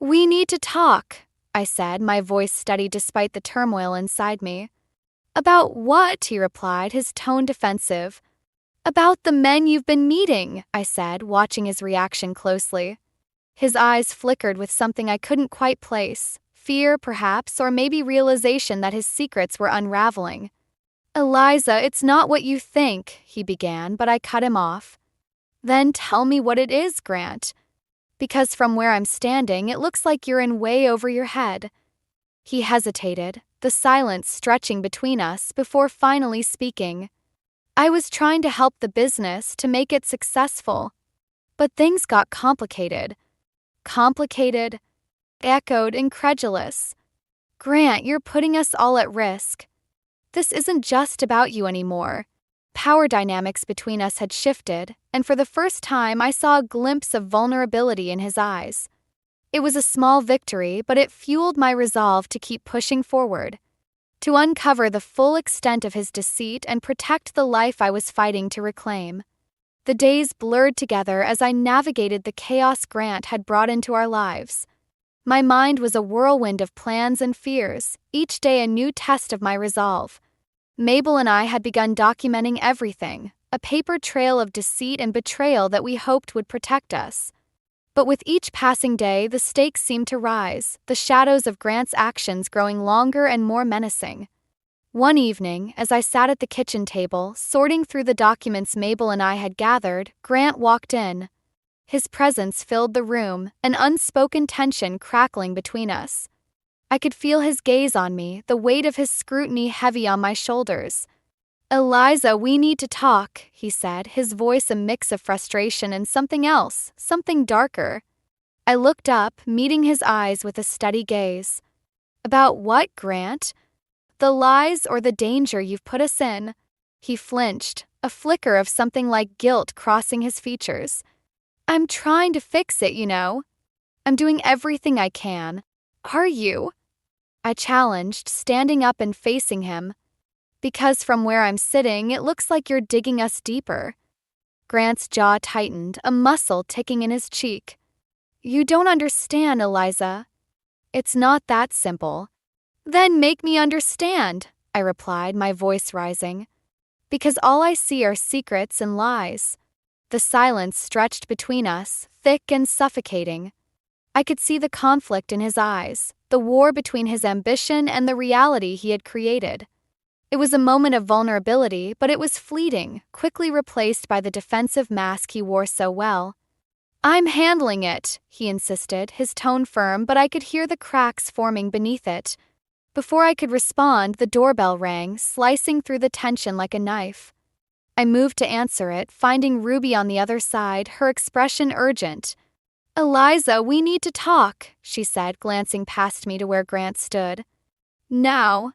S4: "We need to talk," I said, my voice steady despite the turmoil inside me. "About what?" he replied, his tone defensive. "About the men you've been meeting," I said, watching his reaction closely. His eyes flickered with something I couldn't quite place, fear perhaps, or maybe realization that his secrets were unraveling. "Eliza, it's not what you think," he began, but I cut him off. "Then tell me what it is, Grant. Because from where I'm standing, it looks like you're in way over your head." He hesitated, the silence stretching between us before finally speaking. "I was trying to help the business, to make it successful. But things got complicated." "Complicated?" Echoed, incredulous. "Grant, you're putting us all at risk. This isn't just about you anymore." Power dynamics between us had shifted, and for the first time I saw a glimpse of vulnerability in his eyes. It was a small victory, but it fueled my resolve to keep pushing forward, to uncover the full extent of his deceit and protect the life I was fighting to reclaim. The days blurred together as I navigated the chaos Grant had brought into our lives. My mind was a whirlwind of plans and fears, each day a new test of my resolve. Mabel and I had begun documenting everything, a paper trail of deceit and betrayal that we hoped would protect us. But with each passing day, the stakes seemed to rise, the shadows of Grant's actions growing longer and more menacing. One evening, as I sat at the kitchen table, sorting through the documents Mabel and I had gathered, Grant walked in. His presence filled the room, an unspoken tension crackling between us. I could feel his gaze on me, the weight of his scrutiny heavy on my shoulders. "Eliza, we need to talk," he said, his voice a mix of frustration and something else, something darker. I looked up, meeting his eyes with a steady gaze. "About what, Grant? The lies or the danger you've put us in?" He flinched, a flicker of something like guilt crossing his features. "I'm trying to fix it, you know. I'm doing everything I can. Are you?" I challenged, standing up and facing him. "Because from where I'm sitting, it looks like you're digging us deeper." Grant's jaw tightened, a muscle ticking in his cheek. "You don't understand, Eliza. It's not that simple." "Then make me understand," I replied, my voice rising. "Because all I see are secrets and lies." The silence stretched between us, thick and suffocating. I could see the conflict in his eyes, the war between his ambition and the reality he had created. It was a moment of vulnerability, but it was fleeting, quickly replaced by the defensive mask he wore so well. "I'm handling it," he insisted, his tone firm, but I could hear the cracks forming beneath it. Before I could respond, the doorbell rang, slicing through the tension like a knife. I moved to answer it, finding Ruby on the other side, her expression urgent. "Eliza, we need to talk," she said, glancing past me to where Grant stood. "Now?"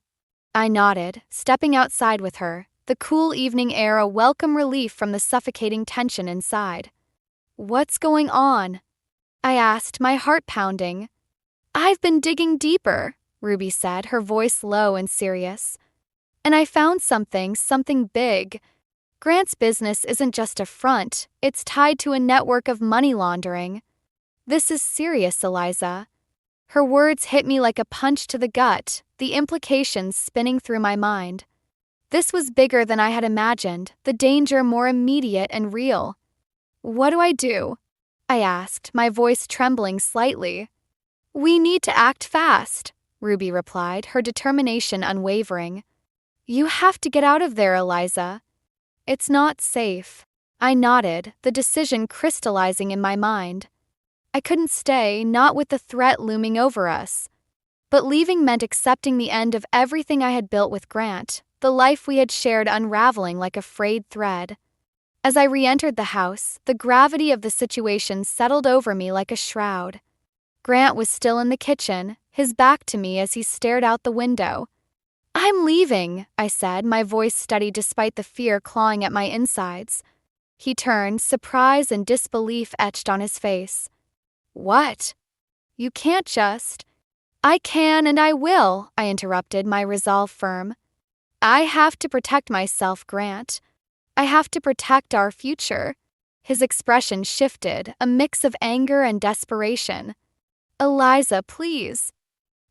S4: I nodded, stepping outside with her, the cool evening air a welcome relief from the suffocating tension inside. "What's going on?" I asked, my heart pounding. "I've been digging deeper," Ruby said, her voice low and serious. "And I found something big. Grant's business isn't just a front, it's tied to a network of money laundering. This is serious, Eliza." Her words hit me like a punch to the gut, the implications spinning through my mind. This was bigger than I had imagined, the danger more immediate and real. "What do I do?" I asked, my voice trembling slightly. "We need to act fast," Ruby replied, her determination unwavering. "You have to get out of there, Eliza." "It's not safe." I nodded, the decision crystallizing in my mind. I couldn't stay, not with the threat looming over us. But leaving meant accepting the end of everything I had built with Grant, the life we had shared unraveling like a frayed thread. As I re-entered the house, the gravity of the situation settled over me like a shroud. Grant was still in the kitchen, his back to me as he stared out the window. "I'm leaving," I said, my voice steady despite the fear clawing at my insides. He turned, surprise and disbelief etched on his face. "What? You can't just—" "I can and I will," I interrupted, my resolve firm. "I have to protect myself, Grant. I have to protect our future." His expression shifted, a mix of anger and desperation. "Eliza, please.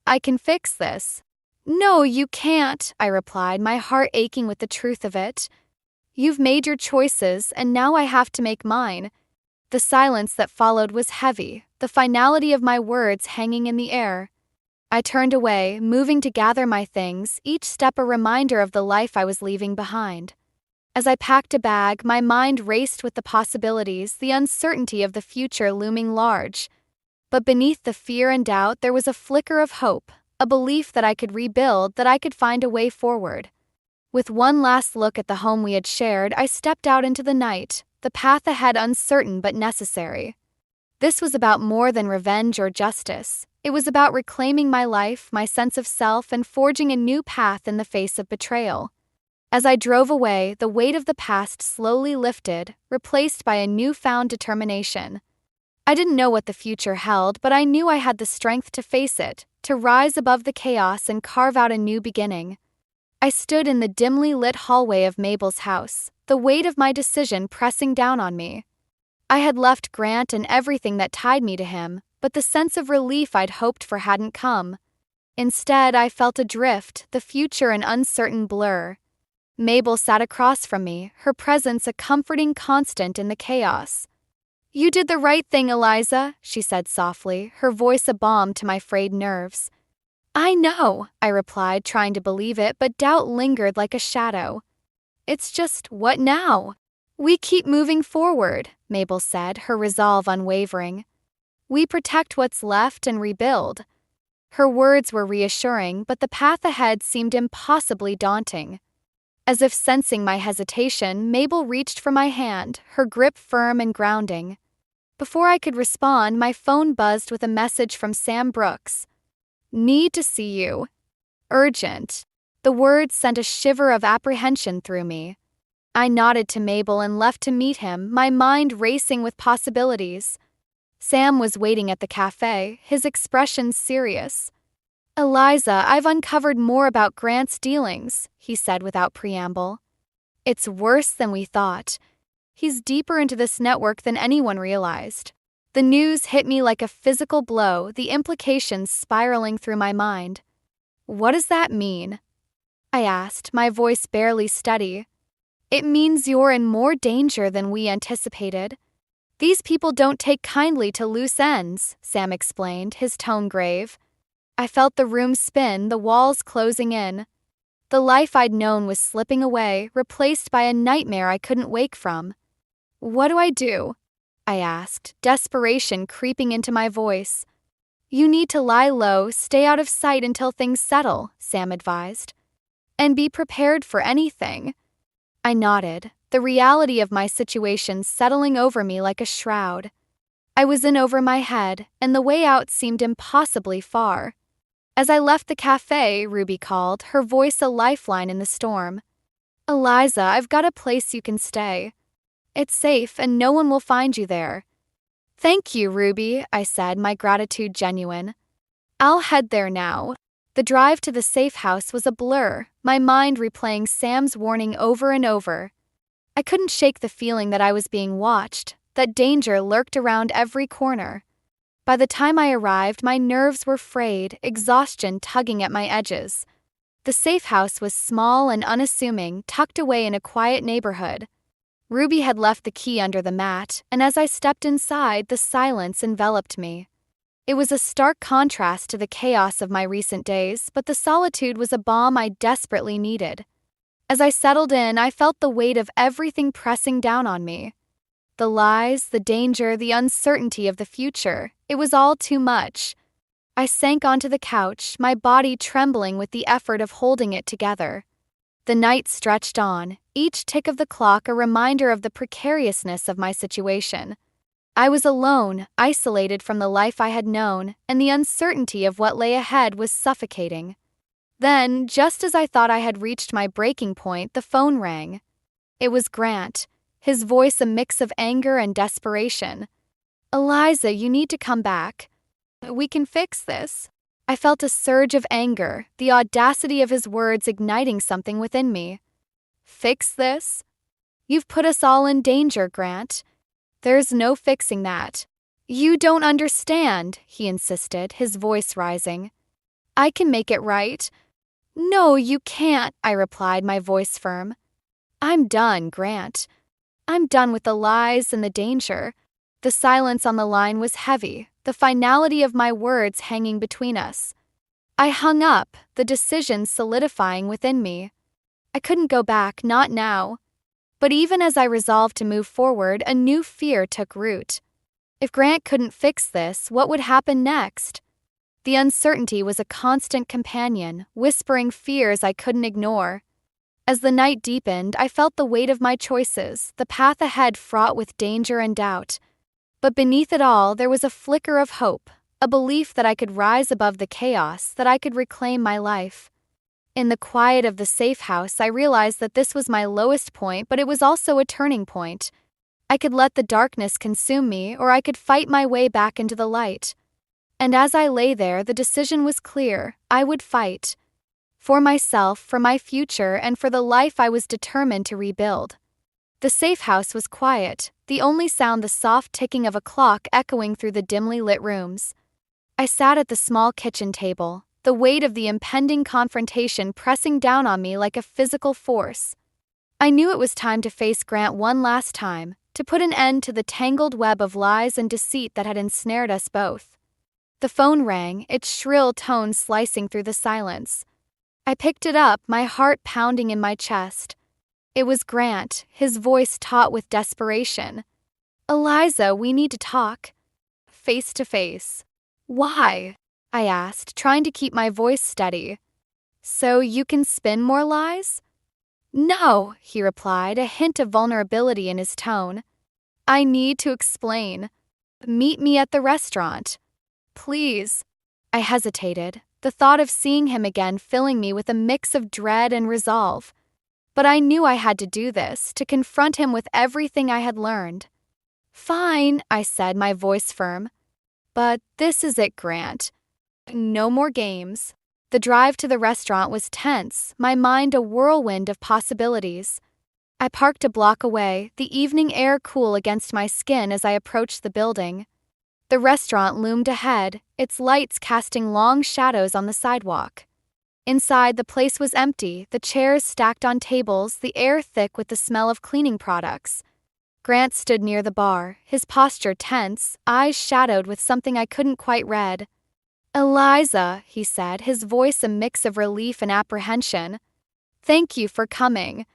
S4: I can fix this." "No, you can't," I replied, my heart aching with the truth of it. "You've made your choices, and now I have to make mine." The silence that followed was heavy, the finality of my words hanging in the air. I turned away, moving to gather my things, each step a reminder of the life I was leaving behind. As I packed a bag, my mind raced with the possibilities, the uncertainty of the future looming large. But beneath the fear and doubt, there was a flicker of hope, a belief that I could rebuild, that I could find a way forward. With one last look at the home we had shared, I stepped out into the night, the path ahead uncertain but necessary. This was about more than revenge or justice. It was about reclaiming my life, my sense of self, and forging a new path in the face of betrayal. As I drove away, the weight of the past slowly lifted, replaced by a newfound determination. I didn't know what the future held, but I knew I had the strength to face it, to rise above the chaos and carve out a new beginning. I stood in the dimly lit hallway of Mabel's house, the weight of my decision pressing down on me. I had left Grant and everything that tied me to him, but the sense of relief I'd hoped for hadn't come. Instead, I felt adrift, the future an uncertain blur. Mabel sat across from me, her presence a comforting constant in the chaos. "You did the right thing, Eliza," she said softly, her voice a balm to my frayed nerves. "I know," I replied, trying to believe it, but doubt lingered like a shadow. "It's just, what now?" "We keep moving forward," Mabel said, her resolve unwavering. "We protect what's left and rebuild." Her words were reassuring, but the path ahead seemed impossibly daunting. As if sensing my hesitation, Mabel reached for my hand, her grip firm and grounding. Before I could respond, my phone buzzed with a message from Sam Brooks. "Need to see you. Urgent." The words sent a shiver of apprehension through me. I nodded to Mabel and left to meet him, my mind racing with possibilities. Sam was waiting at the cafe, his expression serious. "Eliza, I've uncovered more about Grant's dealings," he said without preamble. "It's worse than we thought. He's deeper into this network than anyone realized." The news hit me like a physical blow, the implications spiraling through my mind. "What does that mean?" I asked, my voice barely steady. "It means you're in more danger than we anticipated. These people don't take kindly to loose ends," Sam explained, his tone grave. I felt the room spin, the walls closing in. The life I'd known was slipping away, replaced by a nightmare I couldn't wake from. "What do I do?" I asked, desperation creeping into my voice. "You need to lie low, stay out of sight until things settle," Sam advised. "And be prepared for anything." I nodded, the reality of my situation settling over me like a shroud. I was in over my head, and the way out seemed impossibly far. As I left the cafe, Ruby called, her voice a lifeline in the storm. "Eliza, I've got a place you can stay. It's safe and no one will find you there." "Thank you, Ruby," I said, my gratitude genuine. "I'll head there now." The drive to the safe house was a blur, my mind replaying Sam's warning over and over. I couldn't shake the feeling that I was being watched, that danger lurked around every corner. By the time I arrived, my nerves were frayed, exhaustion tugging at my edges. The safe house was small and unassuming, tucked away in a quiet neighborhood. Ruby had left the key under the mat, and as I stepped inside, the silence enveloped me. It was a stark contrast to the chaos of my recent days, but the solitude was a balm I desperately needed. As I settled in, I felt the weight of everything pressing down on me. The lies, the danger, the uncertainty of the future. It was all too much. I sank onto the couch, my body trembling with the effort of holding it together. The night stretched on, each tick of the clock a reminder of the precariousness of my situation. I was alone, isolated from the life I had known, and the uncertainty of what lay ahead was suffocating. Then, just as I thought I had reached my breaking point, the phone rang. It was Grant, his voice a mix of anger and desperation. "Eliza, you need to come back. We can fix this." I felt a surge of anger, the audacity of his words igniting something within me. "Fix this? You've put us all in danger, Grant. There's no fixing that." "You don't understand," he insisted, his voice rising. "I can make it right." "No, you can't," I replied, my voice firm. "I'm done, Grant. I'm done with the lies and the danger." The silence on the line was heavy, the finality of my words hanging between us. I hung up, the decision solidifying within me. I couldn't go back, not now. But even as I resolved to move forward, a new fear took root. If Grant couldn't fix this, what would happen next? The uncertainty was a constant companion, whispering fears I couldn't ignore. As the night deepened, I felt the weight of my choices, the path ahead fraught with danger and doubt. But beneath it all, there was a flicker of hope, a belief that I could rise above the chaos, that I could reclaim my life. In the quiet of the safe house, I realized that this was my lowest point, but it was also a turning point. I could let the darkness consume me, or I could fight my way back into the light. And as I lay there, the decision was clear. I would fight. For myself, for my future, and for the life I was determined to rebuild. The safe house was quiet, the only sound the soft ticking of a clock echoing through the dimly lit rooms. I sat at the small kitchen table, the weight of the impending confrontation pressing down on me like a physical force. I knew it was time to face Grant one last time, to put an end to the tangled web of lies and deceit that had ensnared us both. The phone rang, its shrill tones slicing through the silence. I picked it up, my heart pounding in my chest. It was Grant, his voice taut with desperation. "Eliza, we need to talk. Face to face." "Why?" I asked, trying to keep my voice steady. "So you can spin more lies?" "No," he replied, a hint of vulnerability in his tone. "I need to explain. Meet me at the restaurant. Please." I hesitated, the thought of seeing him again filling me with a mix of dread and resolve. But I knew I had to do this, to confront him with everything I had learned. "Fine," I said, my voice firm. "But this is it, Grant. No more games." The drive to the restaurant was tense, my mind a whirlwind of possibilities. I parked a block away, the evening air cool against my skin as I approached the building. The restaurant loomed ahead, its lights casting long shadows on the sidewalk. Inside, the place was empty, the chairs stacked on tables, the air thick with the smell of cleaning products. Grant stood near the bar, his posture tense, eyes shadowed with something I couldn't quite read. "Eliza," he said, his voice a mix of relief and apprehension. "Thank you for coming."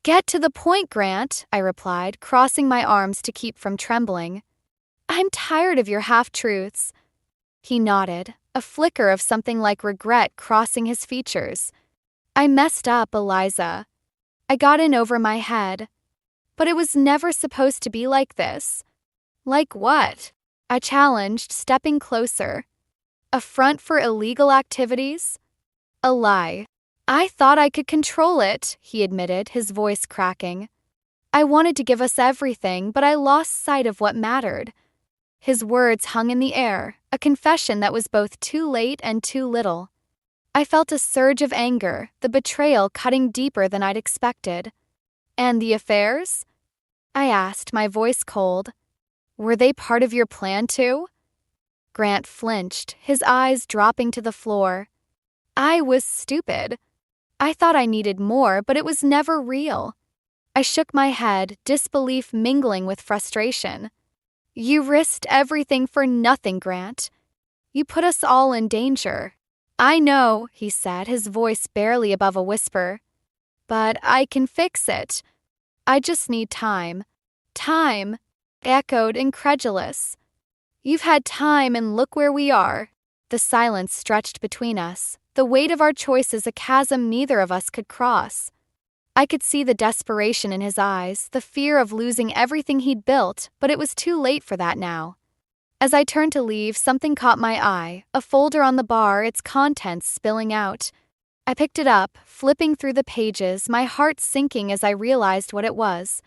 S4: "Get to the point, Grant," I replied, crossing my arms to keep from trembling. "I'm tired of your half-truths." He nodded, a flicker of something like regret crossing his features. "I messed up, Eliza. I got in over my head. But it was never supposed to be like this." "Like what?" I challenged, stepping closer. "A front for illegal activities?" "A lie. I thought I could control it," he admitted, his voice cracking. "I wanted to give us everything, but I lost sight of what mattered." His words hung in the air, a confession that was both too late and too little. I felt a surge of anger, the betrayal cutting deeper than I'd expected. "And the affairs?" I asked, my voice cold. "Were they part of your plan too?" Grant flinched, his eyes dropping to the floor. "I was stupid. I thought I needed more, but it was never real." I shook my head, disbelief mingling with frustration. "You risked everything for nothing, Grant. You put us all in danger." "I know," he said, his voice barely above a whisper. "But I can fix it. I just need time." "Time?" echoed, incredulous. "You've had time and look where we are." The silence stretched between us, the weight of our choices a chasm neither of us could cross. I could see the desperation in his eyes, the fear of losing everything he'd built, but it was too late for that now. As I turned to leave, something caught my eye, a folder on the bar, its contents spilling out. I picked it up, flipping through the pages, my heart sinking as I realized what it was.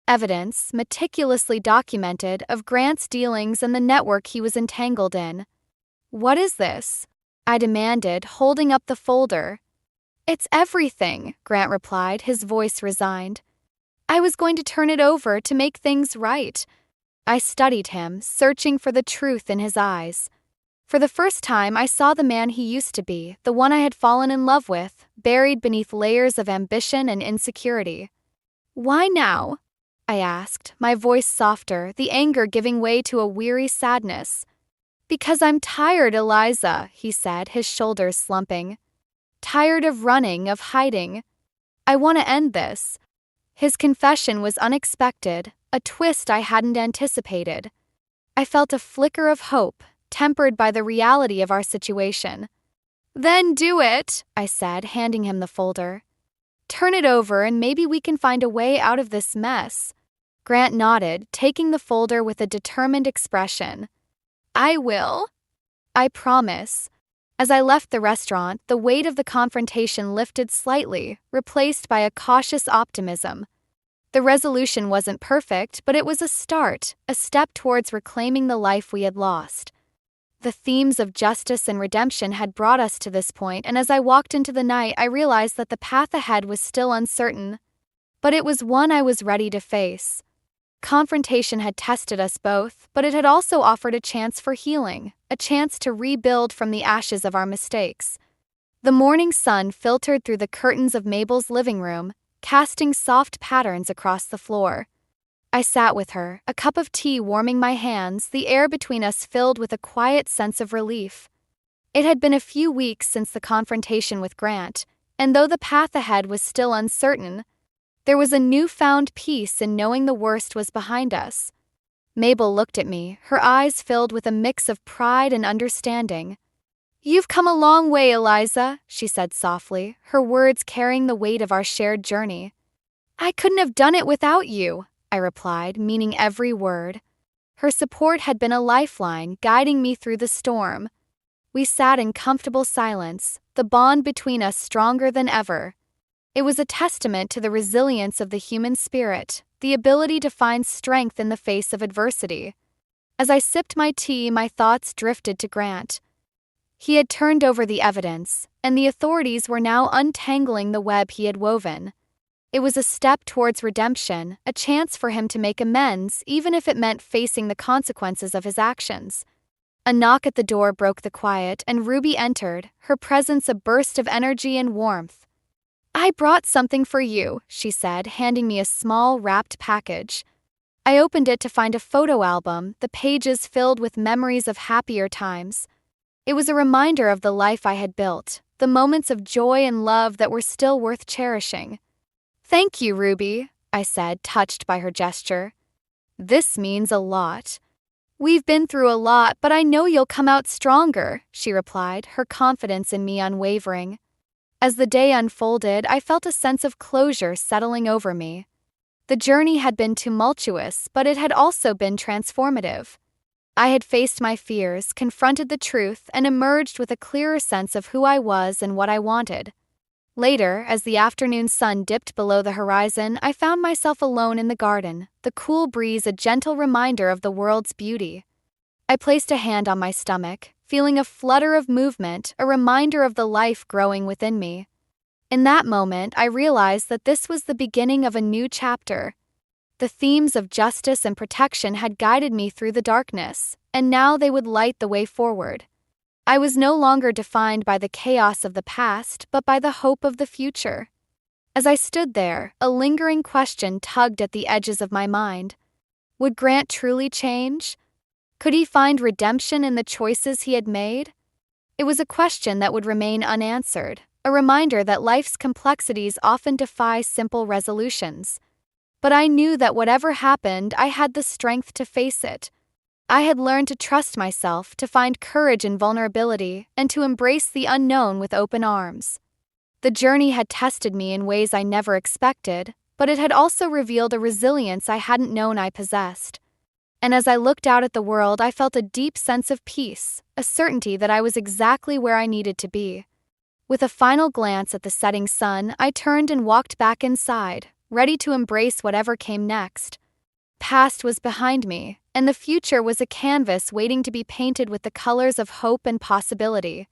S4: Evidence, meticulously documented, of Grant's dealings and the network he was entangled in. "What is this?" I demanded, holding up the folder. "It's everything," Grant replied, his voice resigned. "I was going to turn it over to make things right." I studied him, searching for the truth in his eyes. For the first time, I saw the man he used to be, the one I had fallen in love with, buried beneath layers of ambition and insecurity. "Why now?" I asked, my voice softer, the anger giving way to a weary sadness. "Because I'm tired, Eliza," he said, his shoulders slumping. "Tired of running, of hiding. I want to end this." His confession was unexpected, a twist I hadn't anticipated. I felt a flicker of hope, tempered by the reality of our situation. "Then do it," I said, handing him the folder. "Turn it over and maybe we can find a way out of this mess." Grant nodded, taking the folder with a determined expression. "I will. I promise." As I left the restaurant, the weight of the confrontation lifted slightly, replaced by a cautious optimism. The resolution wasn't perfect, but it was a start, a step towards reclaiming the life we had lost. The themes of justice and redemption had brought us to this point, and as I walked into the night, I realized that the path ahead was still uncertain. But it was one I was ready to face. Confrontation had tested us both, but it had also offered a chance for healing, a chance to rebuild from the ashes of our mistakes. The morning sun filtered through the curtains of Mabel's living room, casting soft patterns across the floor. I sat with her, a cup of tea warming my hands, the air between us filled with a quiet sense of relief. It had been a few weeks since the confrontation with Grant, and though the path ahead was still uncertain, there was a newfound peace in knowing the worst was behind us. Mabel looked at me, her eyes filled with a mix of pride and understanding. "You've come a long way, Eliza," she said softly, her words carrying the weight of our shared journey. "I couldn't have done it without you," I replied, meaning every word. Her support had been a lifeline, guiding me through the storm. We sat in comfortable silence, the bond between us stronger than ever. It was a testament to the resilience of the human spirit, the ability to find strength in the face of adversity. As I sipped my tea, my thoughts drifted to Grant. He had turned over the evidence, and the authorities were now untangling the web he had woven. It was a step towards redemption, a chance for him to make amends, even if it meant facing the consequences of his actions. A knock at the door broke the quiet, and Ruby entered, her presence a burst of energy and warmth. "I brought something for you," she said, handing me a small, wrapped package. I opened it to find a photo album, the pages filled with memories of happier times. It was a reminder of the life I had built, the moments of joy and love that were still worth cherishing. "Thank you, Ruby," I said, touched by her gesture. "This means a lot." "We've been through a lot, but I know you'll come out stronger," she replied, her confidence in me unwavering. As the day unfolded, I felt a sense of closure settling over me. The journey had been tumultuous, but it had also been transformative. I had faced my fears, confronted the truth, and emerged with a clearer sense of who I was and what I wanted. Later, as the afternoon sun dipped below the horizon, I found myself alone in the garden, the cool breeze a gentle reminder of the world's beauty. I placed a hand on my stomach, feeling a flutter of movement, a reminder of the life growing within me. In that moment, I realized that this was the beginning of a new chapter. The themes of justice and protection had guided me through the darkness, and now they would light the way forward. I was no longer defined by the chaos of the past, but by the hope of the future. As I stood there, a lingering question tugged at the edges of my mind. Would Grant truly change? Could he find redemption in the choices he had made? It was a question that would remain unanswered, a reminder that life's complexities often defy simple resolutions. But I knew that whatever happened, I had the strength to face it. I had learned to trust myself, to find courage in vulnerability, and to embrace the unknown with open arms. The journey had tested me in ways I never expected, but it had also revealed a resilience I hadn't known I possessed. And as I looked out at the world, I felt a deep sense of peace, a certainty that I was exactly where I needed to be. With a final glance at the setting sun, I turned and walked back inside, ready to embrace whatever came next. Past was behind me, and the future was a canvas waiting to be painted with the colors of hope and possibility.